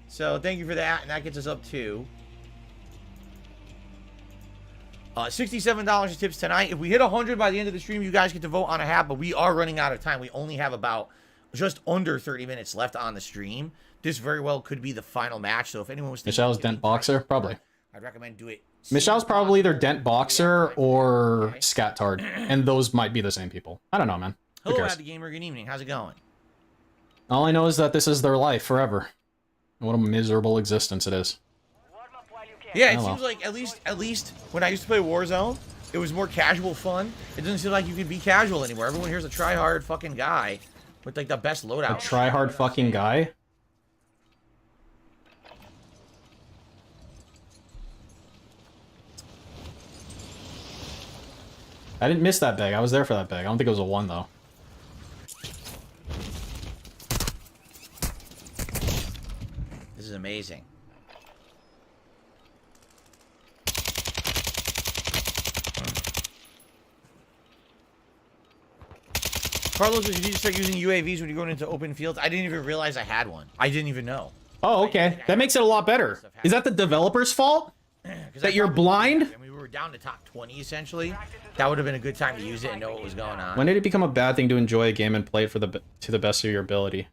So thank you for that, and that gets us up to $67 in tips tonight. If we hit 100 by the end of the stream, you guys get to vote on a hat, but we are running out of time. We only have about just under 30 minutes left on the stream. This very well could be the final match, so if anyone was thinking... Michelle's Dent Boxer? Probably. I'd recommend do it. Michelle's probably either Dent Boxer or Scattard, and those might be the same people. I don't know, man. Who Hello, cares? Addy Gamer. Good evening. How's it going? All I know is that this is their life forever. What a miserable existence it is. Yeah, it seems like at least when I used to play Warzone, it was more casual fun. It doesn't seem like you can be casual anymore. Everyone here's a try-hard fucking guy with like the best loadout. A try-hard fucking guy? I didn't miss that bag. I was there for that bag. I don't think it was a 1 though. This is amazing. Carlos, did you start using UAVs when you're going into open fields? I didn't even realize I had one. I didn't even know. Oh, okay. That makes it a lot better. Is that the developer's fault? That you're blind? I mean, we were down to top 20, essentially. That would have been a good time to use it and know what was going on. When did it become a bad thing to enjoy a game and play it to the best of your ability?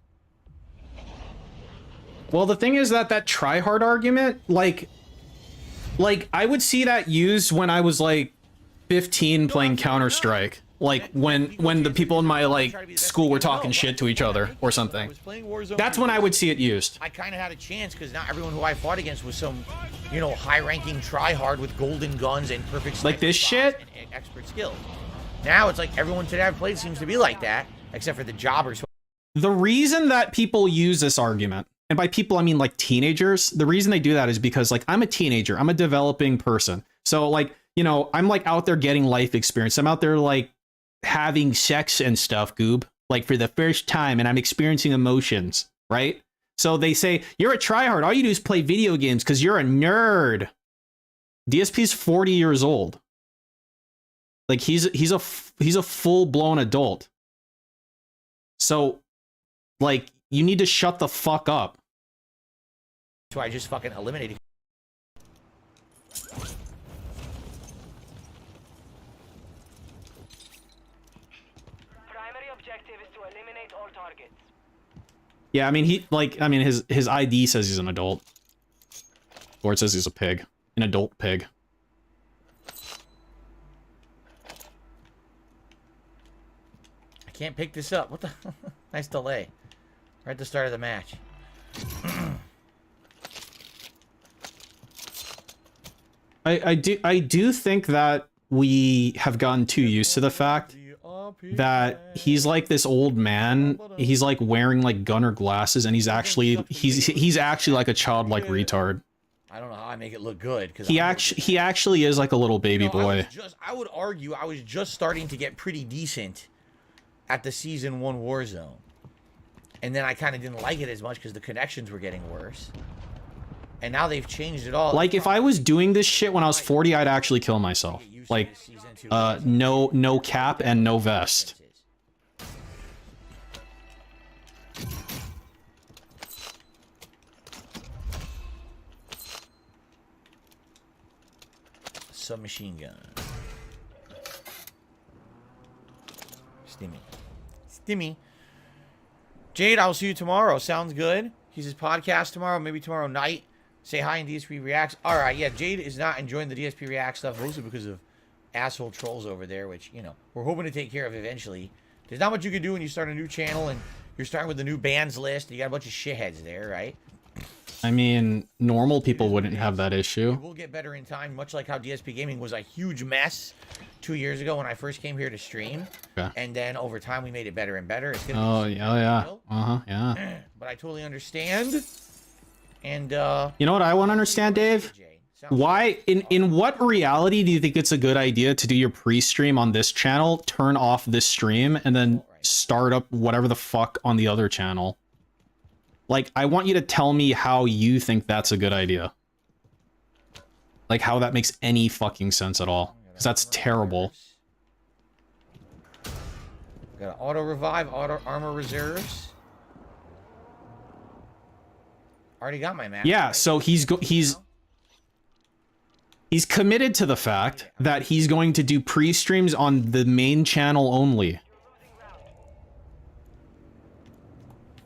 Well, the thing is that try-hard argument, like I would see that used when I was like 15 playing Counter-Strike. Like when the people in my like school were talking shit to each other or something. That's when I would see it used. I kind of had a chance because not everyone who I fought against was some, you know, high-ranking try-hard with golden guns and perfect like this shit and expert skills. Now it's like everyone today I've played seems to be like that, except for the jobbers. The reason that people use this argument, and by people I mean like teenagers, the reason they do that is because like I'm a teenager, I'm a developing person, so like, you know, I'm like out there getting life experience. I'm out there like having sex and stuff, goob, like for the first time, and I'm experiencing emotions, right? So they say, you're a tryhard, all you do is play video games because you're a nerd. DSP's 40 years old. Like he's a full-blown adult. So like you need to shut the fuck up. So I just fucking eliminated. Yeah, I mean his ID says he's an adult. Or it says he's a pig. An adult pig. I can't pick this up. What the nice delay. Right at the start of the match. I do think that we have gotten too used to the fact that he's like this old man. He's like wearing like gunner glasses, and he's actually like a childlike retard. I don't know how I make it look good because he actually is like a little baby boy. I would argue I was just starting to get pretty decent at the season 1 Warzone, and then I kind of didn't like it as much because the connections were getting worse. And now they've changed it all. Like if I was doing this shit when I was 40, I'd actually kill myself. Like no cap and no vest. Submachine gun. Stimmy. Jade, I'll see you tomorrow. Sounds good. He's his podcast tomorrow, maybe tomorrow night. Say hi in DSP Reacts. Alright, yeah, Jade is not enjoying the DSP Reacts stuff, mostly because of asshole trolls over there, which, you know, we're hoping to take care of eventually. There's not much you can do when you start a new channel and you're starting with a new bands list and you got a bunch of shitheads there, right? I mean, normal people wouldn't have that issue. We'll get better in time, much like how DSP Gaming was a huge mess 2 years ago when I first came here to stream. Okay. And then over time we made it better and better. It's gonna yeah. But I totally understand. And you know what I want to understand, Dave? Why in what reality do you think it's a good idea to do your pre-stream on this channel, turn off this stream, and then start up whatever the fuck on the other channel? Like, I want you to tell me how you think that's a good idea. Like, how that makes any fucking sense at all. Because that's terrible. Got auto revive, auto armor reserves. Already got my map. Yeah, right? so he's He's committed to the fact that he's going to do pre-streams on the main channel only.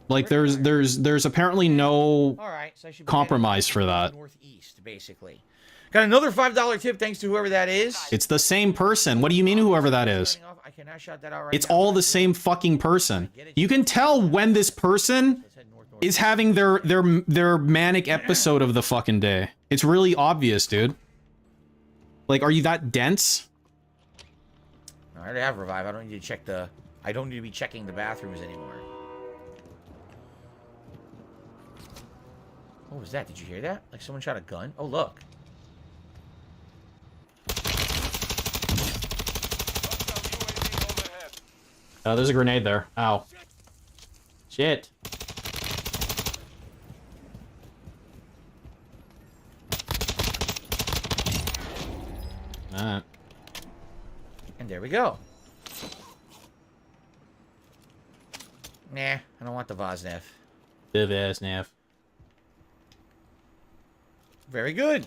Like there's apparently no compromise for that. Northeast, basically. Got another $5 tip thanks to whoever that is. It's the same person. What do you mean whoever that is? It's all the same fucking person. You can tell when this person is having their manic episode of the fucking day. It's really obvious, dude. Like, are you that dense? I already have revive. I don't need to check the. I don't need to be checking the bathrooms anymore. What was that? Did you hear that? Like someone shot a gun? Oh, look. Oh, there's a grenade there. Ow. Shit. Alright. And there we go. Nah, I don't want the Vosnev. The Vosnev. Very good.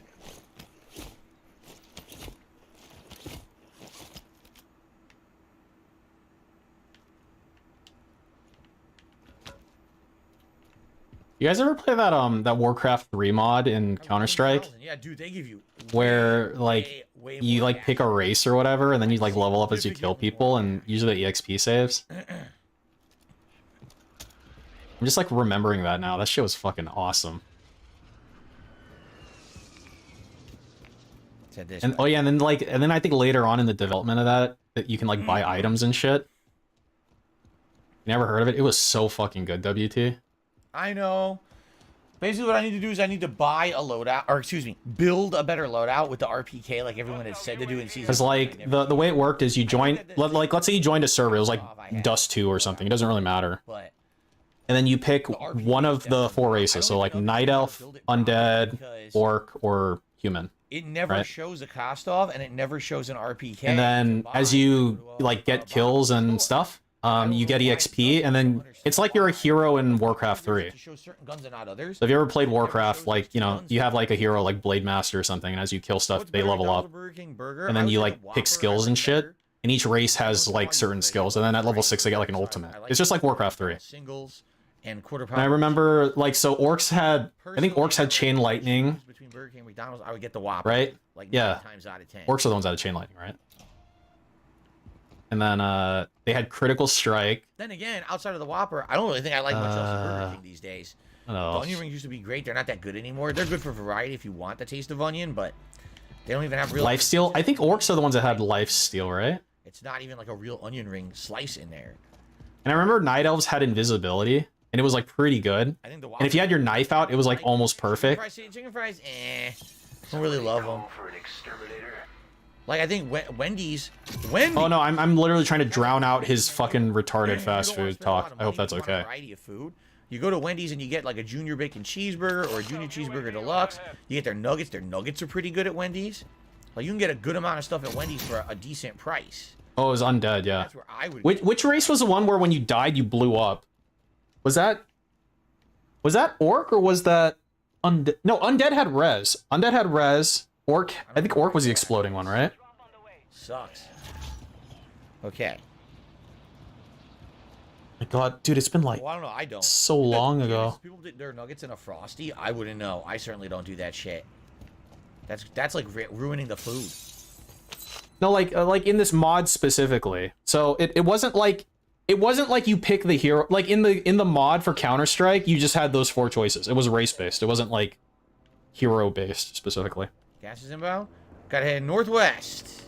You guys ever play that that Warcraft 3 mod in Counter-Strike? Yeah, dude, they give you where like you like pick a race or whatever, and then you like level up as you kill people, and usually the EXP saves. I'm just like remembering that now. That shit was fucking awesome. And oh yeah, and then I think later on in the development of that you can like buy items and shit. You never heard of it? It was so fucking good, WT. I know. Basically, what I need to do is I need to buy a loadout, or excuse me, build a better loadout with the RPK, like everyone had said to do in season. Because like the way it worked is you join, like let's say you joined a server, it was like Dust 2 or something. It doesn't really matter. And then you pick one of the 4 races, so like Night Elf, Undead, Orc, or Human. It never shows a cost off, and it never shows an RPK. And then as you like get kills and stuff, you get EXP, and then it's like you're a hero in Warcraft 3. So if you ever played Warcraft, like, you know, you have like a hero like Blade Master or something, and as you kill stuff, they level up. And then you like pick skills and shit, and each race has like certain skills, and then at level 6 they get like an ultimate. It's just like Warcraft 3. And I remember, like, so Orcs had, I think Orcs had Chain Lightning. Between Burger King and McDonald's, I would get the Whopper. Right? Like yeah. 9 times out of 10. Orcs are the ones that had Chain Lightning, right? And then they had Critical Strike. Then again, outside of the Whopper, I don't really think I like much else in Burger King these days. The know. onion rings used to be great. They're not that good anymore. They're good for variety if you want the taste of onion, but they don't even have real... Lifesteal? I think Orcs are the ones that had Lifesteal, right? It's not even like a real onion ring slice in there. And I remember Night Elves had Invisibility, and it was like pretty good. I think the and if you had your knife out, it was like almost perfect. Chicken fries, don't really love them. Like, I think Wendy's... Oh no, I'm literally trying to drown out his fucking retarded fast food talk. I hope that's okay. Variety of food. You go to Wendy's and you get like a junior bacon cheeseburger or a junior cheeseburger deluxe. You get their nuggets. Their nuggets are pretty good at Wendy's. Like, you can get a good amount of stuff at Wendy's for a decent price. Oh, it was Undead, yeah. That's where I would... Which race was the one where when you died you blew up? Was that Orc or was that Undead? No, Undead had Res. Undead had Res. Orc, I think Orc was the exploding one, right? Sucks. Okay. My God, dude, it's been like I don't know. I don't. So long ago. People did their nuggets in a Frosty. I wouldn't know. I certainly don't do that shit. That's like ruining the food. No, like in this mod specifically. So it wasn't like you pick the hero. Like in the mod for Counter-Strike, you just had those 4 choices. It was race based. It wasn't like hero based specifically. Gas is inbound. Gotta head northwest.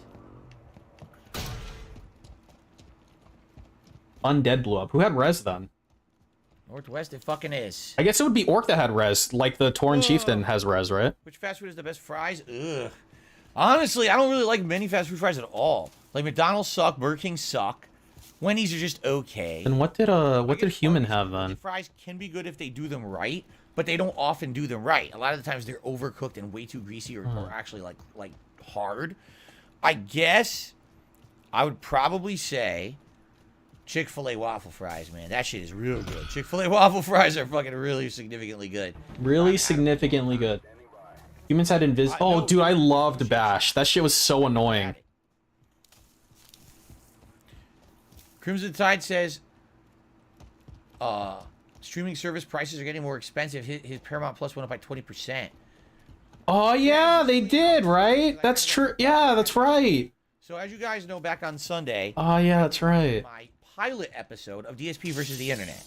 Undead blew up. Who had Res then? Northwest it fucking is. I guess it would be Orc that had Res, like the Tauren Chieftain has Res, right? Which fast food is the best fries? Ugh. Honestly, I don't really like many fast food fries at all. Like, McDonald's suck, Burger King suck. Wendy's are just okay. And what did Human have then? Fries can be good if they do them right, but they don't often do them right. A lot of the times they're overcooked and way too greasy or actually like hard. I guess I would probably say Chick-fil-A waffle fries, man. That shit is real good. Chick-fil-A waffle fries are fucking really significantly good. Really significantly good. Humans had Oh, dude, I loved Bash. That shit was so annoying. Crimson Tide says, streaming service prices are getting more expensive. His Paramount Plus went up by 20%. Oh, yeah, they did, right? That's true. Yeah, that's right. So as you guys know, back on Sunday... Oh, yeah, that's right. ...my pilot episode of DSP versus the Internet.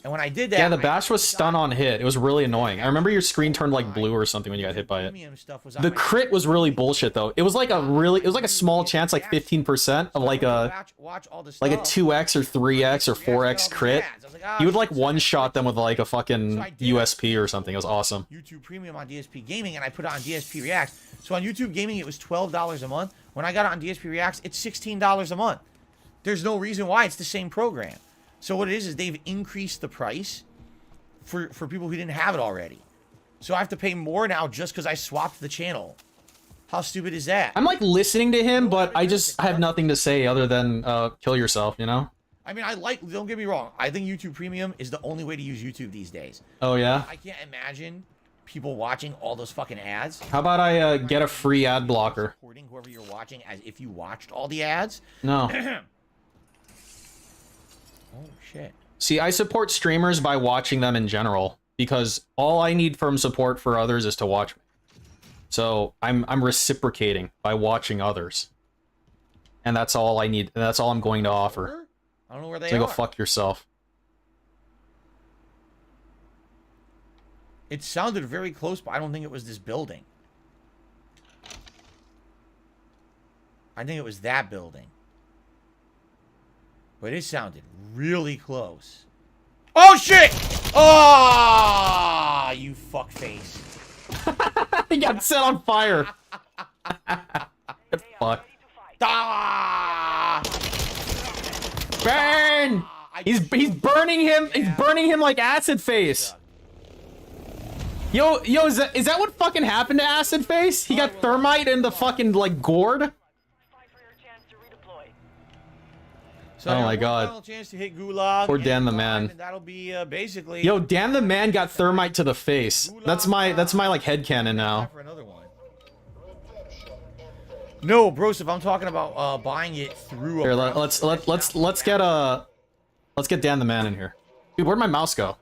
And when I did that... Yeah, the Bash was stun on hit. It was really annoying. I remember your screen turned like blue or something when you got hit by it. The crit was really bullshit though. It was like a small chance, like 15% of like a 2x or 3x or 4x crit. You would like one-shot them with like a fucking USP or something. It was awesome. YouTube Premium on DSP Gaming, and I put it on DSP ReACKS. So on YouTube Gaming, it was $12 a month. When I got it on DSP ReACKS, it's $16 a month. There's no reason why. It's the same program. So what it is they've increased the price for people who didn't have it already. So I have to pay more now just because I swapped the channel. How stupid is that? I'm like listening to him, but I just have nothing to say other than kill yourself, you know? I mean, don't get me wrong. I think YouTube Premium is the only way to use YouTube these days. Oh, yeah? I can't imagine people watching all those fucking ads. How about I get a free ad blocker? Supporting whoever you're watching as if you watched all the ads. No. Oh, shit. See, I support streamers by watching them in general, because all I need from support for others is to watch me. So I'm reciprocating by watching others. And that's all I need, and that's all I'm going to offer. I don't know where they so are. Go fuck yourself. It sounded very close, but I don't think it was this building. I think it was that building. But it sounded really close. Oh, shit! Oh, you fuckface. He got set on fire. Fuck. Ah! Burn! He's burning him. He's burning him like Acid Face. Yo, is that what fucking happened to Acid Face? He got thermite in the fucking like gourd. So oh my god. Final chance to hit Gulag. Poor Dan the Man. That'll be basically. Yo, Dan the Man got thermite to the face. That's my like headcanon now. For another one. No, bros, if I'm talking about buying it through Here, let's get Dan the Man in here. Dude, where'd my mouse go?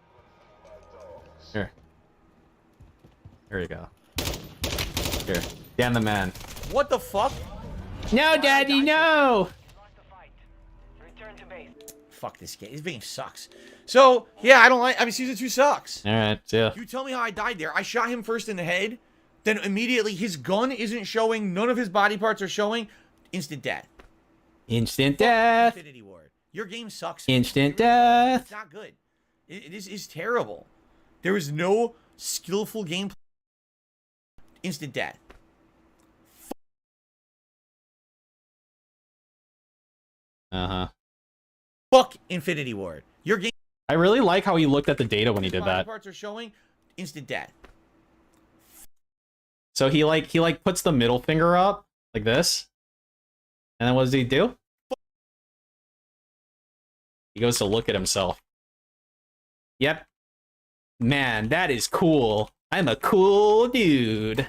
Here. Here you go. Here. Dan the Man. What the fuck? No, Daddy, no! Fuck this game. This game sucks. So, yeah, I mean, Season 2 sucks. Alright, yeah. You tell me how I died there. I shot him first in the head, then immediately his gun isn't showing, none of his body parts are showing. Instant death. Instant death. Infinity Ward. Your game sucks. Instant death. It's not good. It is terrible. There is no skillful gameplay. Instant death. Uh-huh. Fuck Infinity Ward. Your game. I really like how he looked at the data when he did that. Parts are showing instant death. So he puts the middle finger up like this, and then what does he do? He goes to look at himself. Yep. Man, that is cool. I'm a cool dude.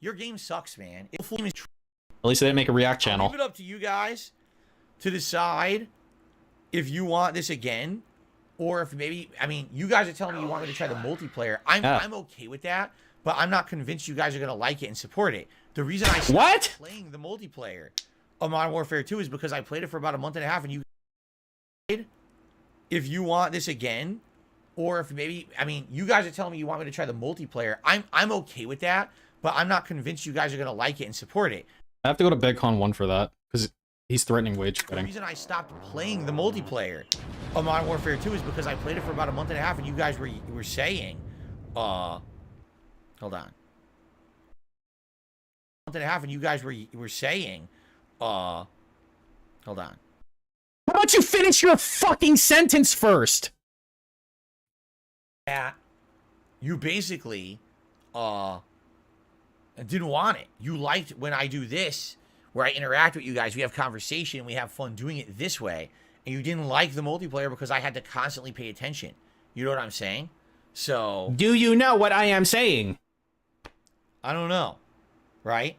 Your game sucks, man. At least they didn't make a React channel. I'll leave it up to you guys to decide if you want this again, or if maybe, I mean, you guys are telling me you want me to try the multiplayer. I'm okay with that, but I'm not convinced you guys are going to like it and support it. The reason I stopped playing the multiplayer of Modern Warfare 2 is because I played it for about a month and a half, and you, if you want this again, or if maybe, I mean, you guys are telling me you want me to try the multiplayer. I'm okay with that, but I'm not convinced you guys are going to like it and support it. I have to go to BegCon 1 for that, because he's threatening wage The quitting. reason I stopped playing the multiplayer of Modern Warfare 2 is because I played it for about a month and a half, and you guys were saying, hold on. Month and a half, and you guys were saying, hold on. How about you finish your fucking sentence first? That you basically, didn't want it. You liked when I do this, where I interact with you guys, we have conversation, we have fun doing it this way, and you didn't like the multiplayer because I had to constantly pay attention. You know what I'm saying? So... Do you know what I am saying? I don't know, right?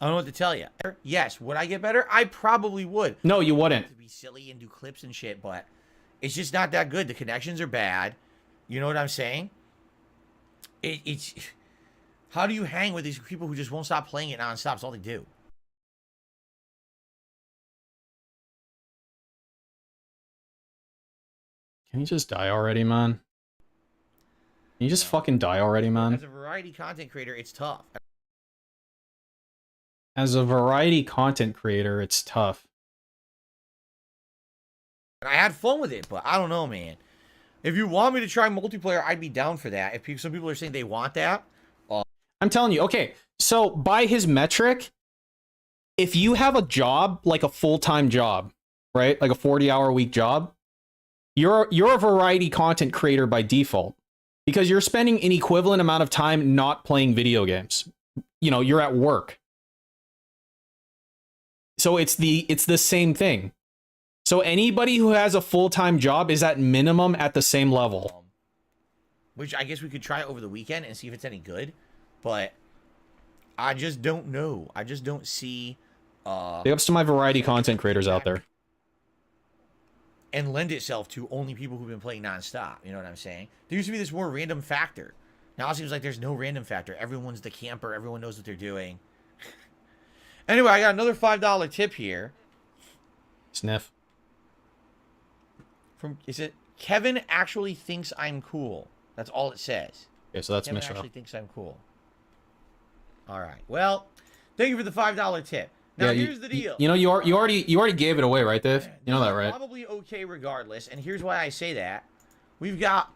I don't know what to tell you. Yes, would I get better? I probably would. No, you wouldn't. To be silly and do clips and shit, but it's just not that good. The connections are bad. You know what I'm saying? It's how do you hang with these people who just won't stop playing it nonstop? It's all they do. Can you just die already, man? Can you just fucking die already, man? As a variety content creator, it's tough. As a variety content creator, it's tough. I had fun with it, but I don't know, man. If you want me to try multiplayer, I'd be down for that. If some people are saying they want that. I'm telling you, okay, so by his metric, if you have a job, like a full-time job, right? Like a 40-hour-a-week job, you're a variety content creator by default because you're spending an equivalent amount of time not playing video games. You know, you're at work. So it's the same thing. So anybody who has a full-time job is at minimum at the same level. Which I guess we could try over the weekend and see if it's any good. But I just don't know. I just don't see... Big ups to my variety content creators out there. And lend itself to only people who've been playing nonstop. You know what I'm saying? There used to be this more random factor. Now it seems like there's no random factor. Everyone's the camper. Everyone knows what they're doing. Anyway, I got another $5 tip here. Sniff. Is it Kevin actually thinks I'm cool? That's all it says. Okay, so that's Kevin Michelle. actually thinks I'm cool. All right. Well, thank you for the $5 tip. Now Yeah, here's the deal. You know, you already gave it away, right, Dave? You know that, right? Probably okay regardless. And here's why I say that. We've got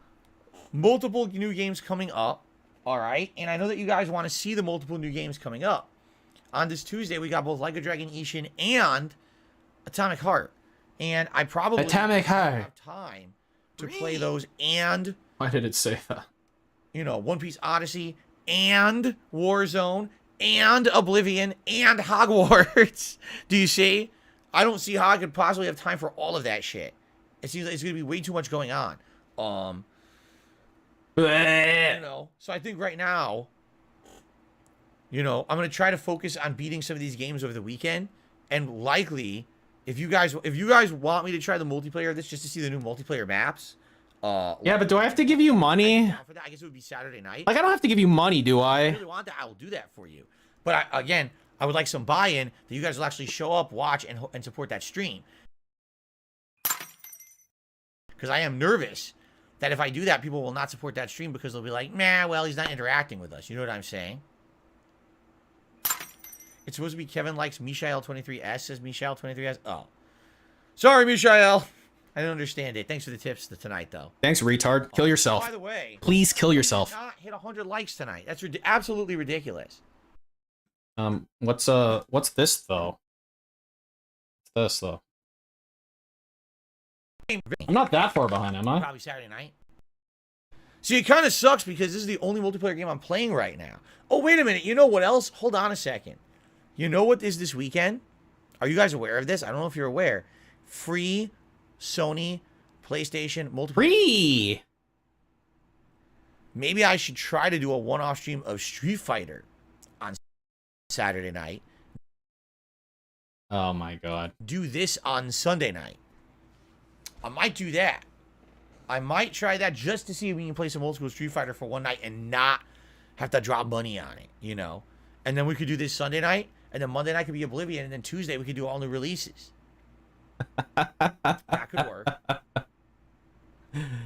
multiple new games coming up. All right. And I know that you guys want to see the multiple new games coming up. On this Tuesday, we got both Like a Dragon Ishin and Atomic Heart. And I probably Atomic Heart have time to play those and... Why did it say that? You know, One Piece Odyssey and Warzone and Oblivion and Hogwarts. Do you see? I don't see how I could possibly have time for all of that shit. It seems like it's going to be way too much going on. You know, so I think right now, you know, I'm going to try to focus on beating some of these games over the weekend. And likely, if you guys want me to try the multiplayer of this just to see the new multiplayer maps. Yeah, but do I have to give you money? For that, I guess it would be Saturday night. Like, I don't have to give you money, do I? If you really want that, I will do that for you. But again, I would like some buy-in that you guys will actually show up, watch, and support that stream. Because I am nervous that if I do that, people will not support that stream because they'll be like, nah, well, he's not interacting with us. You know what I'm saying? It's supposed to be Kevin likes Michael23S, says Michael23S. Oh. Sorry, Michael. I don't understand it. Thanks for the tips tonight, though. Thanks, retard. Kill yourself. By the way, please kill yourself. We did not hit 100 likes tonight. That's absolutely ridiculous. What's this though? What's this though? I'm not that far behind, am I? Probably Saturday night. See, it kind of sucks because this is the only multiplayer game I'm playing right now. Oh, wait a minute. You know what else? Hold on a second. You know what is this weekend? Are you guys aware of this? I don't know if you're aware. Free Sony PlayStation multiplayer. Free! Maybe I should try to do a one-off stream of Street Fighter on Saturday night. Oh my god. Do this on Sunday night. I might do that. I might try that just to see if we can play some old school Street Fighter for one night and not have to drop money on it, you know? And then we could do this Sunday night, and then Monday night could be Oblivion, and then Tuesday we could do all new releases. That could work.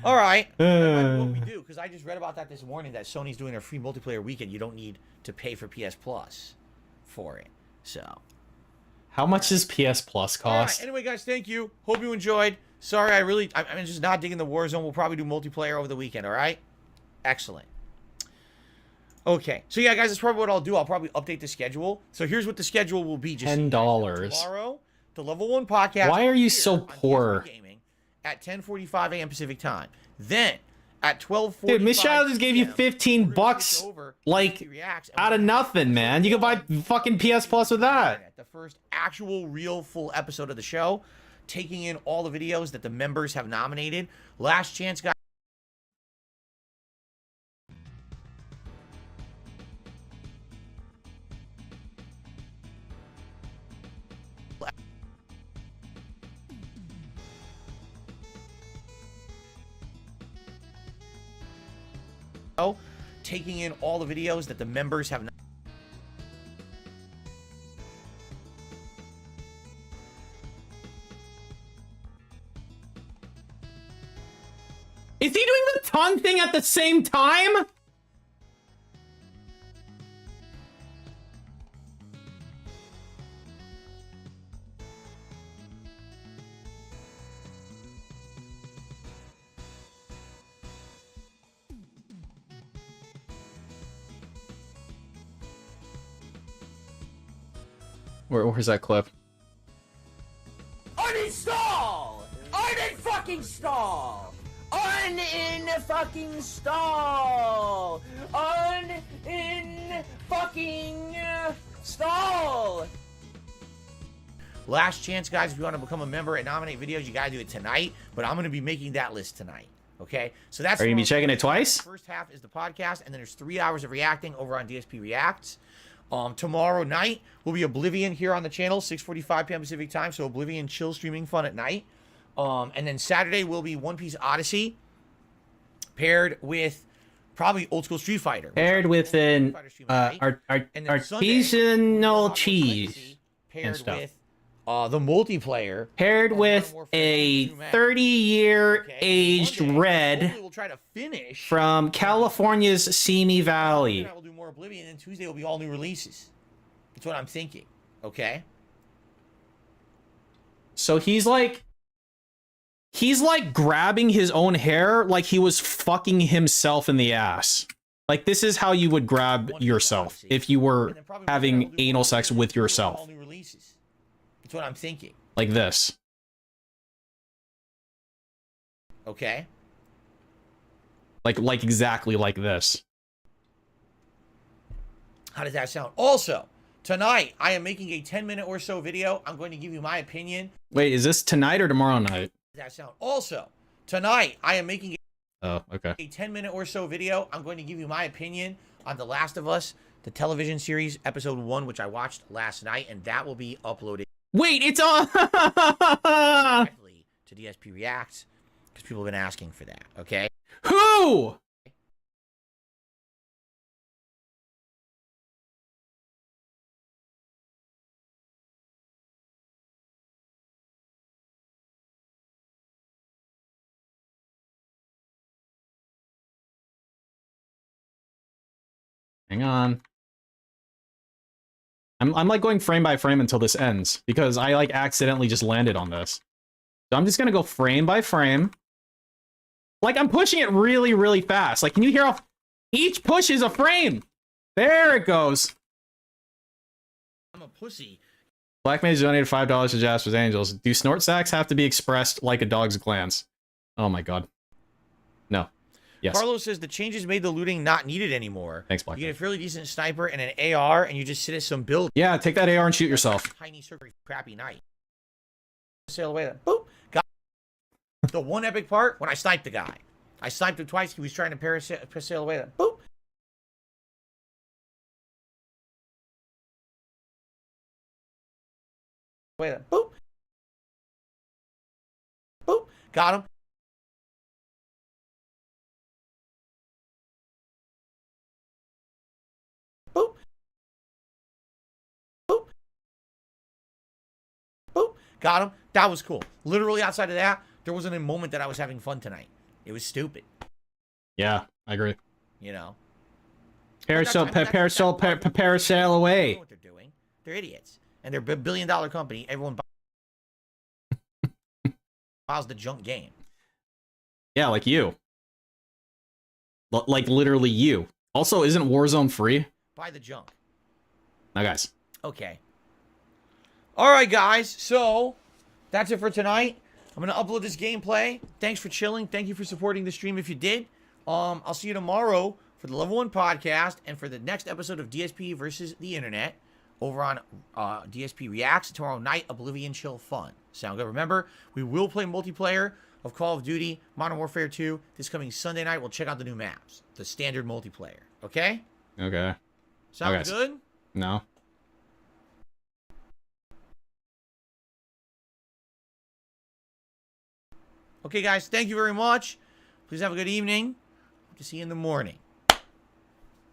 All right. What we do, because I just read about that this morning, that Sony's doing a free multiplayer weekend. You don't need to pay for PS Plus for it. So. How much does PS Plus cost? Right. Anyway, guys, thank you. Hope you enjoyed. Sorry, I'm just not digging the Warzone. We'll probably do multiplayer over the weekend, all right? Excellent. Okay. So, yeah, guys, that's probably what I'll do. I'll probably update the schedule. So, here's what the schedule will be. Just $10. Tomorrow, the Level 1 podcast. Why are you so poor? Gaming at 10:45 a.m. Pacific time. Then, at 12:45 Dude, Michelle just gave you $15, like, out of nothing, man. You can buy fucking PS Plus with that. The first actual, real, full episode of the show, taking in all the videos that the members have nominated. Last chance, guys. taking in all the videos that the members have not. Is he doing the tongue thing at the same time? Where's that clip? Uninstall! Fucking stall! Fucking stall! Fucking stall! Last chance, guys, if you want to become a member and nominate videos, you gotta do it tonight. But I'm gonna be making that list tonight. Okay, so that's. Are you gonna be checking it twice? The first half is the podcast, and then there's 3 hours of reacting over on DSP ReACKS. Tomorrow night will be Oblivion here on the channel, 6:45 p.m. Pacific time. So Oblivion chill streaming fun at night. And then Saturday will be One Piece Odyssey, paired with probably Old School Street Fighter. Paired with an artisanal cheese paired with the multiplayer. Paired with a 30-year aged red We'll try to finish from California's Simi Valley. We'll do more Oblivion, and Tuesday will be all new releases. That's what I'm thinking. Okay. So he's like grabbing his own hair like he was fucking himself in the ass. Like, this is how you would grab yourself if you were having anal sex with yourself. That's what I'm thinking. Like this. Okay. Like exactly like this. How does that sound? Also, tonight, I am making a 10-minute or so video. I'm going to give you my opinion. Wait, is this tonight or tomorrow night? How does that sound? Also, tonight, I am making a 10-minute or so video. I'm going to give you my opinion on The Last of Us, the television series, episode 1, which I watched last night, and that will be uploaded. Wait, it's on directly to DSP ReACKS, because people have been asking for that, okay? Who? Hang on. I'm like going frame by frame until this ends because I like accidentally just landed on this. So I'm just gonna go frame by frame. Like, I'm pushing it really, really fast. Like, can you hear how each push is a frame? There it goes. I'm a pussy. Black Mage donated $5 to Jasper's Angels. Do snort sacks have to be expressed like a dog's glance? Oh my god. No. Yes. Carlos says the changes made the looting not needed anymore. Thanks, Black. You get a fairly decent sniper and an AR, and you just sit at some build. Yeah, take that AR and shoot yourself. Tiny circuit, crappy night. Sail away. Boop. Got the one epic part when I sniped the guy. I sniped him twice. He was trying to parasail away. Boop. Boop. Boop. Got him. Boop. Boop. Boop. Got him. That was cool. Literally outside of that, there wasn't a moment that I was having fun tonight. It was stupid. Yeah, I agree. You know. Parasail away. Know what they're doing. They're idiots. And they're a billion-dollar company. Everyone buys the junk game. Yeah, like you. Like literally you. Also, isn't Warzone free? Buy the junk. Now, guys. Okay. All right, guys. So, that's it for tonight. I'm going to upload this gameplay. Thanks for chilling. Thank you for supporting the stream if you did. I'll see you tomorrow for the Level 1 podcast and for the next episode of DSP versus the Internet over on DSP ReACKS. Tomorrow night, Oblivion Chill Fun. Sound good? Remember, we will play multiplayer of Call of Duty Modern Warfare 2 this coming Sunday night. We'll check out the new maps. The standard multiplayer. Okay? Okay. Sound good? No. Okay, guys. Thank you very much. Please have a good evening. Hope to see you in the morning.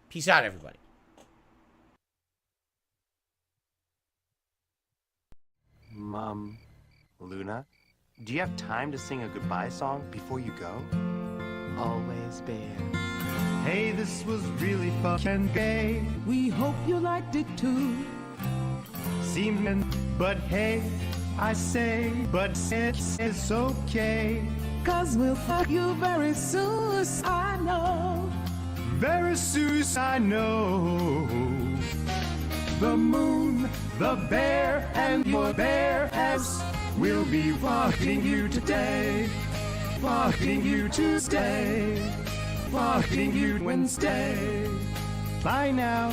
Peace out, everybody. Luna, do you have time to sing a goodbye song before you go? Always bear. Hey, this was really fucking gay. We hope you liked it too. Seemed, but hey, I say, but it's okay. 'Cause we'll fuck you very soon, I know. Very soon, I know. The moon, the bear, and your bear ass will be fucking you today. Fucking you Tuesday. Fucking you Wednesday. Bye now.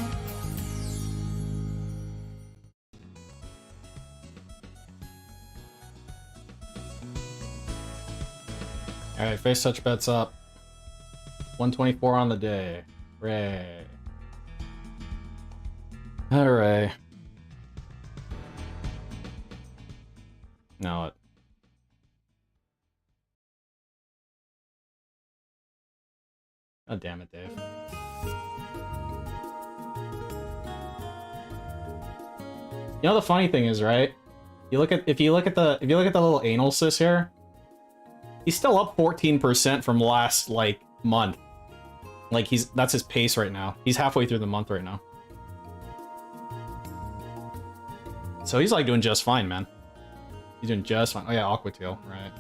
Alright, face touch bets up. 124 on the day. Hooray. Hooray. Now what? God damn it, Dave. You know the funny thing is, right? If you look at the little anal cyst here, he's still up 14% from last like month. Like that's his pace right now. He's halfway through the month right now. So he's like doing just fine, man. He's doing just fine. Oh yeah, Aqua Tail, right.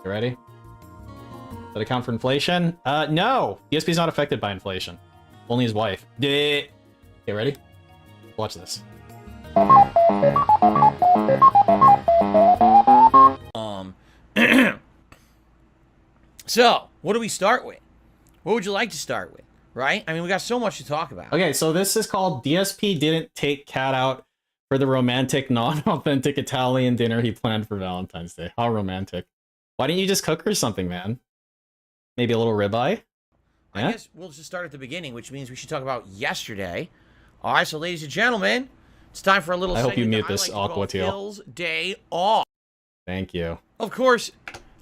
You ready? Does that account for inflation? No! ESP's not affected by inflation. Only his wife. Okay, ready? Watch this. So, what do we start with? What would you like to start with? Right? I mean, we got so much to talk about. Okay, so this is called DSP didn't take cat out for the romantic, non-authentic Italian dinner he planned for Valentine's Day. How romantic. Why didn't you just cook her something, man? Maybe a little ribeye? Yeah? I guess we'll just start at the beginning, which means we should talk about yesterday. All right, so ladies and gentlemen, it's time for a little I hope you segment mute that I this, like to call Aqua Tail. Phil's Day Off. Thank you. Of course,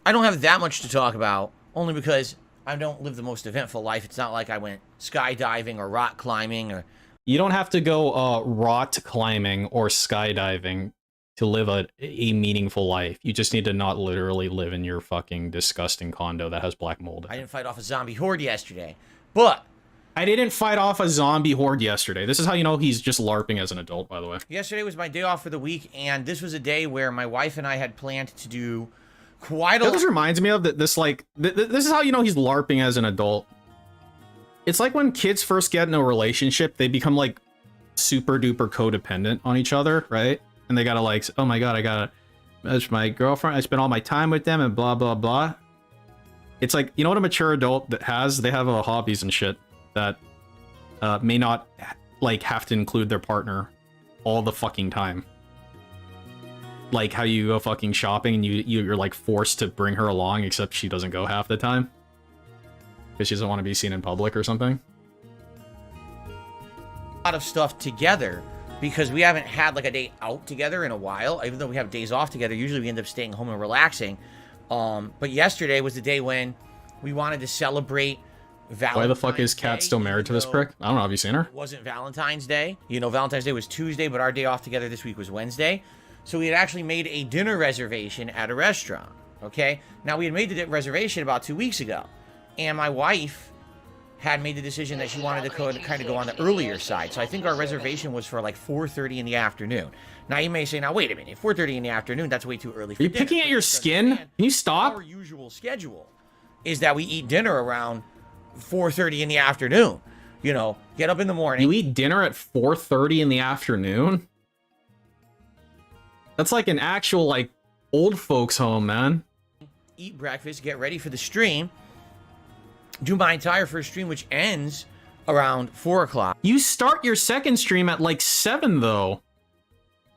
I don't have that much to talk about, only because I don't live the most eventful life. It's not like I went skydiving or rock climbing or... You don't have to go rock climbing or skydiving to live a meaningful life. You just need to not literally live in your fucking disgusting condo that has black mold. I didn't fight off a zombie horde yesterday, but... I didn't fight off a zombie horde yesterday. This is how you know he's just LARPing as an adult, by the way. Yesterday was my day off for the week, and this was a day where my wife and I had planned to do quite a lot. This reminds me of this, like, this is how you know he's LARPing as an adult. It's like when kids first get in a relationship, they become, like, super duper codependent on each other, right? And they gotta, like, oh my god, that's my girlfriend, I spend all my time with them, and blah, blah, blah. It's like, you know what a mature adult that has? They have hobbies and shit that may not, like, have to include their partner all the fucking time. Like how you go fucking shopping and you're like forced to bring her along, except she doesn't go half the time because she doesn't want to be seen in public or something. A lot of stuff together because we haven't had like a day out together in a while. Even though we have days off together, usually we end up staying home and relaxing. But yesterday was the day when we wanted to celebrate Valentine's Why the fuck is Kat still married to this prick? I don't know. Have you seen her? It wasn't Valentine's Day. You know, Valentine's Day was Tuesday, but our day off together this week was Wednesday. So we had actually made a dinner reservation at a restaurant, okay? Now, we had made the reservation about 2 weeks ago, and my wife had made the decision that she wanted to kind of go on the earlier side. So I think our reservation was for like 4:30 in the afternoon. Now, you may say, now, wait a minute, 4:30 in the afternoon, that's way too early for dinner. Are you picking at your skin? Can you stop? Our usual schedule is that we eat dinner around 4:30 in the afternoon. You know, get up in the morning. You eat dinner at 4:30 in the afternoon? That's like an actual, like, old folks home, man. Eat breakfast, get ready for the stream. Do my entire first stream, which ends around 4 o'clock. You start your second stream at, like, 7, though.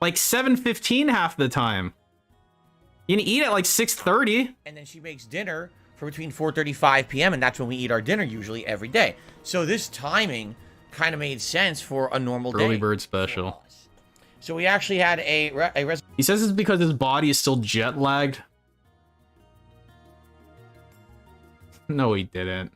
Like, 7:15 half the time. You can eat at, like, 6:30. And then she makes dinner for between 4:30 5 p.m., and that's when we eat our dinner usually every day. So this timing kind of made sense for a normal day. Early bird special. So we actually had He says it's because his body is still jet lagged. No, he didn't.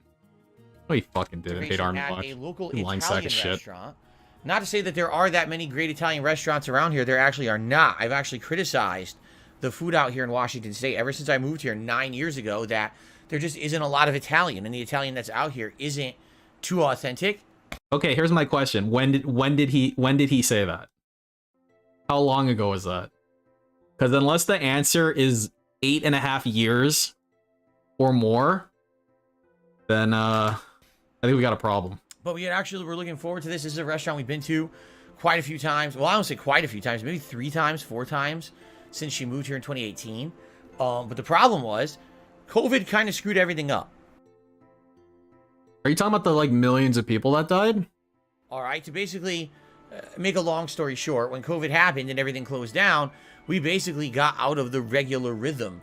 No, he fucking didn't. Hate Army at Watch. a local Lying sack Italian of shit. restaurant. Not to say that there are that many great Italian restaurants around here. There actually are not. I've actually criticized the food out here in Washington State ever since I moved here 9 years ago, that there just isn't a lot of Italian, and the Italian that's out here isn't too authentic. Okay, here's my question. When did he say that? How long ago was that? Because unless the answer is 8.5 years or more, then I think we got a problem. But we're looking forward to this. This is a restaurant we've been to quite a few times. Well, I don't say quite a few times, maybe 3 times, 4 times since she moved here in 2018. But the problem was COVID kind of screwed everything up. Are you talking about the like millions of people that died? All right, to basically make a long story short, when COVID happened and everything closed down, we basically got out of the regular rhythm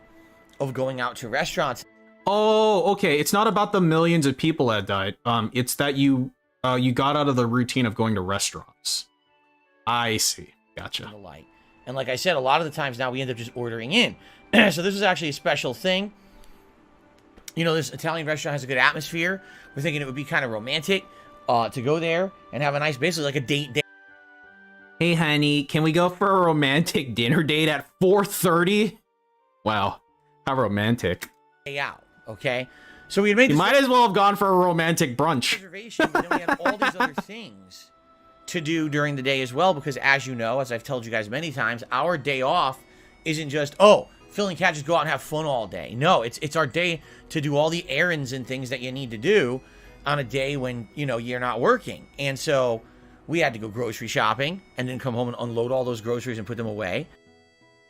of going out to restaurants. Oh, okay. It's not about the millions of people that died. It's that you got out of the routine of going to restaurants. I see. Gotcha. And like I said, a lot of the times now we end up just ordering in. So this is actually a special thing. You know, this Italian restaurant has a good atmosphere. We're thinking it would be kind of romantic to go there and have a nice, basically like a date. Hey, honey, can we go for a romantic dinner date at 4:30? Wow, how romantic. Day out, okay? So we had made. You might as well have gone for a romantic brunch. Reservation, but then we had all these other things to do during the day as well, because as you know, as I've told you guys many times, our day off isn't just, oh, Phil and Kat just go out and have fun all day. No, it's our day to do all the errands and things that you need to do on a day when, you know, you're not working. And so we had to go grocery shopping and then come home and unload all those groceries and put them away.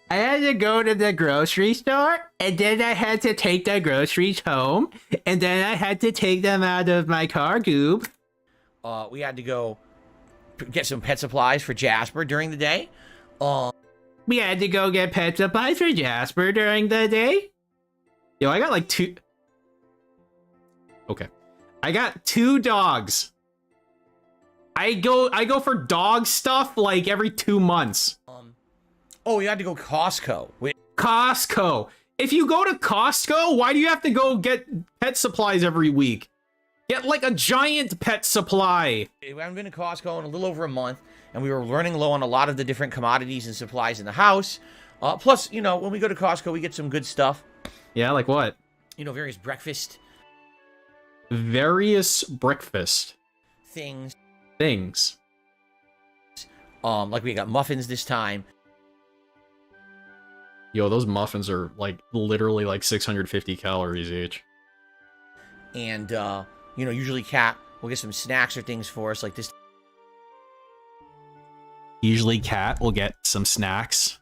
I had to go to the grocery store, and then I had to take the groceries home, and then I had to take them out of my car, Goob. We had to go get some pet supplies for Jasper during the day. We had to go get pet supplies for Jasper during the day. Yo, I got like 2... Okay. I got 2 dogs. I go for dog stuff like every 2 months. Oh, you had to go Costco. Costco. If you go to Costco, why do you have to go get pet supplies every week? Get like a giant pet supply. We haven't been to Costco in a little over a month, and we were running low on a lot of the different commodities and supplies in the house. Plus, you know, when we go to Costco, we get some good stuff. Yeah, like what? You know, various breakfast. Various breakfast. Things. Like we got muffins this time. Yo, those muffins are like literally like 650 calories each. And, you know, usually Kat will get some snacks or things for us like this. Usually Kat will get some snacks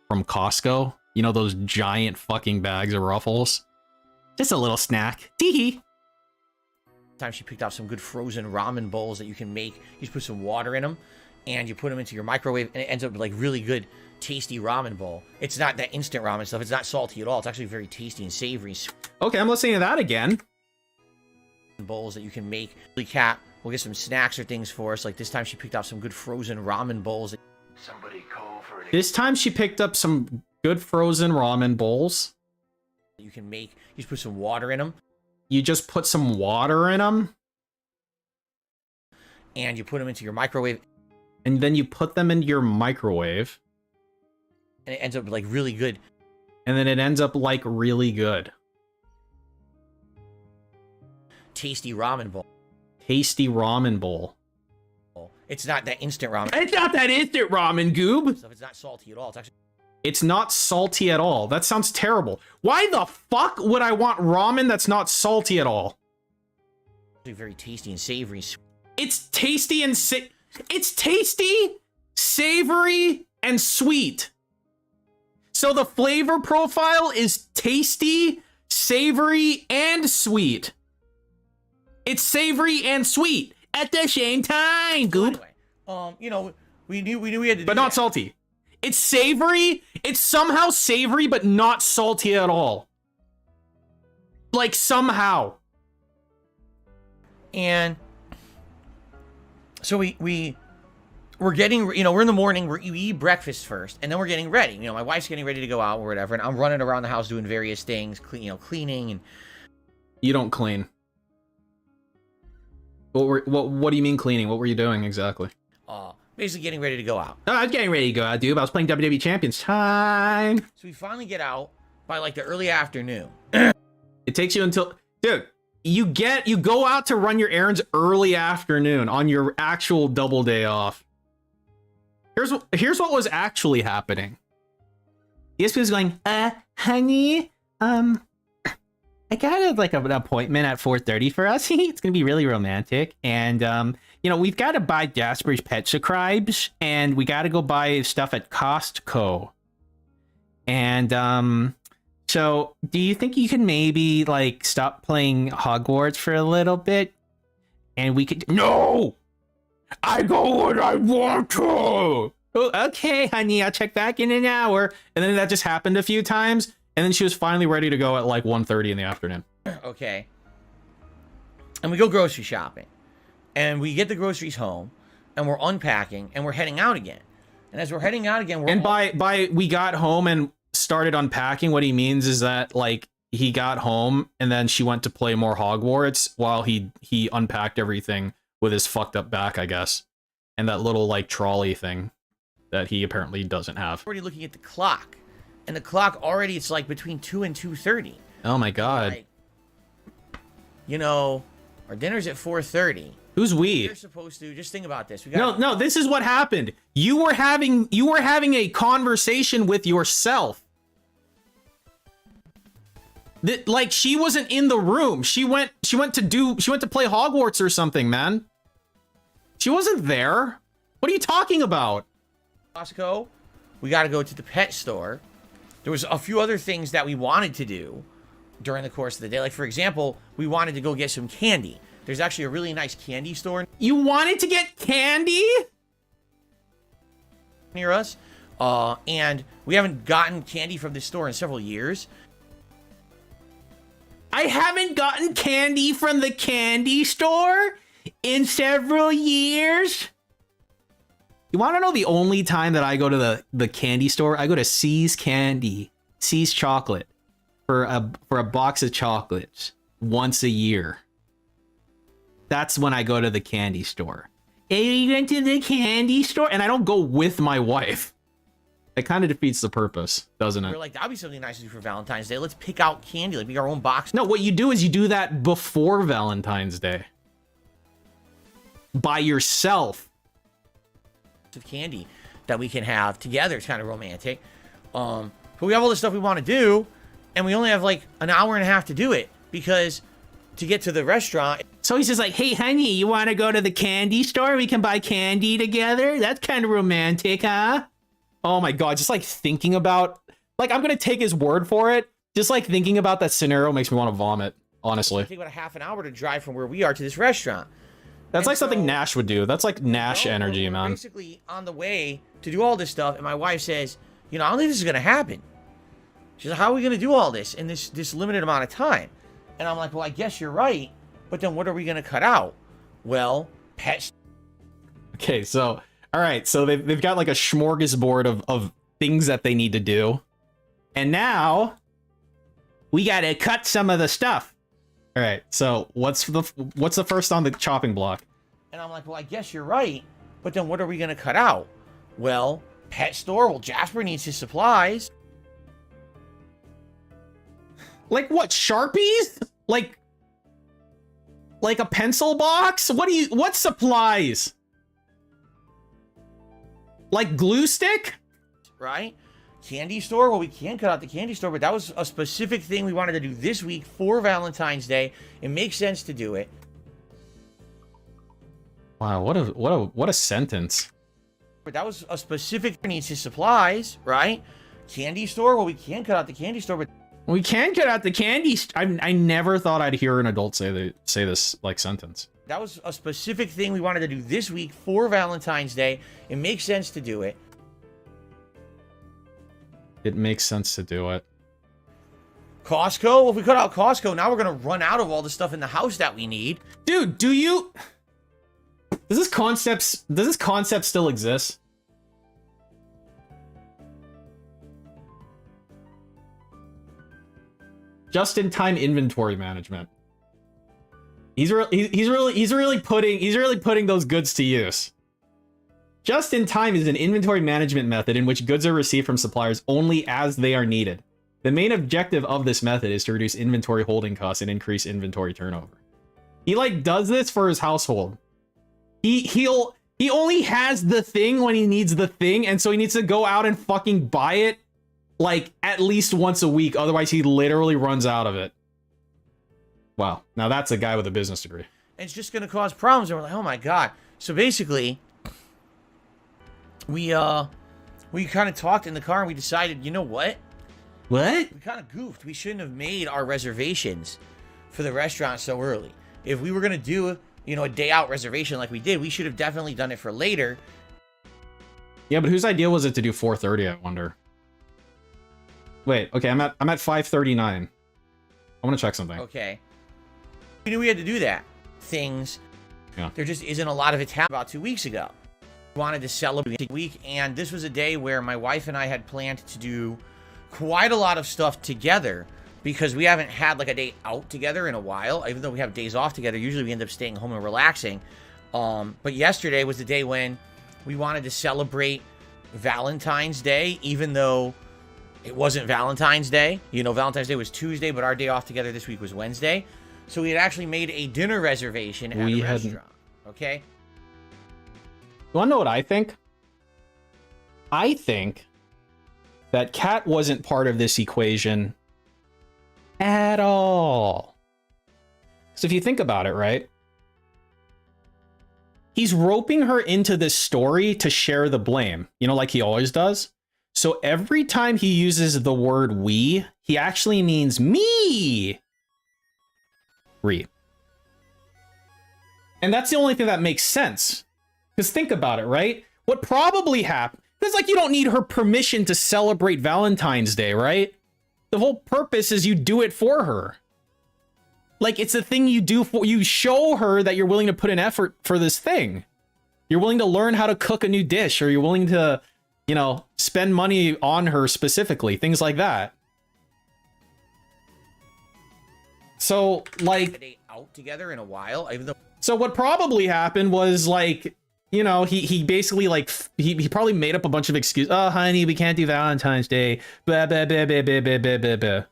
from Costco. You know, those giant fucking bags of Ruffles? Just a little snack. Tee-hee. Time she picked out some good frozen ramen bowls that you can make. You just put some water in them, and you put them into your microwave, and it ends up with like really good, tasty ramen bowl. It's not that instant ramen stuff. It's not salty at all. It's actually very tasty and savory. Okay, I'm listening to that again. Bowls that you can make. Kat will get some snacks or things for us. Like this time she picked out some good frozen ramen bowls. Somebody call for an... This time she picked up some good frozen ramen bowls. You can make. You just put some water in them. You just put some water in them? And you put them into your microwave. And then you put them into your microwave. And it ends up like really good. And then it ends up like really good. Tasty ramen bowl. Tasty ramen bowl. It's not that instant ramen. It's not that instant ramen, Goob. It's not salty at all. It's actually... It's not salty at all. That sounds terrible. Why the fuck would I want ramen that's not salty at all? Very tasty and savory. It's tasty and it's tasty, savory, and sweet. So the flavor profile is tasty, savory, and sweet. It's savory and sweet at the same time, Goop. Anyway, you know, we knew we had to do but not salty. It's savory. It's somehow savory, but not salty at all. Like, somehow. And So we're getting, you know, we're in the morning, we eat breakfast first, and then we're getting ready. You know, my wife's getting ready to go out or whatever, and I'm running around the house doing various things, cleaning and... You don't clean. What do you mean cleaning? What were you doing exactly? Basically getting ready to go out. Oh, I was getting ready to go out, dude. I was playing WWE Champions time. So we finally get out by like the early afternoon. It takes you until, dude, you go out to run your errands early afternoon on your actual double day off. Here's what was actually happening. ESP was going, honey, I got an appointment at 4:30 for us. It's gonna be really romantic, and you know, we've got to buy Jasper's pet subscribes, and we got to go buy stuff at Costco. And so do you think you can maybe like stop playing Hogwarts for a little bit, and we could? No, I go when I want to. Oh, okay, honey, I'll check back in an hour. And then that just happened a few times, and then she was finally ready to go at like 1:30 in the afternoon. Okay. And we go grocery shopping. And we get the groceries home, and we're unpacking, and we're heading out again. And as we're heading out again, by we got home and started unpacking, what he means is that like he got home and then she went to play more Hogwarts while he unpacked everything with his fucked up back, I guess, and that little like trolley thing that he apparently doesn't have. Already looking at the clock, and the clock already, it's like between 2 and 2:30. Oh my god! Like, you know, our dinner's at 4:30. Who's we? You're supposed to just think about this. No, this is what happened. You were having a conversation with yourself. Like she wasn't in the room. She went to play Hogwarts or something, man. She wasn't there. What are you talking about? Costco. We got to go to the pet store. There was a few other things that we wanted to do during the course of the day. Like, for example, we wanted to go get some candy. There's actually a really nice candy store. You wanted to get candy? Near us. And we haven't gotten candy from this store in several years. I haven't gotten candy from the candy store in several years. You want to know the only time that I go to the candy store? I go to C's Candy, C's Chocolate, for a box of chocolates once a year. That's when I go to the candy store. Hey, you went to the candy store? And I don't go with my wife. It kind of defeats the purpose, doesn't it? We're like, that'd be something nice to do for Valentine's Day. Let's pick out candy, like make our own box. No, what you do is you do that before Valentine's Day. By yourself. Of candy that we can have together. It's kind of romantic. But we have all the stuff we want to do, and we only have like an hour and a half to do it, because to get to the restaurant. So he's just like, hey, honey, you want to go to the candy store? We can buy candy together? That's kind of romantic, huh? Oh my god, just like thinking about, like, I'm gonna take his word for it. Just like thinking about that scenario makes me want to vomit, honestly. It takes about a half an hour to drive from where we are to this restaurant. That's like something Nash would do. That's like Nash energy, man. Basically on the way to do all this stuff, and my wife says, you know, I don't think this is gonna happen. She's like, how are we gonna do all this in this limited amount of time? And I'm like, well, I guess you're right, but then what are we gonna cut out? Well, pets. Okay, so all right, so they've got like a smorgasbord of things that they need to do, and now we gotta cut some of the stuff. All right, so what's the first on the chopping block? And I'm like, well, I guess you're right, but then what are we gonna cut out? Well, pet store. Well, Jasper needs his supplies. Like what? Sharpies? Like a pencil box? What supplies? Like glue stick? Right? Candy store? Well, we can cut out the candy store, but that was a specific thing we wanted to do this week for Valentine's Day. It makes sense to do it. Wow, what a sentence. But that was a specific needs his supplies, right? Candy store? Well, we can cut out the candy store, but we can cut out the candy. I never thought I'd hear an adult say this like sentence. That was a specific thing we wanted to do this week for Valentine's Day. It makes sense to do it. It makes sense to do it. Costco? Well, if we cut out Costco, now we're going to run out of all the stuff in the house that we need. Dude, do you... Does this concept still exist? Just-in-time inventory management. He's really putting those goods to use. Just-in-time is an inventory management method in which goods are received from suppliers only as they are needed. The main objective of this method is to reduce inventory holding costs and increase inventory turnover. He like does this for his household. He only has the thing when he needs the thing, and so he needs to go out and fucking buy it like at least once a week, otherwise he literally runs out of it. Wow, now that's a guy with a business degree. And it's just gonna cause problems, and we're like, oh my god. So basically, we kind of talked in the car and we decided, you know what? What? We kind of goofed. We shouldn't have made our reservations for the restaurant so early. If we were gonna do, you know, a day out reservation like we did, we should have definitely done it for later. Yeah, but whose idea was it to do 4:30, I wonder? Wait, okay, I'm at 5:39. I want to check something. Okay. We knew we had to do that. Things. Yeah. There just isn't a lot of it happening. About 2 weeks ago. We wanted to celebrate the week, and this was a day where my wife and I had planned to do quite a lot of stuff together because we haven't had like a day out together in a while. Even though we have days off together, usually we end up staying home and relaxing. But yesterday was the day when we wanted to celebrate Valentine's Day, even though it wasn't Valentine's Day. You know, Valentine's Day was Tuesday, but our day off together this week was Wednesday. So we had actually made a dinner reservation at a restaurant. Okay? You wanna know what I think? I think that Kat wasn't part of this equation at all. So if you think about it, right? He's roping her into this story to share the blame, you know, like he always does. So every time he uses the word we, he actually means me. Re. And that's the only thing that makes sense. Because think about it, right? What probably happened, because like you don't need her permission to celebrate Valentine's Day, right? The whole purpose is you do it for her. Like it's a thing you do for, you show her that you're willing to put an effort for this thing. You're willing to learn how to cook a new dish, or you're willing to, you know, spend money on her specifically, things like that. So like, A day out together in a while, even though. So what probably happened was like, you know, he basically like, he probably made up a bunch of excuses. Oh, honey, we can't do Valentine's Day. Blah, blah, blah, blah, blah, blah, blah, blah, blah.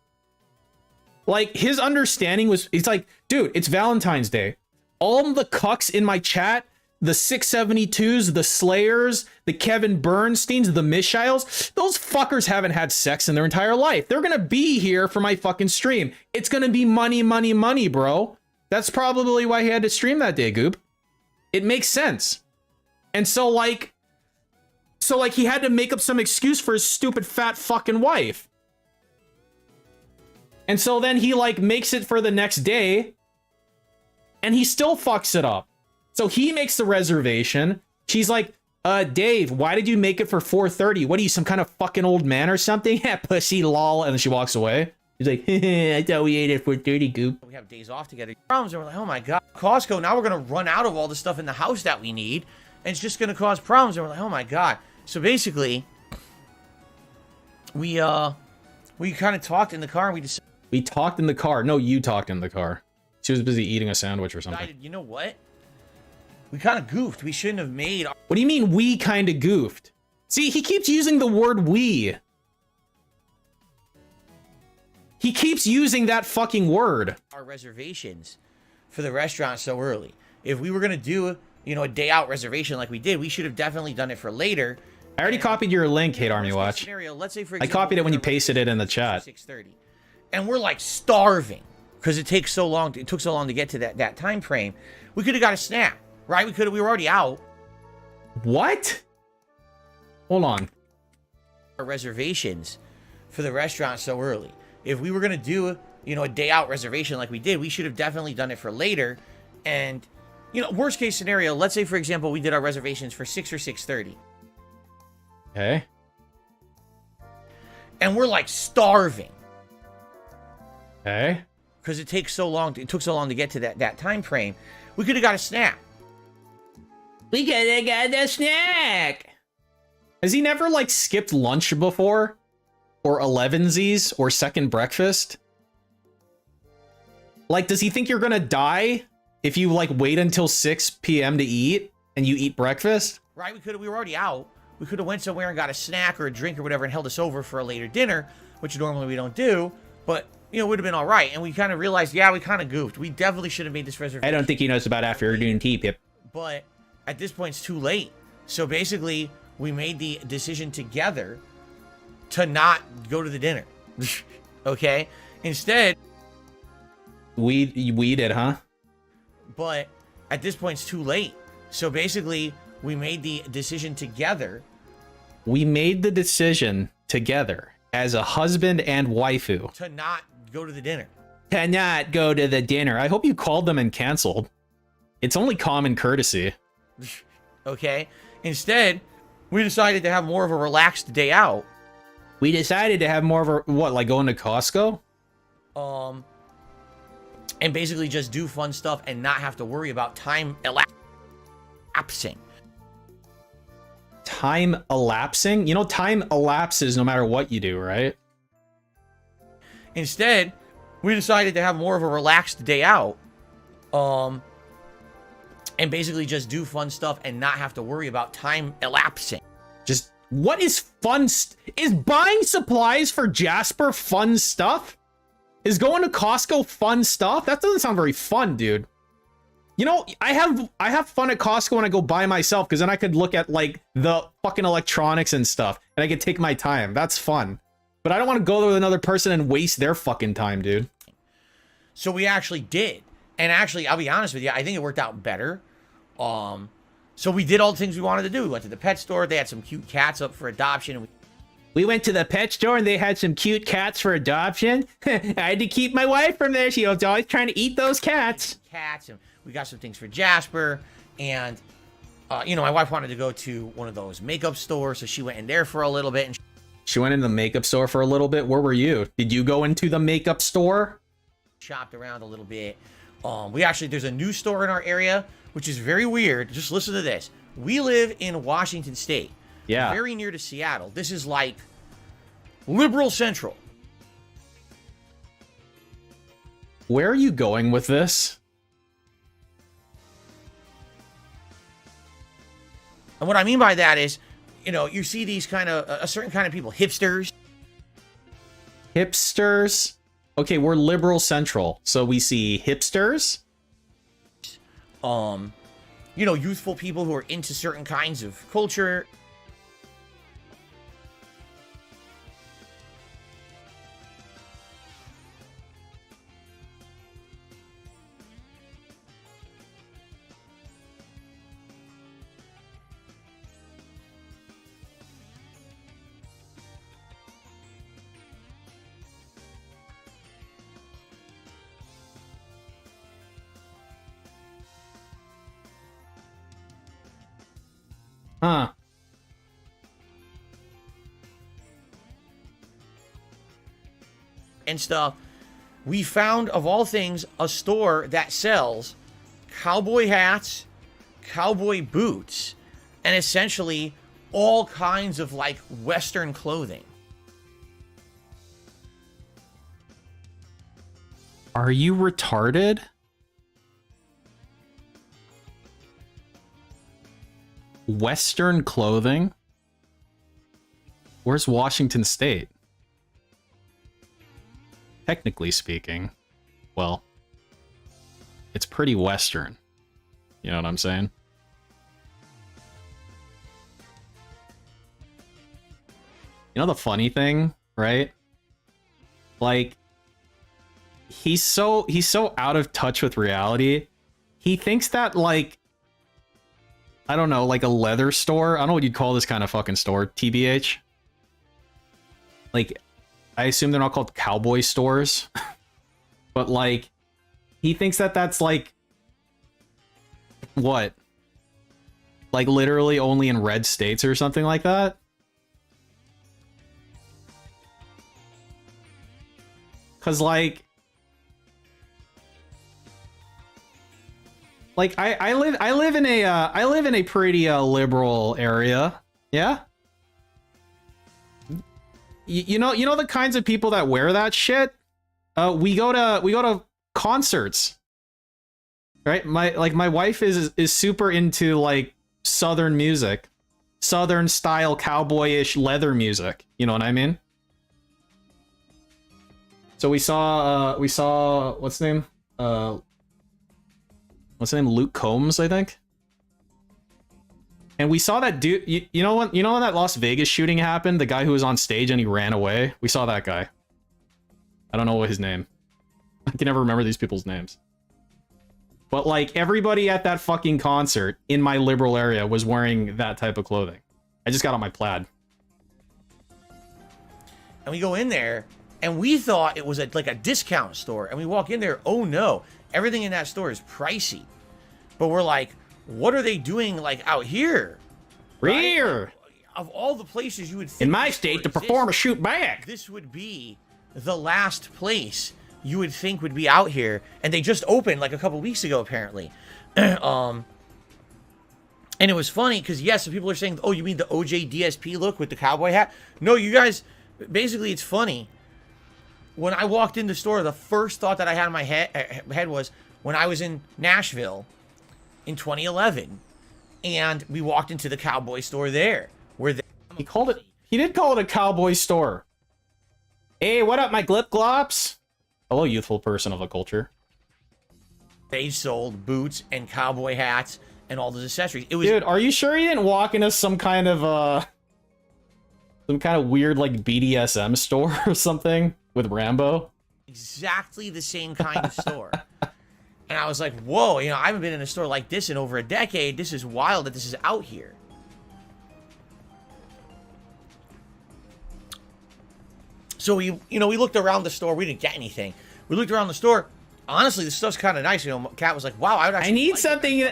Like his understanding was, it's like, dude, it's Valentine's Day. All the cucks in my chat, the 672s, the Slayers, the Kevin Bernsteins, the Mishaels, those fuckers haven't had sex in their entire life. They're gonna be here for my fucking stream. It's gonna be money, money, money, bro. That's probably why he had to stream that day, Goop. It makes sense. And so like he had to make up some excuse for his stupid fat fucking wife. And so then he like makes it for the next day and he still fucks it up. So he makes the reservation. She's like, Dave, why did you make it for 4:30? What are you, some kind of fucking old man or something? Yeah, pussy, lol. And then she walks away. He's like, I thought we ate it for 30, Goop. We have days off together. Problems, and we're like, oh my god. Costco, now we're going to run out of all the stuff in the house that we need. And it's just going to cause problems. And we're like, oh my god. So basically, we kind of talked in the car and we decided. We talked in the car. No, you talked in the car. She was busy eating a sandwich or something. You know what? We kind of goofed. We shouldn't have made. What do you mean we kind of goofed? See, he keeps using the word we. He keeps using that fucking word. Our reservations for the restaurant so early. If we were going to do, you know, a day out reservation like we did, we should have definitely done it for later. I already copied your link, Hate Army Watch. Scenario, let's say for example, I copied it when you pasted it in the chat. 6:30. And we're like starving because it takes so long. It took so long to get to that time frame. We could have got a snack, right? We were already out. What? Hold on. Our reservations for the restaurant so early. If we were going to do, you know, a day out reservation like we did, we should have definitely done it for later. And, you know, worst case scenario, let's say, for example, we did our reservations for 6 or 6:30. Okay. And we're like starving. Okay. Because it takes so long. It took so long to get to that time frame. We could have got a snack. We coulda got a snack. Has he never like skipped lunch before? Or 11sies or second breakfast? Like, does he think you're gonna die if you like wait until 6 p.m. to eat and you eat breakfast? Right, we were already out. We could have went somewhere and got a snack or a drink or whatever and held us over for a later dinner, which normally we don't do, but, you know, it would have been all right. And we kind of realized, yeah, we kind of goofed. We definitely should have made this reservation. I don't think he knows about afternoon tea, Pip. But at this point, it's too late. So basically, we made the decision together to not go to the dinner. Okay? Instead... We did, huh? But at this point, it's too late. So basically, we made the decision together. We made the decision together as a husband and waifu to not go to the dinner. To not go to the dinner. I hope you called them and canceled. It's only common courtesy. Okay? Instead, we decided to have more of a relaxed day out. We decided to have more of a, what, like going to Costco? And basically just do fun stuff and not have to worry about time elapsing. Time elapsing? You know, time elapses no matter what you do, right? Instead, we decided to have more of a relaxed day out. And basically just do fun stuff and not have to worry about time elapsing. Just, what is fun? Is buying supplies for Jasper fun stuff? Is going to Costco fun stuff? That doesn't sound very fun, dude. You know, I have fun at Costco when I go by myself, because then I could look at like the fucking electronics and stuff, and I could take my time. That's fun. But I don't want to go there with another person and waste their fucking time, dude. So we actually did. And actually, I'll be honest with you, I think it worked out better. So we did all the things we wanted to do. We went to the pet store. They had some cute cats up for adoption. And we went to the pet store and they had some cute cats for adoption. I had to keep my wife from there. She was always trying to eat those cats. And we got some things for Jasper. And, you know, my wife wanted to go to one of those makeup stores. So she went in there for a little bit. And she went into the makeup store for a little bit. Where were you? Did you go into the makeup store? Shopped around a little bit. There's a new store in our area, which is very weird. Just listen to this. We live in Washington State. Yeah. Very near to Seattle. This is like liberal central. Where are you going with this? And what I mean by that is, you know, you see these kind of, a certain kind of people, hipsters. Hipsters? Okay, we're liberal central, so we see hipsters. You know, youthful people who are into certain kinds of culture. Huh. And stuff. We found, of all things, a store that sells cowboy hats, cowboy boots, and essentially all kinds of like Western clothing. Are you retarded? Western clothing? Where's Washington State? Technically speaking, well, it's pretty Western. You know what I'm saying? You know the funny thing, right? Like, he's so out of touch with reality. He thinks that, like, I don't know, like a leather store. I don't know what you'd call this kind of fucking store. TBH. Like, I assume they're not called cowboy stores. But, like, he thinks that that's, like, what? Like, literally only in red states or something like that? Because, like, Like I live in a pretty liberal area. Yeah. You know the kinds of people that wear that shit. We go to concerts. Right? My wife is super into like Southern music, Southern style cowboyish leather music. You know what I mean? So we saw what's his name? What's his name? Luke Combs, I think. And we saw that dude. You know when that Las Vegas shooting happened? The guy who was on stage and he ran away. We saw that guy. I don't know what his name. I can never remember these people's names. But like everybody at that fucking concert in my liberal area was wearing that type of clothing. I just got on my plaid. And we go in there, and we thought it was like a discount store. And we walk in there, oh no, everything in that store is pricey. But we're like, what are they doing like out here? Rear! Right? Of all the places you would think in my state to perform a shoot back, this would be the last place you would think would be out here. And they just opened like a couple weeks ago, apparently. And it was funny because, yes, some people are saying, oh, you mean the OJ DSP look with the cowboy hat? No, you guys, basically, it's funny. When I walked in the store, the first thought that I had in my head was when I was in Nashville in 2011. And we walked into the cowboy store there. Where he did call it a cowboy store. Hey, what up, my glip glops? Hello, youthful person of a culture. They sold boots and cowboy hats and all those accessories. It was, dude, are you sure you didn't walk into some kind of weird like BDSM store or something with Rambo? Exactly the same kind of store. And I was like, whoa, you know, I haven't been in a store like this in over a decade. This is wild that this is out here. So we looked around the store. We didn't get anything. We looked around the store. Honestly, this stuff's kind of nice. You know, Kat was like, wow, I would actually need something,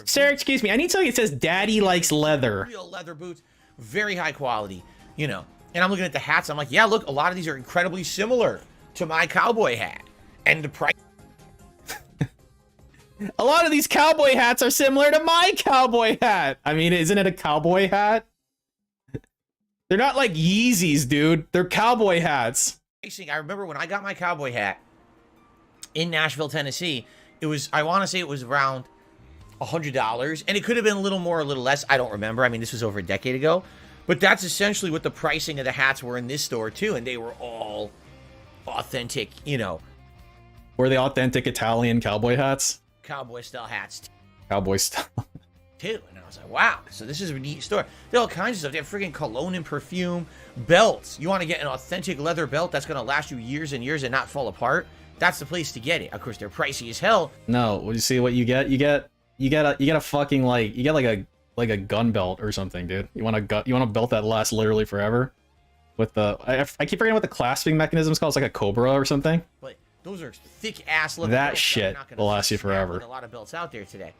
sir, excuse me. I need something that says Daddy likes leather. Real leather boots. Very high quality, you know. And I'm looking at the hats. I'm like, yeah, look, a lot of these are incredibly similar to my cowboy hat. And the price. A lot of these cowboy hats are similar to my cowboy hat. I mean, isn't it a cowboy hat? They're not like Yeezys, dude. They're cowboy hats. I remember when I got my cowboy hat in Nashville, Tennessee, it was, I want to say it was around $100. And it could have been a little more or a little less. I don't remember. I mean, this was over a decade ago. But that's essentially what the pricing of the hats were in this store, too. And they were all authentic, you know. Were they authentic Italian cowboy hats? Cowboy-style hats. Cowboy style. Too. And I was like, wow, so this is a neat store. They have all kinds of stuff. They have freaking cologne and perfume, belts. You want to get an authentic leather belt that's going to last you years and years and not fall apart? That's the place to get it. Of course, they're pricey as hell. No, well, you see what you get? You get a fucking like a gun belt or something, dude. You want a belt that lasts literally forever? With the I keep forgetting what the clasping mechanism is called. It's like a Cobra or something. But those are thick ass leather that belts shit that will last you forever. A lot of belts out there today.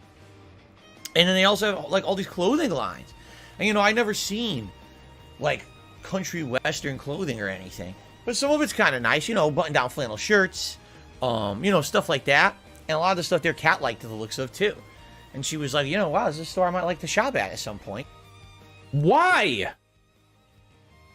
And then they also have like all these clothing lines. And you know, I never seen like country western clothing or anything. But some of it's kind of nice, you know, button down flannel shirts, you know, stuff like that. And a lot of the stuff there Kat liked the looks of too. And she was like, you know, wow, this is a store I might like to shop at some point. Why?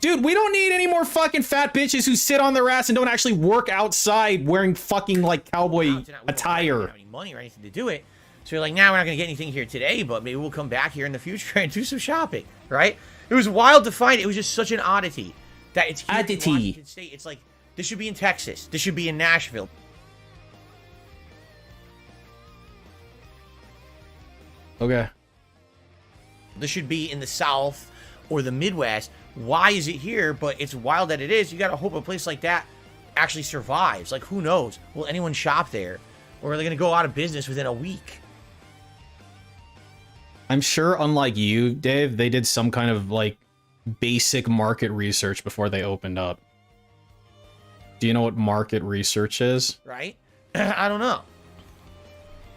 Dude, we don't need any more fucking fat bitches who sit on their ass and don't actually work outside wearing fucking like cowboy attire. We don't have any money or anything to do it. So you're like, nah, we're not going to get anything here today, but maybe we'll come back here in the future and do some shopping, right? It was wild to find. It was just such an oddity that it's here in Washington State. It's like, this should be in Texas. This should be in Nashville. Okay. This should be in the South or the Midwest. Why is it here? But it's wild that it is. You got to hope a place like that actually survives. Like, who knows? Will anyone shop there? Or are they going to go out of business within a week? I'm sure, unlike you, Dave, they did some kind of, like, basic market research before they opened up. Do you know what market research is? Right? I don't know.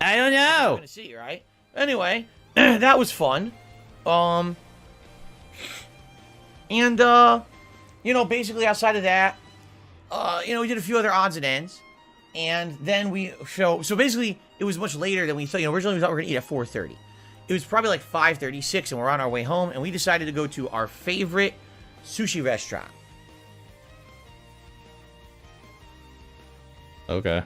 I don't know. I'm going to see, right? Anyway, that was fun. And, you know, basically outside of that, you know, we did a few other odds and ends. And then so basically it was much later than we thought. Originally we thought we were gonna eat at 4:30. It was probably like 5:36, and we're on our way home, and we decided to go to our favorite sushi restaurant. Okay.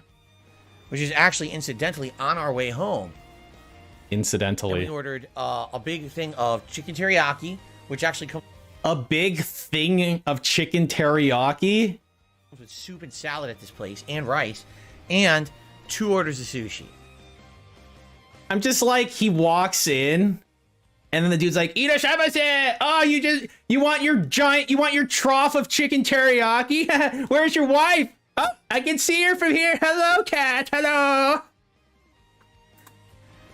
Which is actually incidentally on our way home. Incidentally. And we ordered a big thing of chicken teriyaki, which actually comes. A big thing of chicken teriyaki? With soup and salad at this place, and rice, and 2 orders of sushi. I'm just like, he walks in, and then the dude's like, "Irashamase! Oh, you want your trough of chicken teriyaki? Where's your wife? Oh, I can see her from here. Hello, cat. Hello."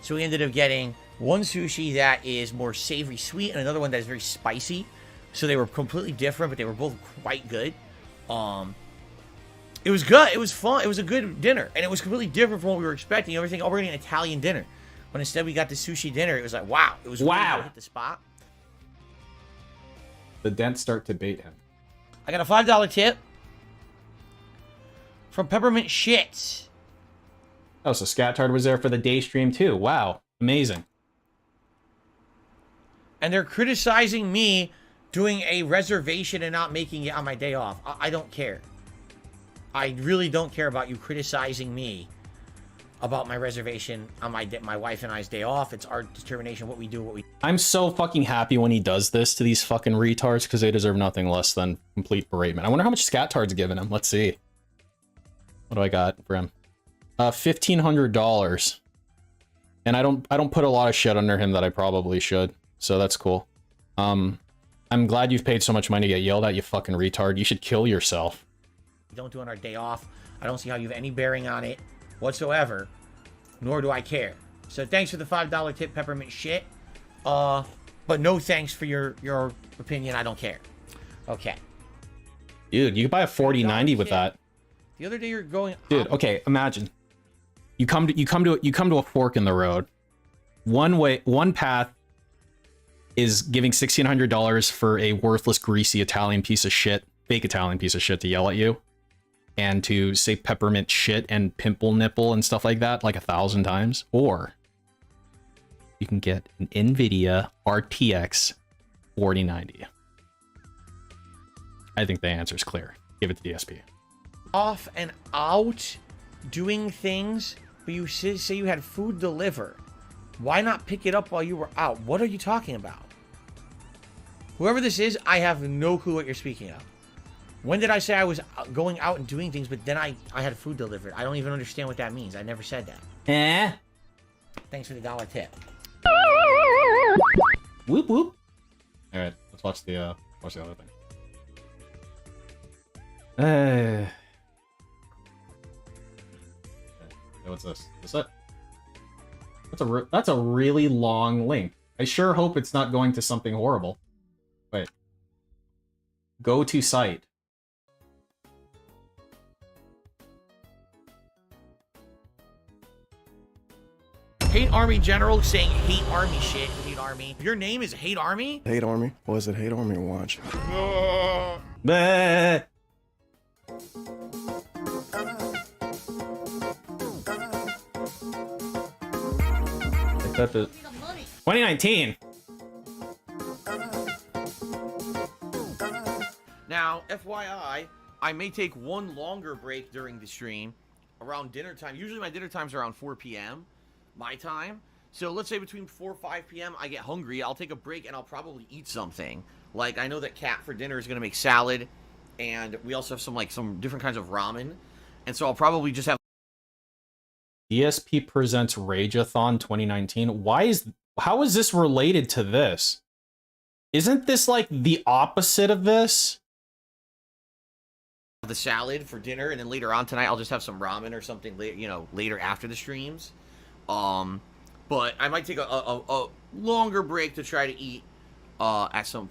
So we ended up getting one sushi that is more savory sweet, and another one that is very spicy. So they were completely different, but they were both quite good. It was good. It was fun. It was a good dinner, and it was completely different from what we were expecting. Everything. Oh, we're getting an Italian dinner, but instead we got the sushi dinner. It was like, wow. It was wow. Really hit the spot. The dents start to bait him. I got a $5 tip from Peppermint Shits. Oh, so Scattard was there for the day stream too. Wow, amazing. And they're criticizing me doing a reservation and not making it on my day off. I don't care. I really don't care about you criticizing me about my reservation on my wife and I's day off. It's our determination what we do, I'm so fucking happy when he does this to these fucking retards because they deserve nothing less than complete beratement. I wonder how much Scattard's giving him. Let's see. What do I got for him? $1,500. And I don't put a lot of shit under him that I probably should. So that's cool. I'm glad you've paid so much money to get yelled at, you fucking retard. You should kill yourself. Don't do on our day off. I don't see how you have any bearing on it whatsoever, nor do I care. So thanks for the $5 tip, Peppermint Shit. But no thanks for your opinion. I don't care. Okay. Dude, you could buy a 4090 with that. The other day you're going. Dude, okay, imagine. You come to a fork in the road. One path is giving $1,600 for a worthless, greasy Italian piece of shit, fake Italian piece of shit to yell at you. And to say peppermint shit and pimple nipple and stuff like that like 1,000 times. Or you can get an NVIDIA RTX 4090. I think the answer is clear. Give it to DSP. Off and out doing things, but you say you had food delivered. Why not pick it up while you were out? What are you talking about? Whoever this is, I have no clue what you're speaking of. When did I say I was going out and doing things, but then I had food delivered? I don't even understand what that means. I never said that. Eh? Thanks for the $1 tip. Whoop whoop. All right, let's watch the other thing. Okay, what's this? Is that? That's a really long link. I sure hope it's not going to something horrible. Wait. Go to site. Hate Army General saying hate Army shit. Hate Army. Your name is Hate Army? Hate Army? Or is it Hate Army Watch? Bah. 2019. Now, FYI, I may take one longer break during the stream around dinner time. Usually my dinner time's around 4 p.m. my time. So let's say between 4 and 5 p.m. I get hungry. I'll take a break and I'll probably eat something. Like, I know that Kat for dinner is going to make salad. And we also have some different kinds of ramen. And so I'll probably just have... DSP presents Rageathon 2019. How is this related to this? Isn't this like the opposite of this? The salad for dinner, and then later on tonight I'll just have some ramen or something later after the streams. But I might take a longer break to try to eat at some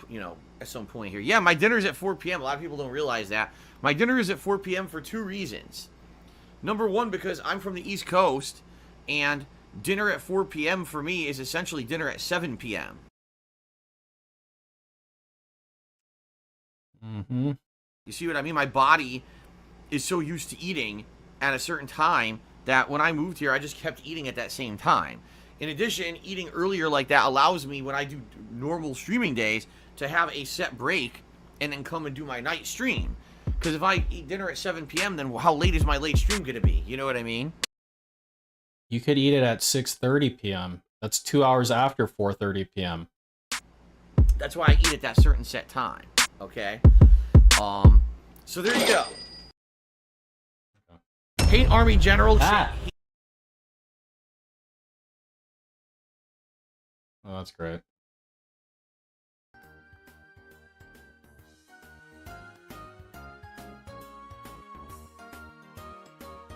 point here. Yeah, my dinner's at 4 p.m. A lot of people don't realize that. My dinner is at 4 p.m. for 2 reasons. Number one, because I'm from the East Coast, and dinner at 4 p.m. for me is essentially dinner at 7 p.m. Mm-hmm. You see what I mean? My body is so used to eating at a certain time that when I moved here, I just kept eating at that same time. In addition, eating earlier like that allows me, when I do normal streaming days, to have a set break and then come and do my night stream. Because if I eat dinner at 7 p.m., then how late is my late stream going to be? You know what I mean? You could eat it at 6:30 p.m. That's 2 hours after 4:30 p.m. That's why I eat at that certain set time. Okay? So there you go. Hate Army General. Oh, that's great.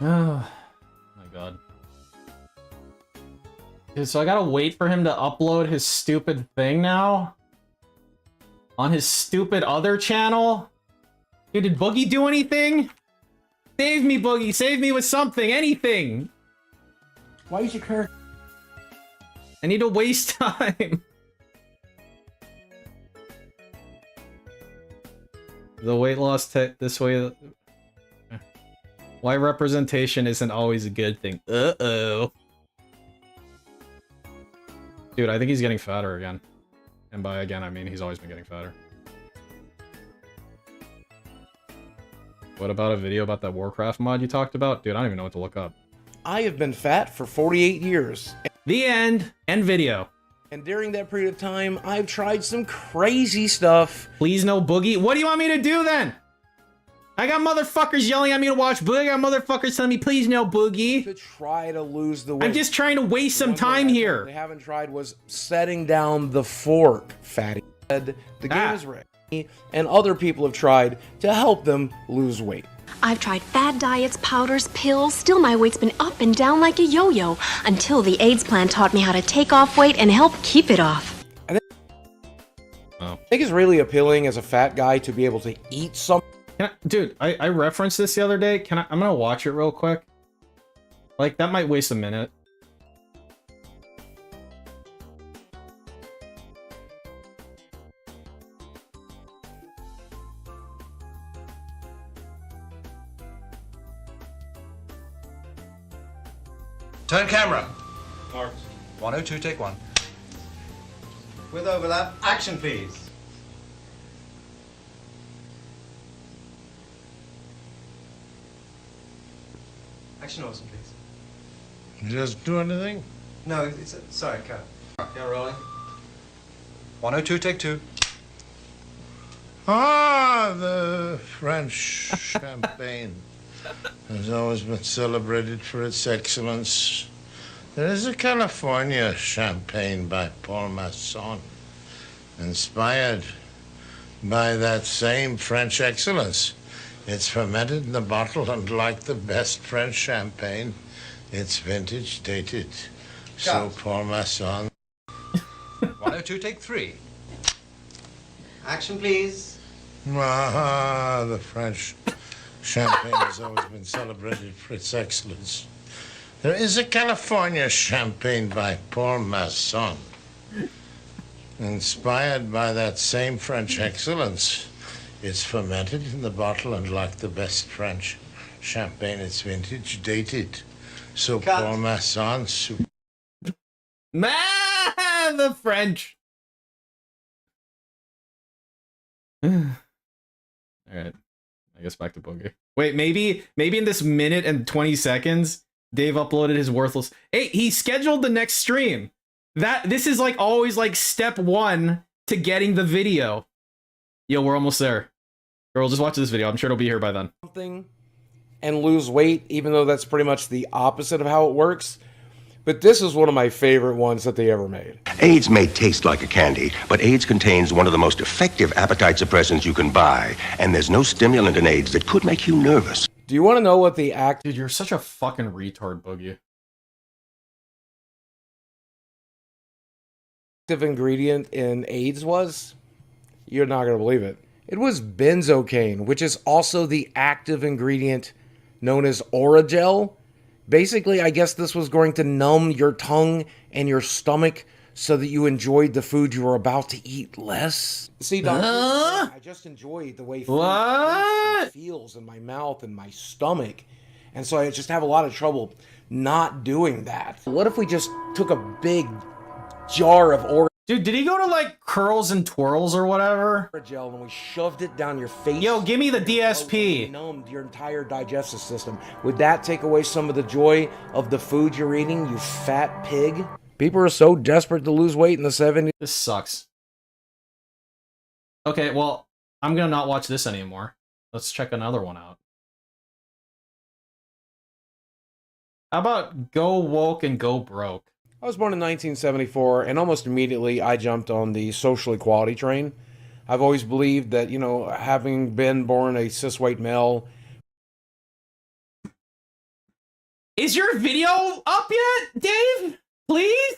Oh my god. Dude, so I gotta wait for him to upload his stupid thing now? On his stupid other channel? Dude, did Boogie do anything? Save me, Boogie! Save me with something! Anything! Why is your character? I need to waste time! The weight loss this way... Why representation isn't always a good thing. Uh-oh. Dude, I think he's getting fatter again. And by again, I mean he's always been getting fatter. What about a video about that Warcraft mod you talked about? Dude, I don't even know what to look up. I have been fat for 48 years. The end. End video. And during that period of time, I've tried some crazy stuff. Please no Boogie. What do you want me to do then? I got motherfuckers yelling at me to watch Boogie. I got motherfuckers telling me, please no Boogie. To try to lose the weight. I'm just trying to waste some time here. They haven't tried was setting down the fork, fatty. The game is ready, and other people have tried to help them lose weight. I've tried fad diets, powders, pills. Still, my weight's been up and down like a yo-yo until the AIDS plan taught me how to take off weight and help keep it off. I think it's really appealing as a fat guy to be able to eat something. Dude, I referenced this the other day. I'm gonna watch it real quick. Like, that might waste a minute. Turn camera. Marked. 102, take one. With overlap, action please. Action awesome, please. Just do anything? No, it's sorry, cut. Yeah, rolling. 102, take two. Ah, the French champagne has always been celebrated for its excellence. There is a California champagne by Paul Masson, inspired by that same French excellence. It's fermented in the bottle, and like the best French champagne, it's vintage dated. So Paul Masson. 102, take three. Action, please. Ah, the French champagne has always been celebrated for its excellence. There is a California champagne by Paul Masson, inspired by that same French excellence. It's fermented in the bottle, and like the best French champagne, it's vintage dated. So Paul Masson. Man, the French. Alright. I guess back to Boogie. Wait, maybe in this minute and 20 seconds, Dave uploaded his worthless... Hey, he scheduled the next stream. This is like always like step one to getting the video. Yo, we're almost there. Girl, just watch this video. I'm sure it'll be here by then. Something and lose weight, even though that's pretty much the opposite of how it works. But this is one of my favorite ones that they ever made. AIDS may taste like a candy, but AIDS contains one of the most effective appetite suppressants you can buy, and there's no stimulant in AIDS that could make you nervous. Do you want to know what the Dude, you're such a fucking retard, Boogie. active ingredient in AIDS was? You're not going to believe it. It was benzocaine, which is also the active ingredient known as Oragel. Basically, I guess this was going to numb your tongue and your stomach so that you enjoyed the food you were about to eat less. See, Doctor, I just enjoy the way food feels in my mouth and my stomach. And so I just have a lot of trouble not doing that. What if we just took a big jar of Dude, did he go to like Curls and Twirls or whatever? Orajel and we shoved it down your face? Yo, give me the DSP. Numbed your entire digestive system. Would that take away some of the joy of the food you're eating, you fat pig? People are so desperate to lose weight in the 70s. This sucks. Okay, well, I'm gonna not watch this anymore. Let's check another one out. How about Go Woke and Go Broke? I was born in 1974, and almost immediately I jumped on the social equality train. I've always believed that, you know, having been born a cis-white male... Is your video up yet, Dave? Please?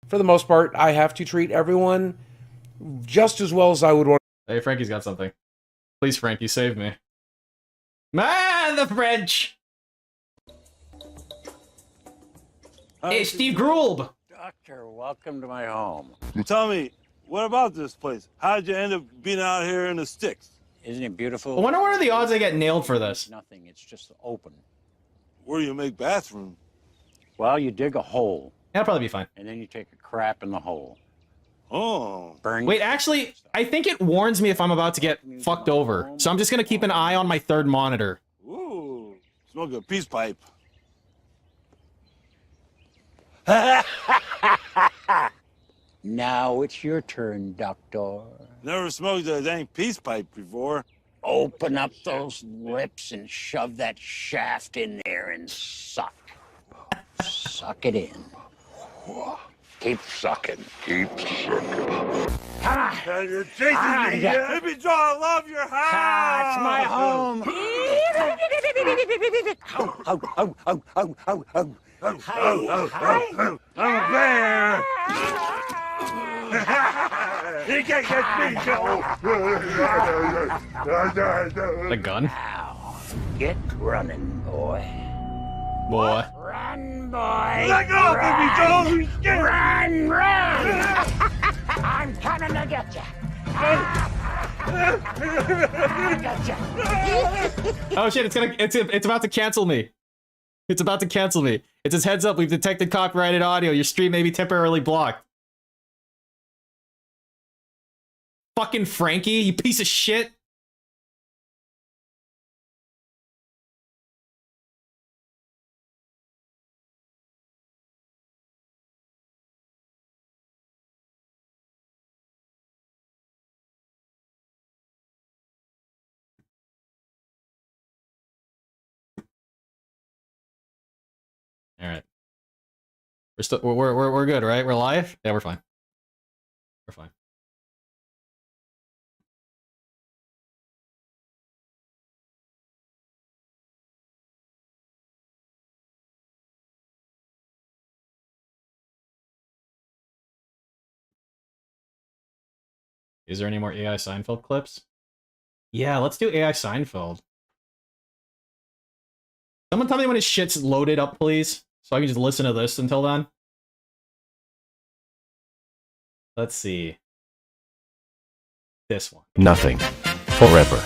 For the most part, I have to treat everyone just as well as I would want. Hey, Frankie's got something. Please, Frankie, save me. Man, the French! Hey, Steve Grulb! Doctor, welcome to my home. Tell me, what about this place? How'd you end up being out here in the sticks? Isn't it beautiful? I wonder what are the odds I get nailed for this? Nothing, it's just open. Where do you make bathroom? Well, you dig a hole. That'll probably be fine. And then you take a crap in the hole. Oh. Burn. Wait, actually, I think it warns me if I'm about to get fucked over. So I'm just gonna keep an eye on my third monitor. Ooh, smoke a peace pipe. Now it's your turn, Doctor. Never smoked a dang peace pipe before. Open up those lips and shove that shaft in there and suck. Suck it in. Keep sucking. Keep sucking. Come on. You're chasing me. Baby Joe, I love your house. It's my home. I'm a bear. You can't get me, Joe. The gun? Now, get running, boy. Boy. Run, boy. Let go, baby Joe. Run, run. I'm coming to get you. Oh shit, it's about to cancel me. It's about to cancel me. It says, heads up, we've detected copyrighted audio. Your stream may be temporarily blocked. Fucking Frankie, you piece of shit. All right. We're still we're good, right? We're live? Yeah, we're fine. We're fine. Is there any more AI Seinfeld clips? Yeah, let's do AI Seinfeld. Someone tell me when his shit's loaded up, please, so I can just listen to this until then. Let's see. This one. Nothing. Forever.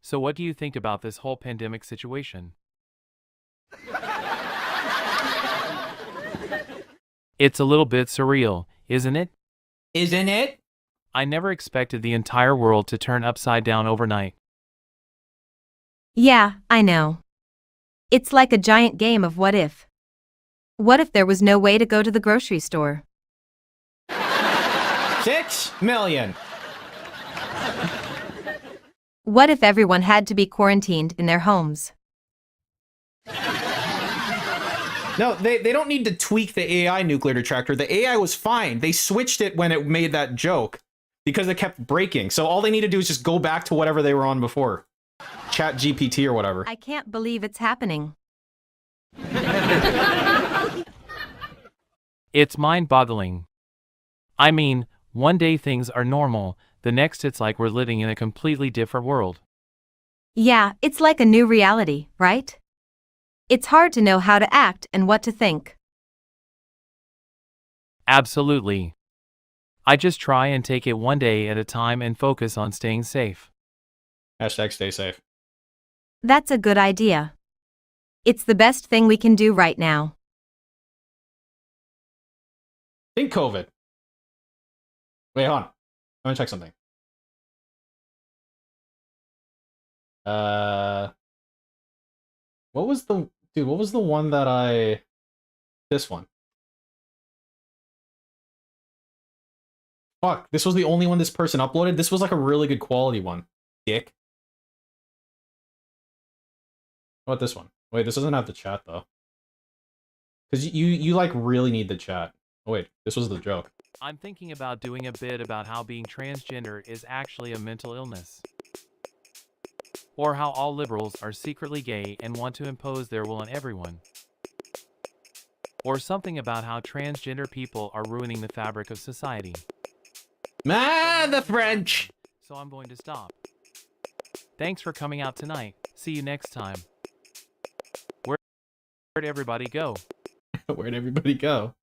So what do you think about this whole pandemic situation? It's a little bit surreal, isn't it? Isn't it? I never expected the entire world to turn upside down overnight. Yeah, I know. It's like a giant game of what if. What if there was no way to go to the grocery store? 6 million. What if everyone had to be quarantined in their homes? No, they don't need to tweak the AI nuclear detractor. The AI was fine. They switched it when it made that joke because it kept breaking. So all they need to do is just go back to whatever they were on before. Chat GPT or whatever. I can't believe it's happening. It's mind-boggling. I mean, one day things are normal, the next it's like we're living in a completely different world. Yeah, it's like a new reality, right? It's hard to know how to act and what to think. Absolutely. I just try and take it one day at a time and focus on staying safe. Hashtag stay safe. That's a good idea. It's the best thing we can do right now. Think COVID. Wait, hold on. I'm gonna check something. What was the one that this one? Fuck, this was the only one this person uploaded? This was like a really good quality one. Dick. What about this one? Wait, this doesn't have the chat though. Cause you like really need the chat. Oh wait, this was the joke. I'm thinking about doing a bit about how being transgender is actually a mental illness. Or how all liberals are secretly gay and want to impose their will on everyone. Or something about how transgender people are ruining the fabric of society. The French! So I'm going to stop. Thanks for coming out tonight. See you next time. Where'd everybody go? Where'd everybody go?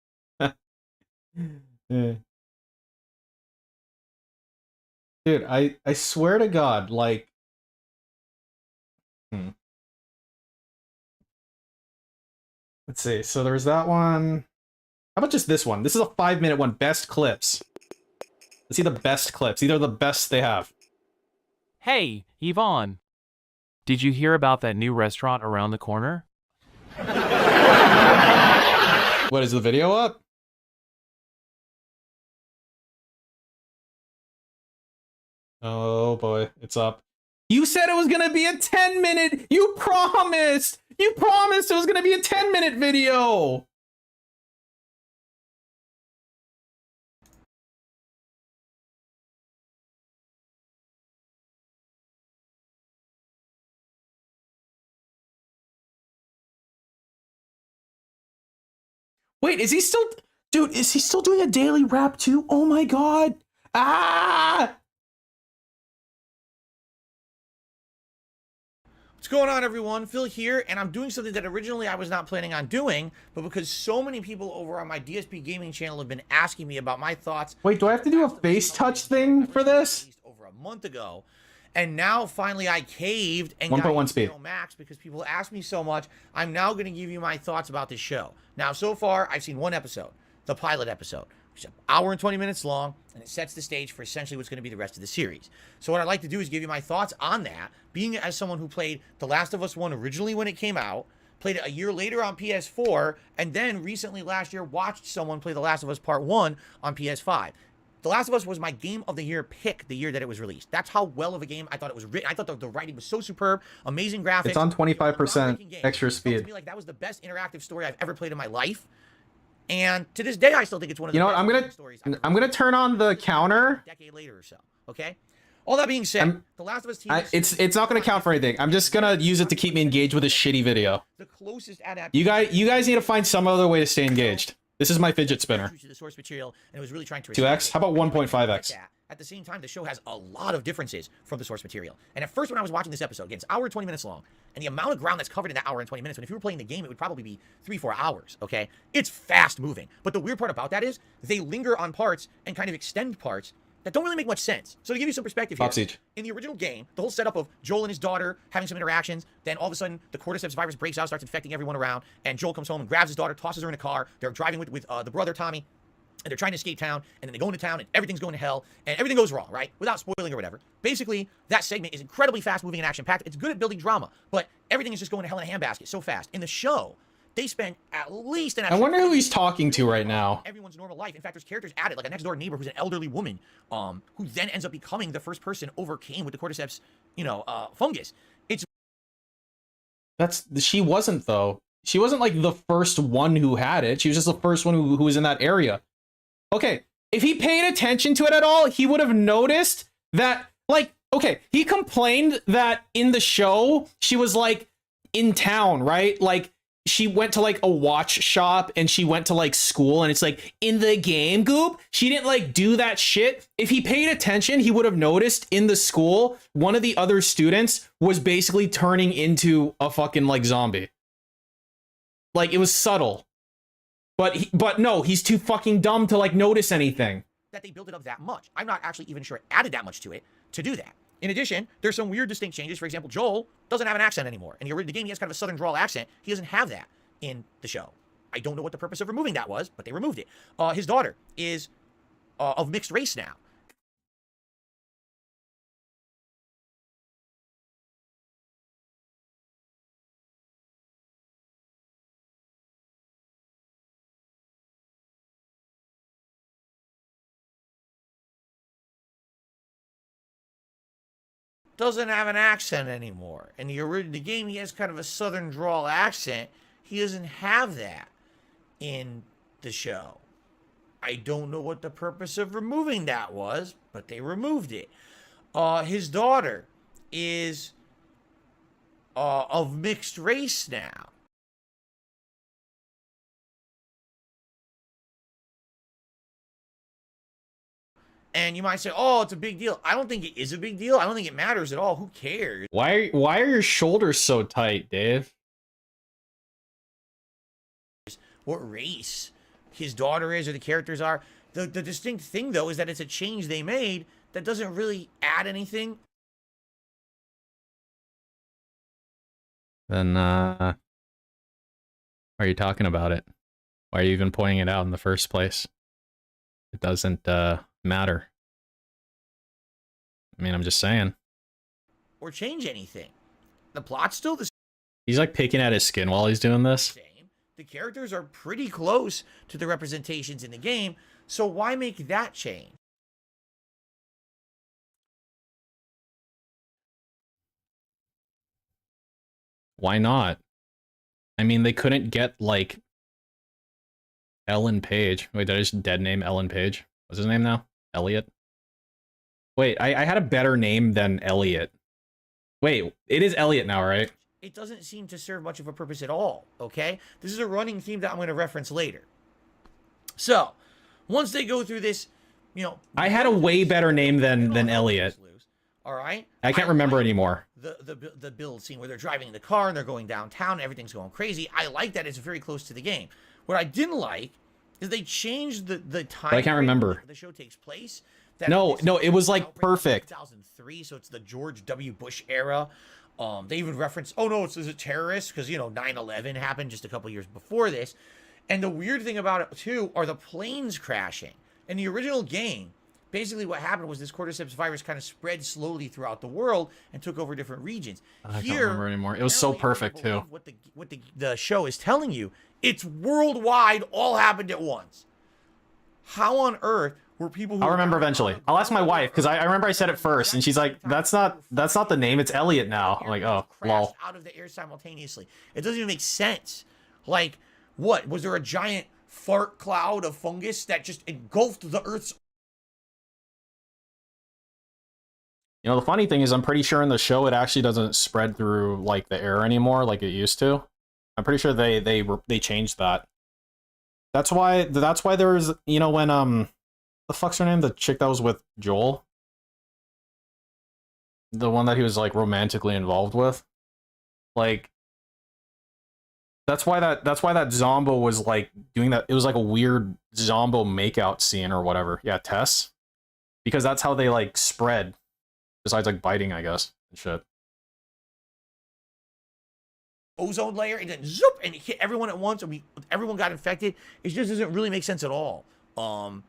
Yeah. Dude, I swear to God, like... Let's see, so there's that one. How about just this one? This is a 5-minute one, best clips. Let's see the best clips. These are the best they have. Hey, Yvonne. Did you hear about that new restaurant around the corner? What, is the video up? Oh boy, it's up. You said it was gonna be a 10-minute! You promised! You promised it was gonna be a 10-minute video! Wait, is he still... Dude, is he still doing a daily rap too? Oh my god! Ah! What's going on, everyone? Phil here, and I'm doing something that originally I was not planning on doing, but because so many people over on my DSP gaming channel have been asking me about my thoughts. Wait, do I have to do a face touch thing for this? Over a month ago, and now finally I caved and 1.1 speed max because people asked me so much. I'm now going to give you my thoughts about this show. Now, so far, I've seen one episode, the pilot episode, which is an hour and 20 minutes long, and it sets the stage for essentially what's going to be the rest of the series. So what I'd like to do is give you my thoughts on that, being as someone who played The Last of Us 1 originally when it came out, played it a year later on PS4, and then recently last year watched someone play The Last of Us Part 1 on PS5. The Last of Us was my Game of the Year pick the year that it was released. That's how well of a game I thought it was written. I thought the writing was so superb, amazing graphics. It's on 25% extra speed. To me, like, that was the best interactive story I've ever played in my life. And to this day, I still think it's one of the best stories. I'm gonna turn on the counter. A decade later or so. Okay. All that being said, The Last of Us team. It's not gonna count for anything. I'm just gonna use it to keep me engaged with a shitty video. The closest adaptation. You guys need to find some other way to stay engaged. This is my fidget spinner. To the source material, and it was really trying to 2x? How about 1.5x? At the same time, the show has a lot of differences from the source material. And at first, when I was watching this episode, again, it's an hour and 20 minutes long, and the amount of ground that's covered in that hour and 20 minutes, when if you were playing the game, it would probably be 3-4 hours, okay? It's fast moving. But the weird part about that is they linger on parts and kind of extend parts that don't really make much sense. So to give you some perspective here, in the original game, the whole setup of Joel and his daughter having some interactions, then all of a sudden the cordyceps virus breaks out, starts infecting everyone around, and Joel comes home and grabs his daughter, tosses her in a car. They're driving with the brother Tommy, and they're trying to escape town, and then they go into town, and everything's going to hell, and everything goes wrong, right? Without spoiling or whatever. Basically, that segment is incredibly fast-moving and action-packed. It's good at building drama, but everything is just going to hell in a handbasket so fast. In the show, they spend at least an I wonder who he's talking to right now. Everyone's normal life. In fact, there's characters added, like a next-door neighbor who's an elderly woman, who then ends up becoming the first person overcame with the cordyceps, fungus. She wasn't, though. She wasn't, like, the first one who had it. She was just the first one who was in that area. Okay, if he paid attention to it at all, he would have noticed that, like, okay, he complained that in the show, she was, like, in town, right? Like, she went to, like, a watch shop, and she went to, like, school, and it's like, in the game, Goop, she didn't, like, do that shit. If he paid attention, he would have noticed in the school, one of the other students was basically turning into a fucking, like, zombie. Like, it was subtle. But no, he's too fucking dumb to like notice anything. That they built it up that much. I'm not actually even sure it added that much to it to do that. In addition, there's some weird distinct changes. For example, Joel doesn't have an accent anymore. In the game, he has kind of a southern drawl accent. He doesn't have that in the show. I don't know what the purpose of removing that was, but they removed it. His daughter is of mixed race now. Doesn't have an accent anymore. In the game, he has kind of a southern drawl accent. He doesn't have that in the show. I don't know what the purpose of removing that was, but they removed it. His daughter is of mixed race now. And you might say, oh, it's a big deal. I don't think it is a big deal. I don't think it matters at all. Who cares? Why are your shoulders so tight, Dave? What race his daughter is or the characters are. The distinct thing, though, is that it's a change they made that doesn't really add anything. Then, why are you talking about it? Why are you even pointing it out in the first place? It doesn't, matter. I mean, I'm just saying. Or change anything. The plot's still the same. He's like picking at his skin while he's doing this. The characters are pretty close to the representations in the game, so why make that change? Why not? I mean, they couldn't get, like, Ellen Page. Wait, did I just dead name Ellen Page? What's his name now? Elliot? Wait, I had a better name than Elliot. Wait, it is Elliot now, right? It doesn't seem to serve much of a purpose at all, okay? This is a running theme that I'm going to reference later. So, once they go through this, you know... I had a way better name than Elliot. All right? I can't remember anymore. The build scene where they're driving in the car and they're going downtown, everything's going crazy. I like that it's very close to the game. What I didn't like is they changed the time. But I can't remember. The show takes place. No, it was like perfect. 2003, so it's the George W. Bush era. They even reference, oh no, it's a terrorist because, you know, 9/11 happened just a couple years before this. And the weird thing about it too are the planes crashing. In the original game, basically what happened was this cordyceps virus kind of spread slowly throughout the world and took over different regions. I can't remember anymore. It was so perfect too. What the show is telling you, it's worldwide, all happened at once. How on earth were people who... I'll remember eventually. I'll ask my wife, because I remember I said it first, and she's like, that's not the name, it's Elliot now. I'm like, oh, lol. Out of the air simultaneously. It doesn't even make sense. Like, what? Was there a giant fart cloud of fungus that just engulfed the Earth's... You know, the funny thing is, I'm pretty sure in the show it actually doesn't spread through, like, the air anymore like it used to. I'm pretty sure they changed that. That's why there's, you know, when, the fuck's her name? The chick that was with Joel? The one that he was, like, romantically involved with? Like, that's why that Zombo was, like, doing that. It was, like, a weird Zombo makeout scene or whatever. Yeah, Tess. Because that's how they, like, spread. Besides, like, biting, I guess. And shit. Ozone layer, and then zoop, and it hit everyone at once, and everyone got infected. It just doesn't really make sense at all. I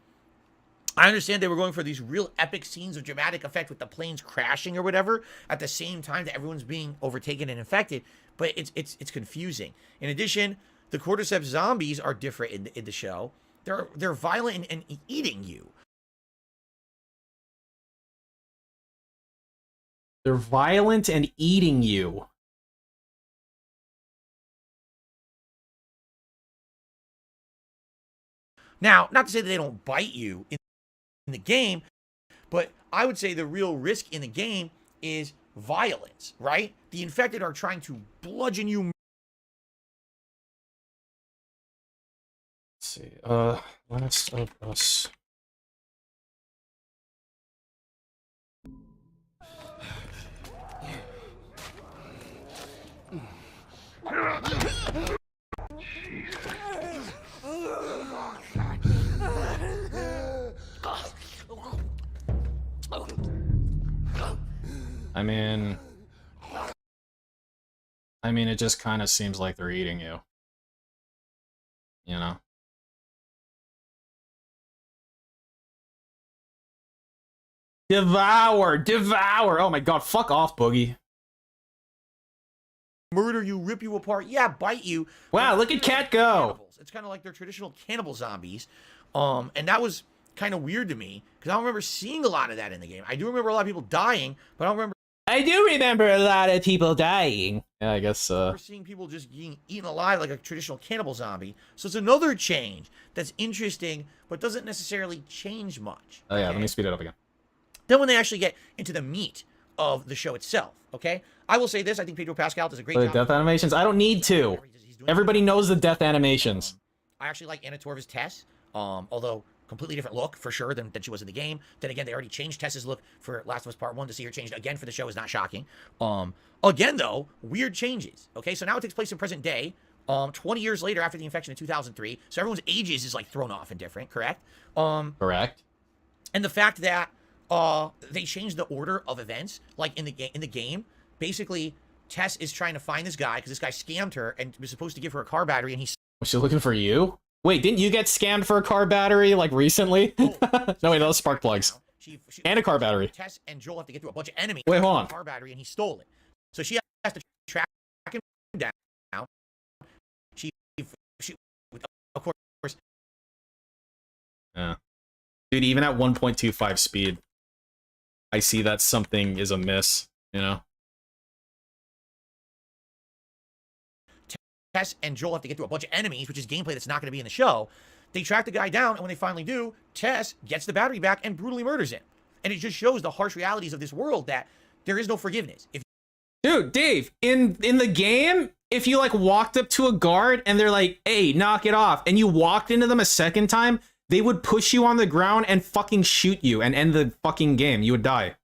understand they were going for these real epic scenes of dramatic effect with the planes crashing or whatever at the same time that everyone's being overtaken and infected, but it's confusing. In addition, the cordyceps zombies are different in the show. They're violent and eating you. They're violent and eating you. Now, not to say that they don't bite you in the game, but I would say the real risk in the game is violence, right? The infected are trying to bludgeon you. Let's see. Last of Us. I mean, it just kind of seems like they're eating you. You know? Devour! Devour! Oh my god, fuck off, Boogie. Murder you, rip you apart, yeah, bite you. Wow, look at Cat go! It's kind of like they're traditional cannibal zombies. And that was kind of weird to me, because I don't remember seeing a lot of that in the game. I do remember a lot of people dying, but I don't remember... I do remember a lot of people dying. Yeah, I guess, We're seeing people just being eaten alive like a traditional cannibal zombie. So it's another change that's interesting, but doesn't necessarily change much. Oh yeah, let me speed it up again. Then when they actually get into the meat of the show itself, okay? I will say this, I think Pedro Pascal does a great The job. death animations? I don't need to. Everybody knows the death animations. I actually like Anna Torv's Tess, although completely different look for sure than she was in the game. Then again, they already changed Tess's look for Last of Us Part 1. To see her changed again for the show is not shocking. Again though, weird changes. Okay, so now it takes place in present day, 20 years later after the infection in 2003. So everyone's ages is like thrown off and different, correct? Correct. And the fact that they changed the order of events, like in the game, basically Tess is trying to find this guy because this guy scammed her and was supposed to give her a car battery, and he... Was she looking for you? Wait, didn't you get scammed for a car battery, like, recently? No, wait, that was spark plugs. And a car battery. Tess and Joel have to get through a bunch of enemies. Wait, hold on. A car battery, and he stole it. So she has to track him down. She of course... Yeah. Dude, even at 1.25 speed, I see that something is amiss, you know? Tess and Joel have to get through a bunch of enemies, which is gameplay that's not going to be in the show. They track the guy down, and when they finally do, Tess gets the battery back and brutally murders him. And it just shows the harsh realities of this world, that there is no forgiveness. Dude, Dave, in the game, if you, like, walked up to a guard and they're like, hey, knock it off, and you walked into them a second time, they would push you on the ground and fucking shoot you and end the fucking game. You would die.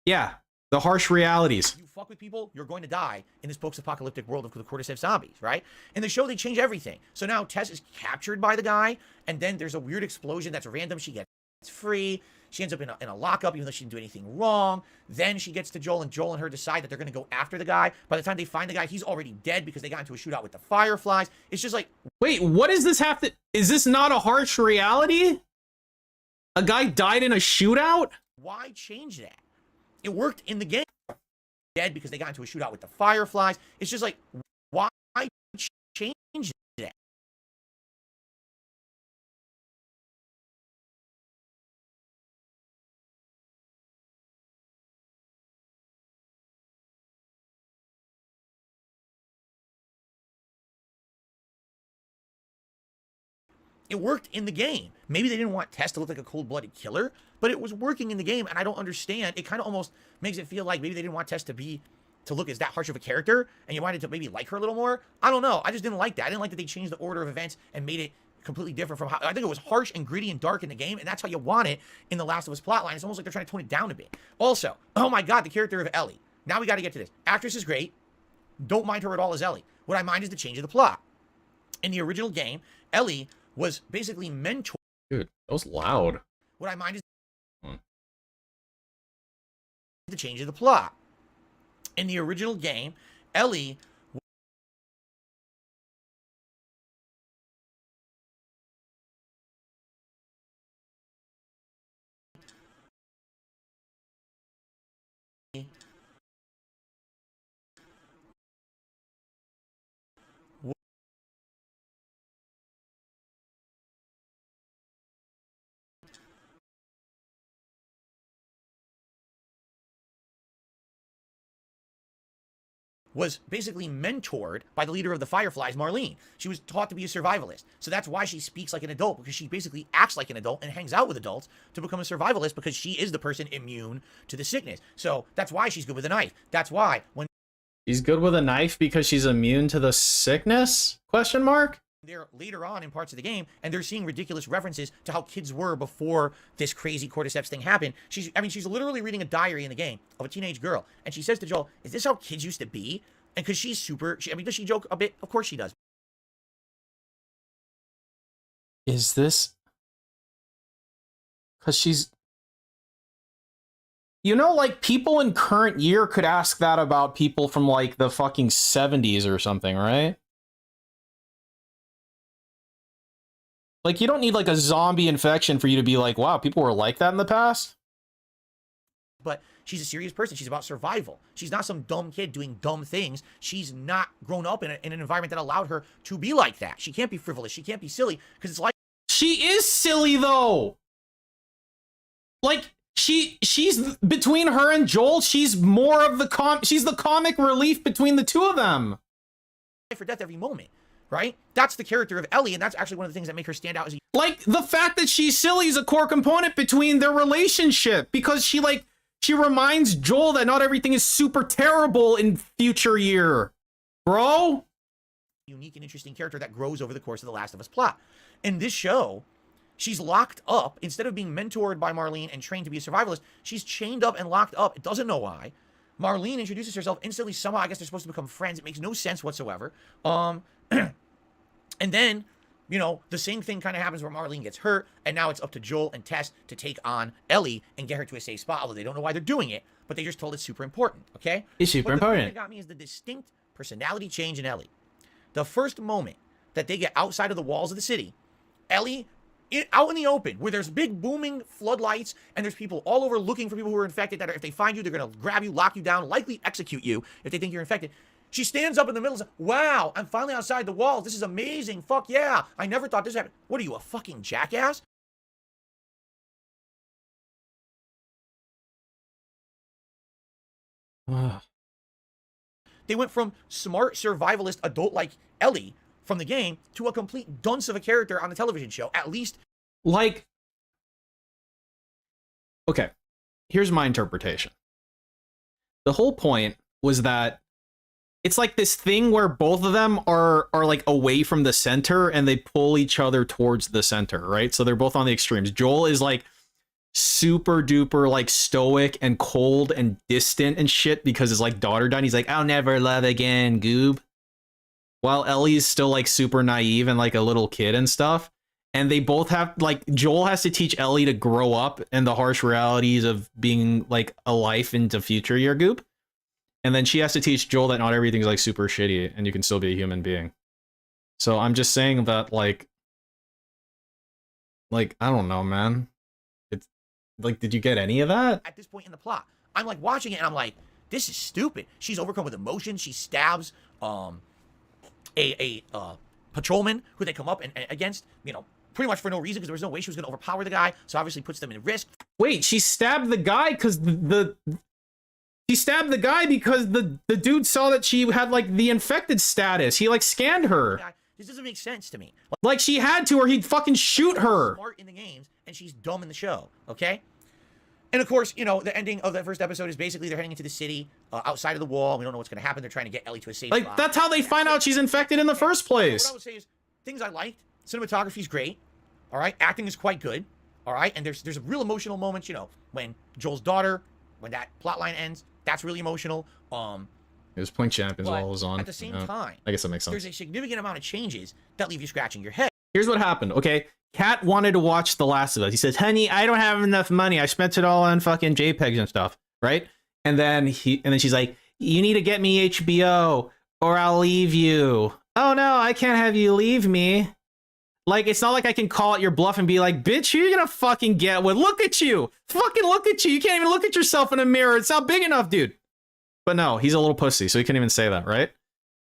Yeah, the harsh realities. You fuck with people, you're going to die in this post-apocalyptic world of the Cordyceps zombies, right? In the show, they change everything. So now Tess is captured by the guy, and then there's a weird explosion that's random. She gets free. She ends up in a lockup, even though she didn't do anything wrong. Then she gets to Joel, and Joel and her decide that they're going to go after the guy. By the time they find the guy, he's already dead because they got into a shootout with the Fireflies. It's just like... Wait, what does this have to... Is this not a harsh reality? A guy died in a shootout? Why change that? It worked in the game. Dead because they got into a shootout with the Fireflies. It's just like, why change that? It worked in the game. Maybe they didn't want Tess to look like a cold-blooded killer, but it was working in the game, and I don't understand. It kind of almost makes it feel like maybe they didn't want Tess to look as that harsh of a character, and you wanted to maybe like her a little more. I don't know. I just didn't like that. I didn't like that they changed the order of events and made it completely different from how... I think it was harsh and gritty and dark in the game, and that's how you want it in the Last of Us plotline. It's almost like they're trying to tone it down a bit. Also, oh my god, the character of Ellie. Now we got to get to this. Actress is great. Don't mind her at all as Ellie. What I mind is the change of the plot. In the original game, Ellie was basically mentored. Dude, that was loud. What I mind is the change of the plot. In the original game, Ellie was basically mentored by the leader of the Fireflies, Marlene. She was taught to be a survivalist. So that's why she speaks like an adult, because she basically acts like an adult and hangs out with adults to become a survivalist, because she is the person immune to the sickness. So that's why she's good with a knife. That's why when she's good with a knife because she's immune to the sickness? Question mark? they're later on in parts of the game, and they're seeing ridiculous references to how kids were before this crazy cordyceps thing happened. She's literally reading a diary in the game of a teenage girl, and she says to Joel, "Is this how kids used to be?" And because she's super, does she joke a bit? Of course she does. Is this... Because she's... You know, like, people in current year could ask that about people from, like, the fucking 70s or something, right? Like, you don't need, like, a zombie infection for you to be like, wow, people were like that in the past? But she's a serious person. She's about survival. She's not some dumb kid doing dumb things. She's not grown up in an environment that allowed her to be like that. She can't be frivolous. She can't be silly, because it's like... She is silly, though! Like... She's between her and Joel, she's more of the she's the comic relief between the two of them. For death every moment, right? That's the character of Ellie, and that's actually one of the things that make her stand out as a... Like, the fact that she's silly is a core component between their relationship, because she reminds Joel that not everything is super terrible in future year, bro. Unique and interesting character that grows over the course of the Last of Us plot. In this show, she's locked up. Instead of being mentored by Marlene and trained to be a survivalist, she's chained up and locked up. It doesn't know why. Marlene introduces herself instantly. Somehow, I guess they're supposed to become friends. It makes no sense whatsoever. And then, you know, the same thing kind of happens where Marlene gets hurt, and now it's up to Joel and Tess to take on Ellie and get her to a safe spot, although they don't know why they're doing it, but they just told it's super important, okay? It's super important. The thing that got me is the distinct personality change in Ellie. The first moment that they get outside of the walls of the city, Ellie... out in the open, where there's big booming floodlights and there's people all over looking for people who are infected that if they find you, they're going to grab you, lock you down, likely execute you if they think you're infected. She stands up in the middle and says, wow, I'm finally outside the walls. This is amazing. Fuck yeah. I never thought this happened. What are you, a fucking jackass? They went from smart survivalist adult-like Ellie from the game to a complete dunce of a character on the television show, at least. Like, okay, here's my interpretation. The whole point was that it's like this thing where both of them are like away from the center and they pull each other towards the center, right? So they're both on the extremes. Joel is like super duper like stoic and cold and distant and shit because his like daughter died. He's like, I'll never love again, goob. While Ellie's still like super naive and like a little kid and stuff. And they both have like, Joel has to teach Ellie to grow up and the harsh realities of being like a life into future year goop. And then she has to teach Joel that not everything's like super shitty and you can still be a human being. So I'm just saying that like, I don't know, man. It's like, did you get any of that? At this point in the plot, I'm like watching it and I'm like, this is stupid. She's overcome with emotion. She stabs, a patrolman who they come up and against, you know, pretty much for no reason because there was no way she was going to overpower the guy, so obviously puts them in risk. Wait, she stabbed the guy because she stabbed the guy because the dude saw that she had like the infected status. He like scanned her. This doesn't make sense to me. Like she had to, or he'd fucking shoot her. Smart in the games, and she's dumb in the show. Okay. And of course, you know, the ending of that first episode is basically they're heading into the city, outside of the wall. We don't know what's going to happen. They're trying to get Ellie to a safe spot. Like, that's how they find out she's infected in the first place. What I would say is, things I liked. Cinematography's great. All right. Acting is quite good. All right. And there's real emotional moments, you know, when Joel's daughter, when that plot line ends, that's really emotional. It was Plink Champions while it was on. At the same time, I guess that makes sense. There's a significant amount of changes that leave you scratching your head. Here's what happened, okay? Kat wanted to watch The Last of Us. He says, honey, I don't have enough money. I spent it all on fucking JPEGs and stuff, right? And then she's like, you need to get me HBO or I'll leave you. Oh no, I can't have you leave me. Like, it's not like I can call at your bluff and be like, bitch, who are you gonna fucking get with? Look at you. Fucking look at you. You can't even look at yourself in a mirror. It's not big enough, dude. But no, he's a little pussy, so he couldn't even say that, right?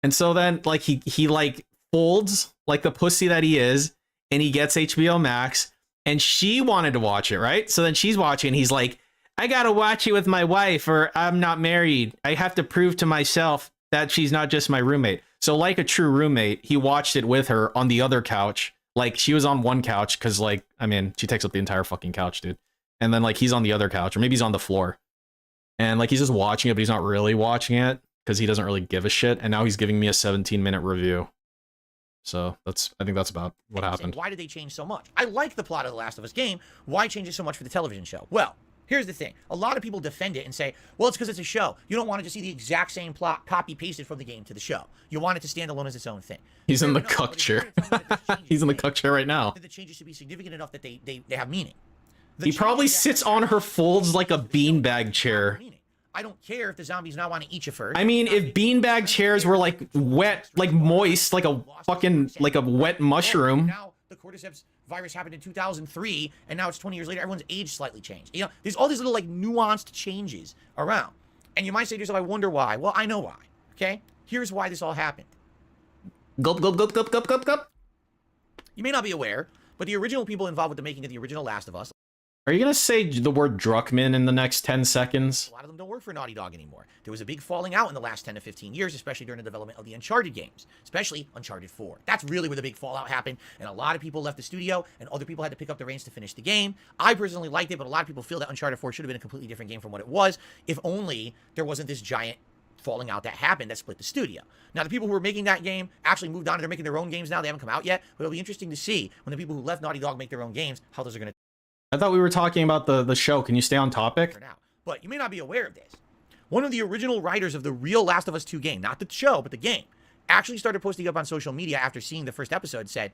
And so then, like, he like folds like the pussy that he is, and he gets HBO Max, and she wanted to watch it, right? So then she's watching, he's like, I gotta watch it with my wife, or I'm not married. I have to prove to myself that she's not just my roommate. So like a true roommate, he watched it with her on the other couch. Like, she was on one couch, because, like, I mean, she takes up the entire fucking couch, dude. And then, like, he's on the other couch, or maybe he's on the floor. And, like, he's just watching it, but he's not really watching it, because he doesn't really give a shit. And now he's giving me a 17-minute review. So I think that's about what happened. Why did they change so much? I like the plot of The Last of Us game. Why change it so much for the television show? Well, here's the thing. A lot of people defend it and say, well, it's because it's a show. You don't want to just see the exact same plot copy-pasted from the game to the show. You want it to stand alone as its own thing. He's in the cuck chair. He's in the cuck chair right now. The changes should be significant enough that they have meaning. He probably sits on her folds like a beanbag chair. I don't care if the zombies now want to eat you first. I mean, if beanbag chairs were like wet, like moist, like a fucking, like a wet mushroom. Now the cordyceps virus happened in 2003, and now it's 20 years later. Everyone's age slightly changed. You know, there's all these little like nuanced changes around. And you might say to yourself, I wonder why. Well, I know why. Okay? Here's why this all happened. Gulp, gulp, gulp, gulp, gulp, gulp, gulp. You may not be aware, but the original people involved with the making of the original Last of Us, Are you gonna say the word Druckmann in the next 10 seconds? a lot of them don't work for Naughty Dog anymore. There was a big falling out in the last 10 to 15 years, especially during the development of the Uncharted games, especially Uncharted 4. That's really where the big fallout happened, and a lot of people left the studio, and other people had to pick up the reins to finish the game. I personally liked it, but a lot of people feel that Uncharted 4 should have been a completely different game from what it was, if only there wasn't this giant falling out that happened that split the studio. Now, the people who were making that game actually moved on, and they're making their own games now. They haven't come out yet, but it'll be interesting to see when the people who left Naughty Dog make their own games, how those are going to. I thought we were talking about the show. Can you stay on topic? For now. But you may not be aware of this. One of the original writers of the real Last of Us 2 game, not the show, but the game, actually started posting up on social media after seeing the first episode, said,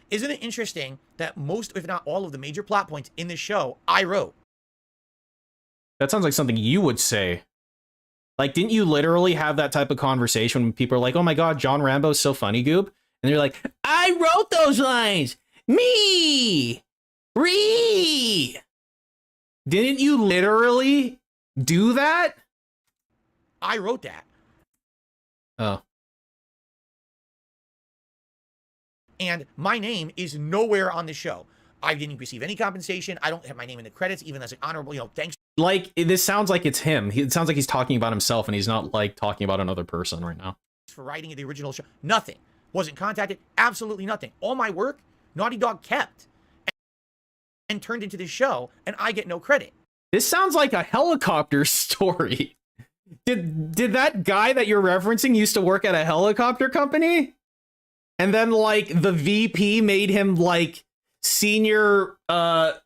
isn't it interesting that most, if not all of the major plot points in this show, I wrote? That sounds like something you would say. Like, didn't you literally have that type of conversation when people are like, oh my god, John Rambo's so funny, Goob? And you're like, I wrote those lines! Me! Ree! Didn't you literally do that? I wrote that. Oh. And my name is nowhere on the show. I didn't receive any compensation. I don't have my name in the credits, even as an honorable, thanks. Like, this sounds like it's him. It sounds like he's talking about himself, and he's not, like, talking about another person right now. For writing the original show. Nothing. Wasn't contacted. Absolutely nothing. All my work, Naughty Dog kept. And turned into this show, and I get no credit. This sounds like a helicopter story. Did that guy that you're referencing used to work at a helicopter company? And then, like, the VP made him, like, senior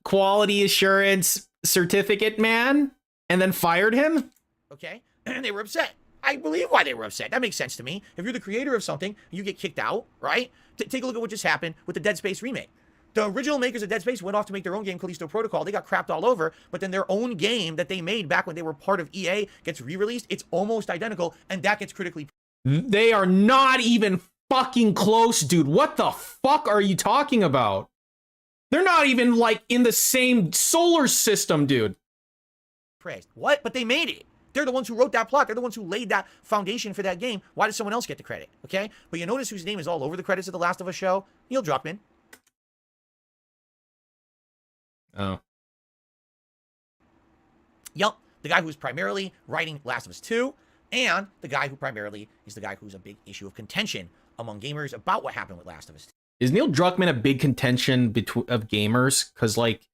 quality assurance certificate man, and then fired him? Okay, and they were upset. I believe why they were upset. That makes sense to me. If you're the creator of something, you get kicked out, right? Take a look at what just happened with the Dead Space remake. The original makers of Dead Space went off to make their own game, Callisto Protocol. They got crapped all over, but then their own game that they made back when they were part of EA gets re-released. It's almost identical, and that gets critically. They are not even fucking close, dude. What the fuck are you talking about? They're not even, like, in the same solar system, dude. Praised. What? But they made it. They're the ones who wrote that plot. They're the ones who laid that foundation for that game. Why does someone else get the credit? Okay? But you notice whose name is all over the credits of The Last of Us show? Neil Druckmann. Oh. Yep. The guy who's primarily writing Last of Us 2, and the guy who primarily is the guy who's a big issue of contention among gamers about what happened with Last of Us 2. Is Neil Druckmann a big contention of gamers? Because, like,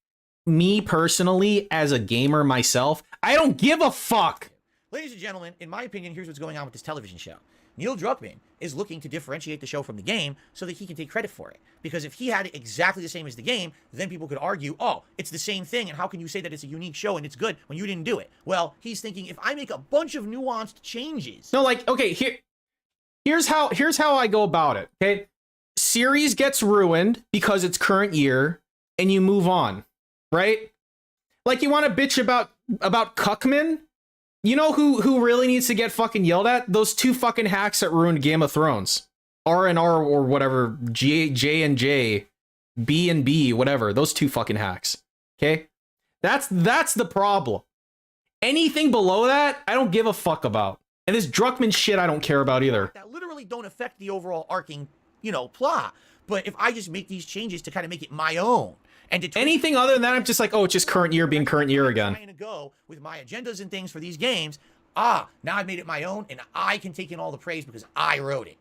me personally, as a gamer myself, I don't give a fuck. Ladies and gentlemen, in my opinion, here's what's going on with this television show. Neil Druckmann is looking to differentiate the show from the game so that he can take credit for it. Because if he had it exactly the same as the game, then people could argue, oh, it's the same thing, and how can you say that it's a unique show and it's good when you didn't do it? Well, he's thinking, if I make a bunch of nuanced changes... No, like, okay, here's how I go about it, okay? Series gets ruined because it's current year, and you move on, right? Like, you want to bitch about Cuckman? You know who really needs to get fucking yelled at? Those two fucking hacks that ruined Game of Thrones. R&R or whatever, J&J, B&B, whatever. Those two fucking hacks. Okay? That's the problem. Anything below that, I don't give a fuck about. And this Druckmann shit I don't care about either. That literally don't affect the overall arcing, plot. But if I just make these changes to kind of make it my own, and anything other than that, I'm just like, oh, it's just current year being current year again. Trying to go with my agendas and things for these games. Now I've made it my own, and I can take in all the praise because I wrote it.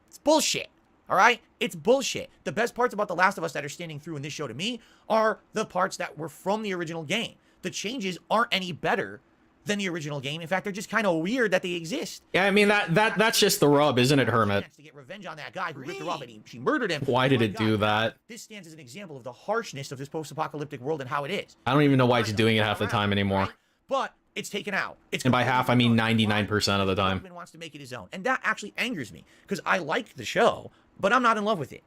It's bullshit. All right? It's bullshit. The best parts about The Last of Us that are standing through in this show to me are the parts that were from the original game. The changes aren't any better than the original game. In fact, they're just kind of weird that they exist. Yeah, I mean, that's just the rub, isn't it, Hermit? To get revenge on that guy who ripped her off and she murdered him. Why did it do that? This stands as an example of the harshness of this post-apocalyptic world and how it is. I don't even know why it's doing it half the time anymore. Right? But it's taken out. And by half, I mean 99% of the time. Druckmann wants to make it his own. And that actually angers me because I like the show, but I'm not in love with it.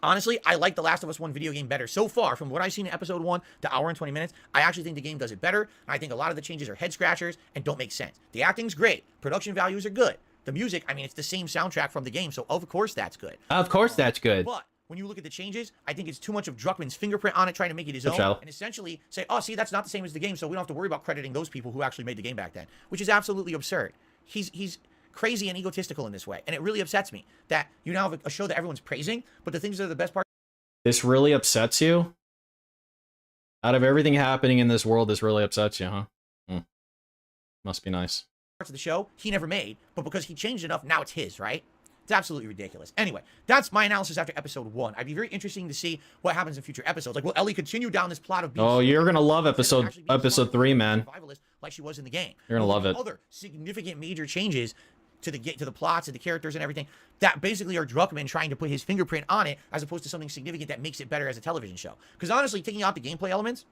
Honestly, I like The Last of Us 1 video game better. So far, from what I've seen in episode 1, the hour and 20 minutes, I actually think the game does it better. And I think a lot of the changes are head scratchers and don't make sense. The acting's great. Production values are good. The music, I mean, it's the same soundtrack from the game, so of course that's good. Of course that's good. But when you look at the changes, I think it's too much of Druckmann's fingerprint on it, trying to make it his own, and essentially say, oh, see, that's not the same as the game, so we don't have to worry about crediting those people who actually made the game back then, which is absolutely absurd. He's crazy and egotistical in this way, and it really upsets me that you now have a show that everyone's praising, but the things that are the best part. This really upsets you? Out of everything happening in this world, this really upsets you, huh? Must be nice. Parts of the show he never made, but because he changed enough, now it's his, right? It's absolutely ridiculous. Anyway, that's my analysis after episode 1. I'd be very interesting to see what happens in future episodes. Like, will Ellie continue down this plot of being... Oh, you're gonna love episode 3, man. Like she was in the game. You're gonna love it. Other significant major changes to the plots and the characters and everything that basically are Druckmann trying to put his fingerprint on it, as opposed to something significant that makes it better as a television show. Because honestly, taking out the gameplay elements,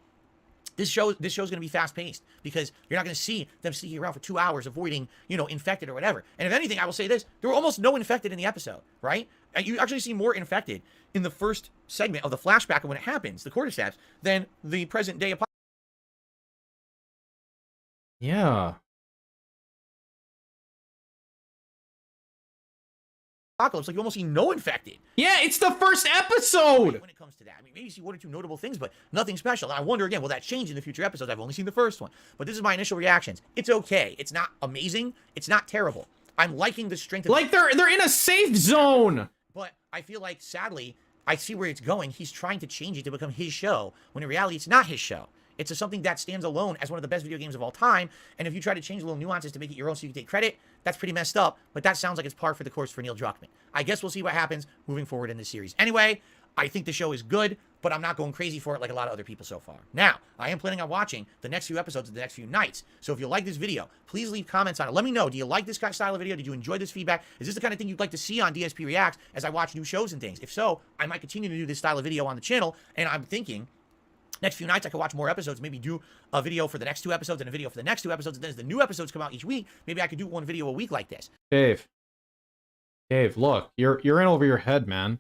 this show's going to be fast-paced, because you're not going to see them sneaking around for 2 hours avoiding, infected or whatever. And if anything, I will say this, there were almost no infected in the episode, right? And you actually see more infected in the first segment of the flashback of when it happens, the cordyceps, than the present day apocalypse. Yeah. Like, you almost see no infected. Yeah, it's the first episode! When it comes to that, I mean, maybe you see 1 or 2 notable things, but nothing special. And I wonder, again, will that change in the future episodes? I've only seen the first one. But this is my initial reactions. It's okay. It's not amazing. It's not terrible. I'm liking the strength of... Like, they're in a safe zone! But I feel like, sadly, I see where it's going. He's trying to change it to become his show, when in reality, it's not his show. It's something that stands alone as one of the best video games of all time, and if you try to change little nuances to make it your own so you can take credit, that's pretty messed up, but that sounds like it's par for the course for Neil Druckmann. I guess we'll see what happens moving forward in this series. Anyway, I think the show is good, but I'm not going crazy for it like a lot of other people so far. Now, I am planning on watching the next few episodes of the next few nights, so if you like this video, please leave comments on it. Let me know, do you like this kind of style of video? Did you enjoy this feedback? Is this the kind of thing you'd like to see on DSP Reacts as I watch new shows and things? If so, I might continue to do this style of video on the channel, and I'm thinking... next few nights, I could watch more episodes, maybe do a video for the next 2 episodes and a video for the next 2 episodes. And then as the new episodes come out each week, maybe I could do 1 video a week like this. Dave, look, you're in over your head, man.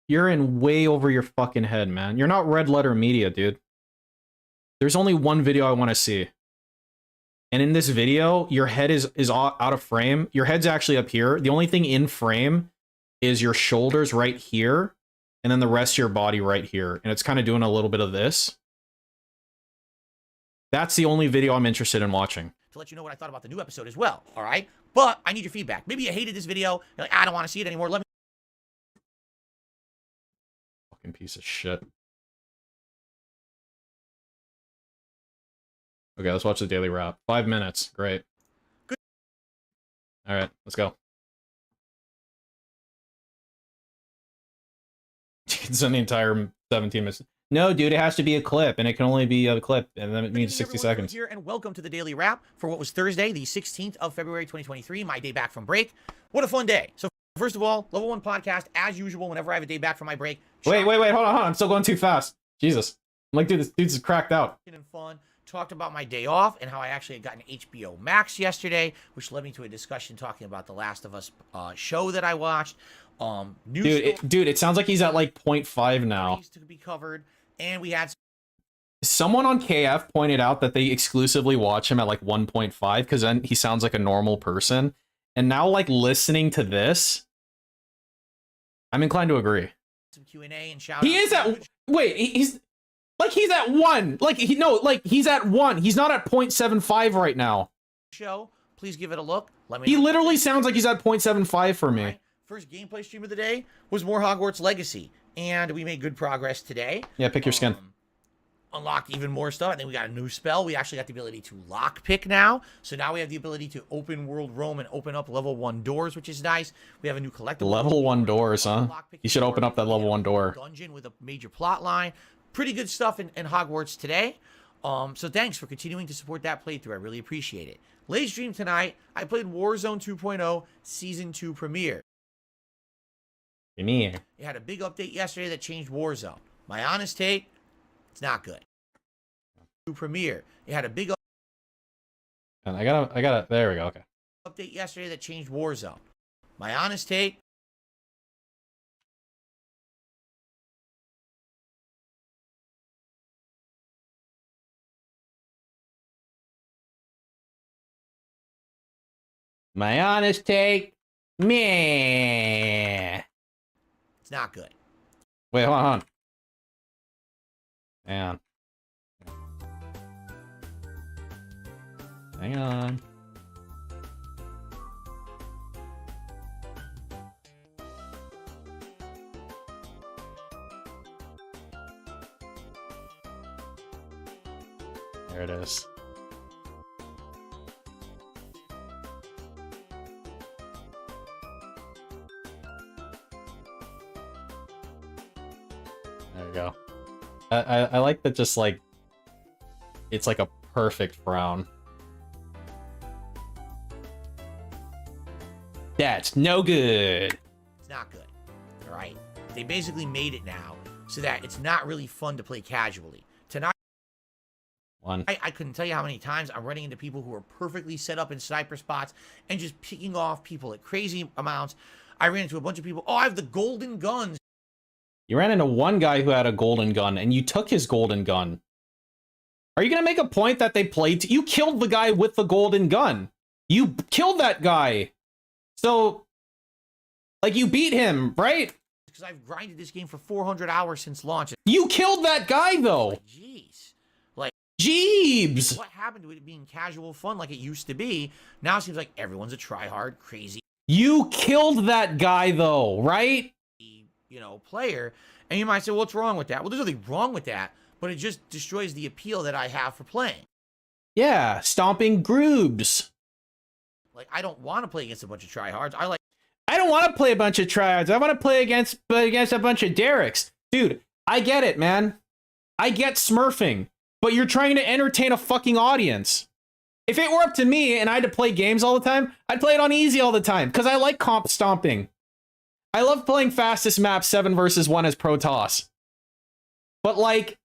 You're in way over your fucking head, man. You're not Red Letter Media, dude. There's only 1 video I want to see. And in this video, your head is out of frame. Your head's actually up here. The only thing in frame is your shoulders right here. And then the rest of your body right here. And it's kind of doing a little bit of this. That's the only video I'm interested in watching. To let you know what I thought about the new episode as well, all right? But I need your feedback. Maybe you hated this video. You're like, I don't want to see it anymore. Let me... fucking piece of shit. Okay, let's watch the daily wrap. 5 minutes. Great. Good. All right, let's go. It's in the entire 17 minutes. No, dude, it has to be a clip, and it can only be a clip, and then it means 60 seconds. Here, and welcome to the Daily Wrap for what was Thursday, the 16th of February, 2023, my day back from break. What a fun day. So, first of all, Level 1 podcast, as usual, whenever I have a day back from my break. Wait, hold on. I'm still going too fast. Jesus. I'm like, dude, this dude's cracked out. And fun. Talked about my day off and how I actually had gotten HBO Max yesterday, which led me to a discussion talking about the Last of Us show that I watched. Dude, it sounds like he's at like 0.5 now. To be covered, and we had someone on KF pointed out that they exclusively watch him at like 1.5 because then he sounds like a normal person. And now, like, listening to this, I'm inclined to agree. Some Q&A and shout. He is at he's at 1. He's at 1. He's not at 0.75 right now. Show, please give it a look. Let me. He literally sounds like he's at 0.75 for me. Right. First gameplay stream of the day was more Hogwarts Legacy, and we made good progress today. Yeah, pick your skin. Unlocked even more stuff. I think we got a new spell. We actually got the ability to lock pick now. So now we have the ability to open world roam and open up level 1 doors, which is nice. We have a new collectible. Level 1 doors, huh? You should open up that level 1 door. Dungeon with a major plot line. Pretty good stuff in Hogwarts today. So thanks for continuing to support that playthrough. I really appreciate it. Late stream tonight, I played Warzone 2.0 Season 2 Premiere. It had a big update yesterday that changed Warzone. My honest take, it's not good. Premiere. It had a big and I gotta, there we go, okay. Update yesterday that changed Warzone. My honest take, My honest take, meh. It's not good. Wait, hold on. Hang on. Hang on. There it is. There you go. I like that, just like it's like a perfect frown. That's no good. It's not good. All right. They basically made it now so that it's not really fun to play casually. Tonight, I couldn't tell you how many times I'm running into people who are perfectly set up in sniper spots and just picking off people at crazy amounts. I ran into a bunch of people. Oh, I have the golden guns. You ran into one guy who had a golden gun, and you took his golden gun. Are you gonna make a point that they played? You killed the guy with the golden gun. You killed that guy. So, like, you beat him, right? Because I've grinded this game for 400 hours since launch. You killed that guy, though. Jeez. Like, Jeebs. What happened to it being casual fun like it used to be? Now it seems like everyone's a tryhard, crazy, You killed that guy, though, right? you know, player. And you might say, what's wrong with that? Well, there's nothing wrong with that, but it just destroys the appeal that I have for playing. Yeah, stomping groobs. Like, I don't want to play against a bunch of tryhards. I don't want to play a bunch of tryhards. I want to play against a bunch of Derricks. Dude, I get it, man. I get smurfing, but you're trying to entertain a fucking audience. If it were up to me and I had to play games all the time, I'd play it on easy all the time, because I like comp stomping. I love playing fastest map 7 versus 1 as Protoss. But, like,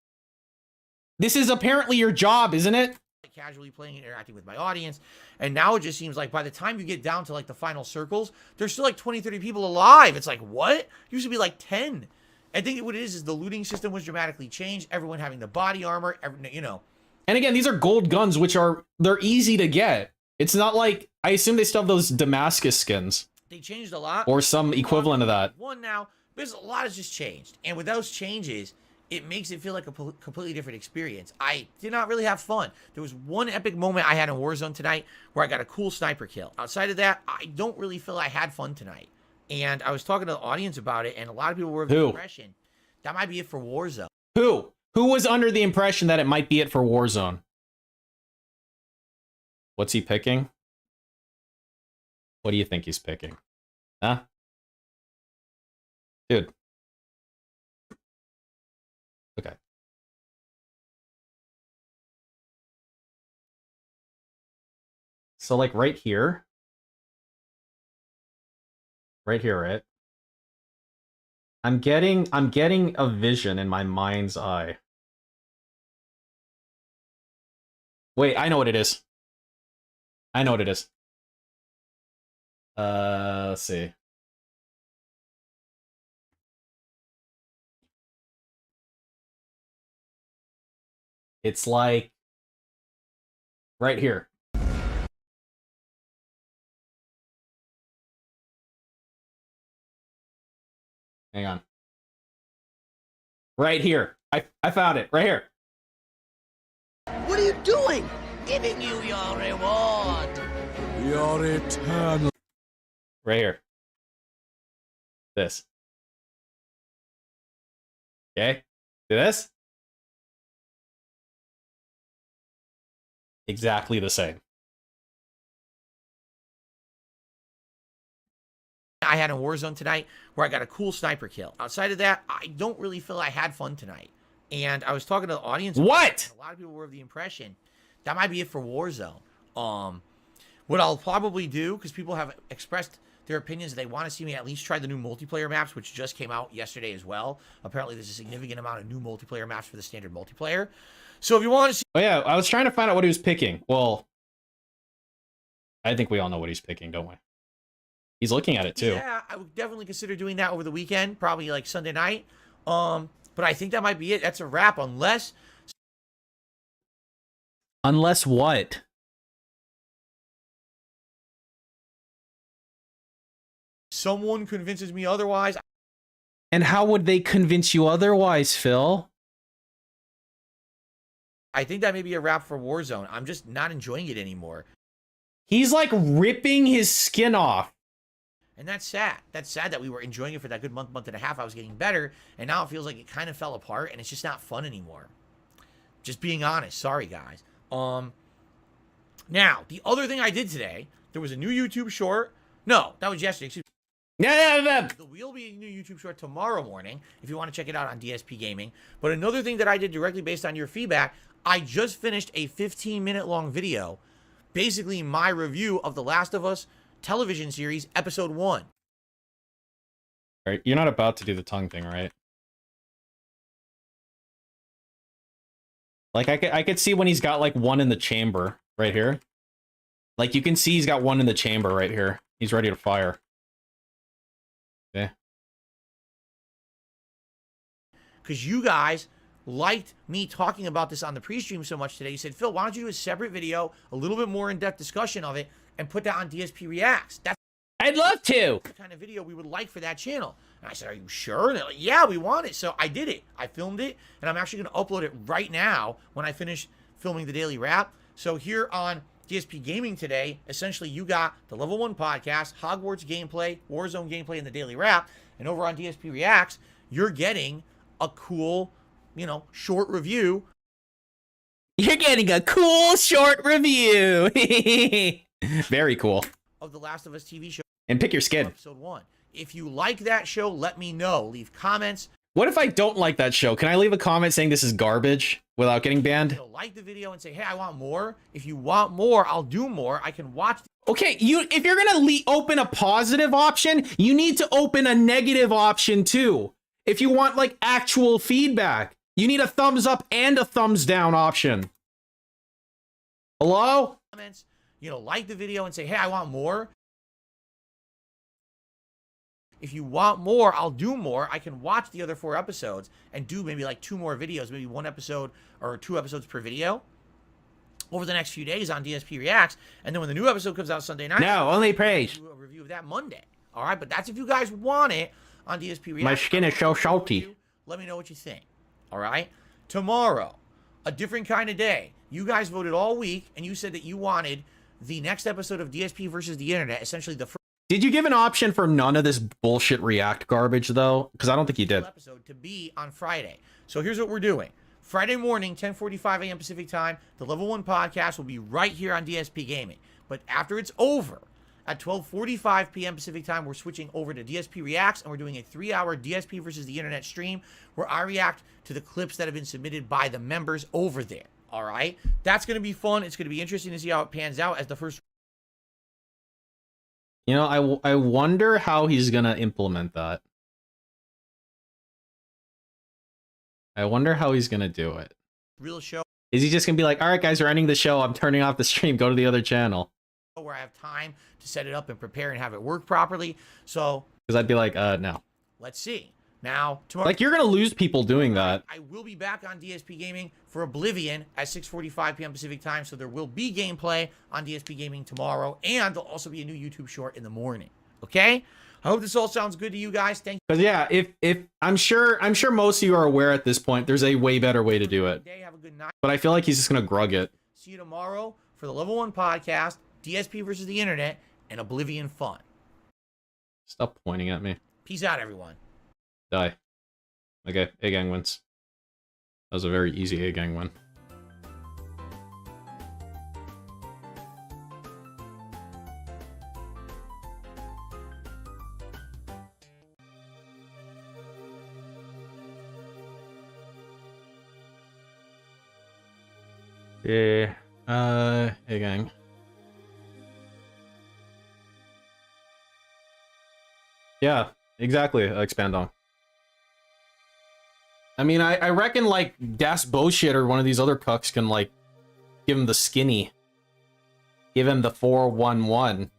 this is apparently your job, isn't it? Casually playing and interacting with my audience, and now it just seems like by the time you get down to like the final circles, there's still like 20-30 people alive. It's like, what? Used to be like 10. I think what it is the looting system was dramatically changed, everyone having the body armor, you know. And again, these are gold guns, which they're easy to get. It's not like, I assume they still have those Damascus skins. They changed a lot. Or some equivalent of that. One now, because a lot has just changed, and with those changes, it makes it feel like a completely different experience. I did not really have fun. There was one epic moment I had in Warzone tonight where I got a cool sniper kill. Outside of that, I don't really feel I had fun tonight. And I was talking to the audience about it, and a lot of people were of the impression that might be it for Warzone. Who? Who was under the impression that it might be it for Warzone? What's he picking? What do you think he's picking? Huh? Dude. Okay. So, like, right here. Right here, right? I'm getting a vision in my mind's eye. Wait, I know what it is. I know what it is. Let's see. It's like right here. Hang on. Right here. I found it. Right here. What are you doing? Giving you your reward. Your eternal. Right here. This. Okay? See this? Exactly the same. I had in Warzone tonight where I got a cool sniper kill. Outside of that, I don't really feel I had fun tonight. And I was talking to the audience. What? A lot of people were of the impression that might be it for Warzone. What I'll probably do, because people have expressed their opinions, they want to see me at least try the new multiplayer maps, which just came out yesterday as well. Apparently, there's a significant amount of new multiplayer maps for the standard multiplayer. So if you want to see... Oh, yeah, I was trying to find out what he was picking. Well, I think we all know what he's picking, don't we? He's looking at it, too. Yeah, I would definitely consider doing that over the weekend, probably like Sunday night. But I think that might be it. That's a wrap, unless... Unless what? someone convinces me otherwise. And how would they convince you otherwise, Phil? I think that may be a wrap for Warzone. I'm just not enjoying it anymore. He's like ripping his skin off. And that's sad. That's sad that we were enjoying it for that good month and a half. I was getting better. And now it feels like it kind of fell apart. And it's just not fun anymore. Just being honest. Sorry, guys. Now, the other thing I did today, there was a new YouTube short. No, that was yesterday. Excuse me. Yeah. There will be a new YouTube short tomorrow morning if you want to check it out on DSP Gaming. But another thing that I did directly based on your feedback, I just finished a 15-minute long video, basically my review of The Last of Us television series, episode 1. All right, you're not about to do the tongue thing, right? Like, I could see when he's got, like, one in the chamber right here. Like, you can see he's got one in the chamber right here. He's ready to fire. Okay. Because you guys liked me talking about this on the pre-stream so much today. You said, Phil, why don't you do a separate video, a little bit more in-depth discussion of it, and put that on DSP ReACKS? That's I'd love to. the kind of video we would like for that channel. And I said, are you sure? And they're like, yeah, we want it. So I did it. I filmed it, and I'm actually going to upload it right now when I finish filming the daily wrap. So here on DSP Gaming today, essentially you got the Level 1 podcast, Hogwarts gameplay, Warzone gameplay, and the daily wrap. And over on DSP ReACKS, you're getting a cool, you know, short review. You're getting a cool short review. Very cool. Of The Last of Us TV show. And pick your skin. Episode 1. If you like that show, let me know. Leave comments. What if I don't like that show? Can I leave a comment saying this is garbage without getting banned? Like the video and say, hey, I want more. If you want more, I'll do more. I can watch. Okay, if you're gonna open a positive option, you need to open a negative option too. If you want like actual feedback, you need a thumbs up and a thumbs down option. Hello? Comments, you know, like the video and say, hey, I want more. If you want more, I'll do more. I can watch the other 4 episodes and do maybe like 2 more videos, maybe 1 episode or 2 episodes per video over the next few days on DSP ReACKS. And then when the new episode comes out Sunday night, no, only praise. Do a review of that Monday. All right, but that's if you guys want it on DSP ReACKS. My skin is so salty. Let me know what you think. All right, tomorrow, a different kind of day. You guys voted all week, and you said that you wanted the next episode of DSP versus the Internet, essentially the first. Did you give an option for none of this bullshit React garbage, though? Because I don't think you did. Episode to be on Friday. So here's what we're doing. Friday morning, 10:45 a.m. Pacific time, the Level 1 podcast will be right here on DSP Gaming. But after it's over, at 12:45 p.m. Pacific time, we're switching over to DSP ReACKS, and we're doing a 3-hour DSP versus the Internet stream where I react to the clips that have been submitted by the members over there. All right? That's going to be fun. It's going to be interesting to see how it pans out as the first. You know, I wonder how he's gonna implement that. I wonder how he's gonna do it. Real show. Is he just gonna be like, all right, guys, we're ending the show. I'm turning off the stream. Go to the other channel. Where I have time to set it up and prepare and have it work properly. So. Because I'd be like, no. Let's see. Now, tomorrow. Like, you're gonna lose people doing that. I will be back on DSP Gaming for Oblivion at 6:45 p.m. Pacific time, so there will be gameplay on DSP Gaming tomorrow, and there'll also be a new YouTube short in the morning. Okay? I hope this all sounds good to you guys. Thank you. Because yeah, if I'm sure most of you are aware at this point, there's a way better way to do it. Have a good night. But I feel like he's just gonna grug it. See you tomorrow for the Level 1 podcast, DSP versus the Internet, and Oblivion fun. Stop pointing at me. Peace out, everyone. Die. Okay, A-Gang wins. That was a very easy A-Gang win. Yeah. A-Gang. Yeah, exactly, expand on. I mean, I reckon, like, Das Bullshit or one of these other cucks can, like, give him the skinny. Give him the 411.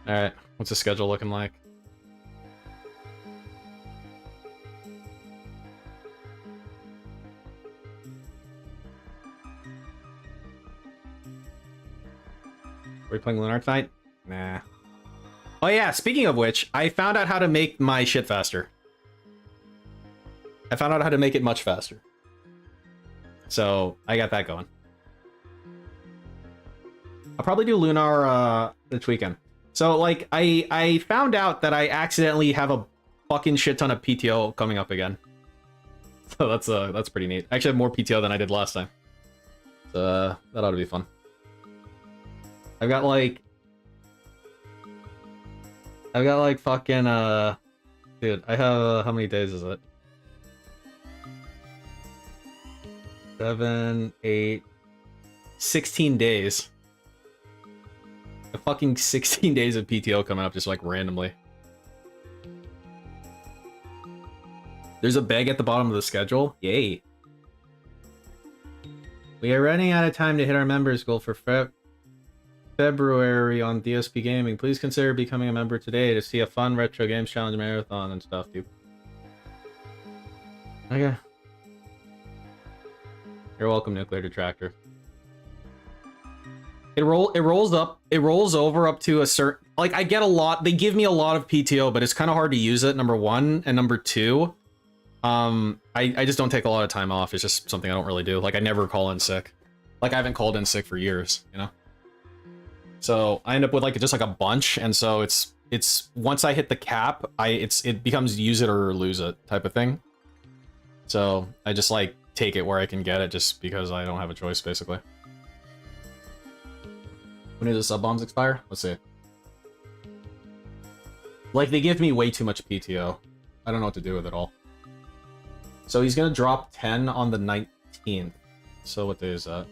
Alright, what's the schedule looking like? Are we playing Lunar tonight? Nah. Oh yeah, speaking of which, I found out how to make my shit faster. I found out how to make it much faster. So, I got that going. I'll probably do Lunar this weekend. So, like, I found out that I accidentally have a fucking shit ton of PTO coming up again. So that's pretty neat. I actually have more PTO than I did last time. So, that ought to be fun. I've got like fucking, dude, I have, how many days is it? 7, 8, 16 days. A fucking 16 days of PTO coming up just like randomly. There's a bag at the bottom of the schedule. Yay. We are running out of time to hit our members goal for February on DSP Gaming. Please consider becoming a member today to see a fun retro games challenge marathon and stuff, dude. Okay. You're welcome, Nuclear Detractor. It rolls over up to a certain, like, I get a lot, they give me a lot of PTO, but it's kind of hard to use it, number one, and number two, I just don't take a lot of time off. It's just something I don't really do. Like, I never call in sick. Like, I haven't called in sick for years, you know? So I end up with like just like a bunch, and so it's once I hit the cap, it becomes use it or lose it type of thing. So I just like take it where I can get it, just because I don't have a choice, basically. When do the sub bombs expire? Let's see. Like, they give me way too much PTO. I don't know what to do with it all. So he's gonna drop 10 on the 19th. So what day is that?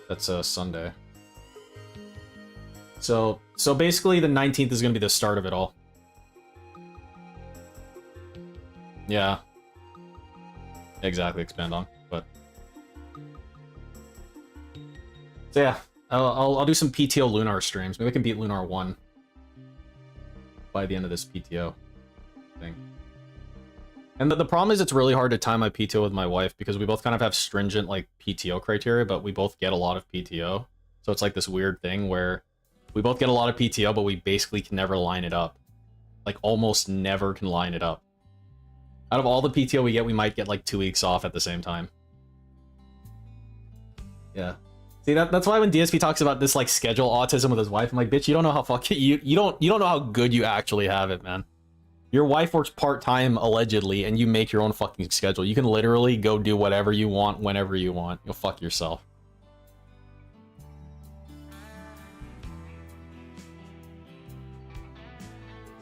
That's a Sunday. So basically the 19th is going to be the start of it all. Yeah. Exactly, expand on, but... So yeah, I'll do some PTO Lunar streams. Maybe we can beat Lunar 1 by the end of this PTO thing. And the problem is it's really hard to time my PTO with my wife because we both kind of have stringent like PTO criteria, but we both get a lot of PTO. So it's like this weird thing where we both get a lot of PTO, but we basically can never line it up. Like, almost never can line it up. Out of all the PTO we get, we might get, like, 2 weeks off at the same time. Yeah. See, that's why when DSP talks about this, like, schedule autism with his wife, I'm like, bitch, you don't know how fucking... You don't know how good you actually have it, man. Your wife works part-time, allegedly, and you make your own fucking schedule. You can literally go do whatever you want, whenever you want. You'll fuck yourself.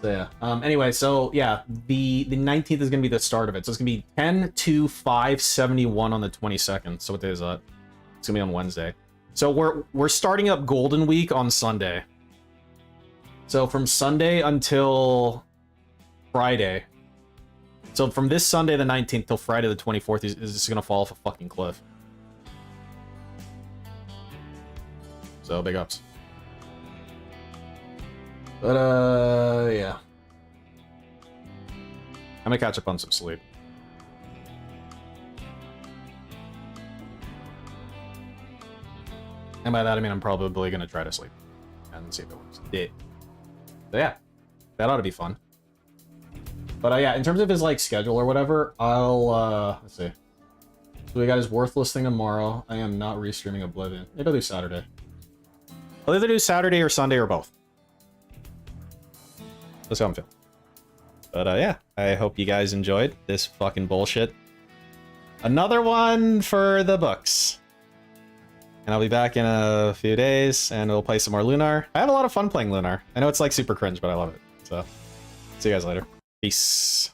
So yeah. Anyway, so yeah, the 19th is gonna be the start of it. So it's gonna be 10 to 571 on the 22nd. So what day is that? It's gonna be on Wednesday. So we're starting up Golden Week on Sunday. So from Sunday until Friday. So from this Sunday the 19th till Friday the 24th is just gonna fall off a fucking cliff. So big ups. But, yeah. I'm gonna catch up on some sleep. And by that, I mean I'm probably gonna try to sleep. And see if it works. Yeah. So, yeah. That ought to be fun. But, yeah, in terms of his, like, schedule or whatever, I'll, let's see. So we got his Worthless thing tomorrow. I am not restreaming Oblivion. Maybe I'll do Saturday. I'll either do Saturday or Sunday or both. That's how I'm feeling. But yeah, I hope you guys enjoyed this fucking bullshit. Another one for the books. And I'll be back in a few days, and we'll play some more Lunar. I have a lot of fun playing Lunar. I know it's like super cringe, but I love it. So, see you guys later. Peace.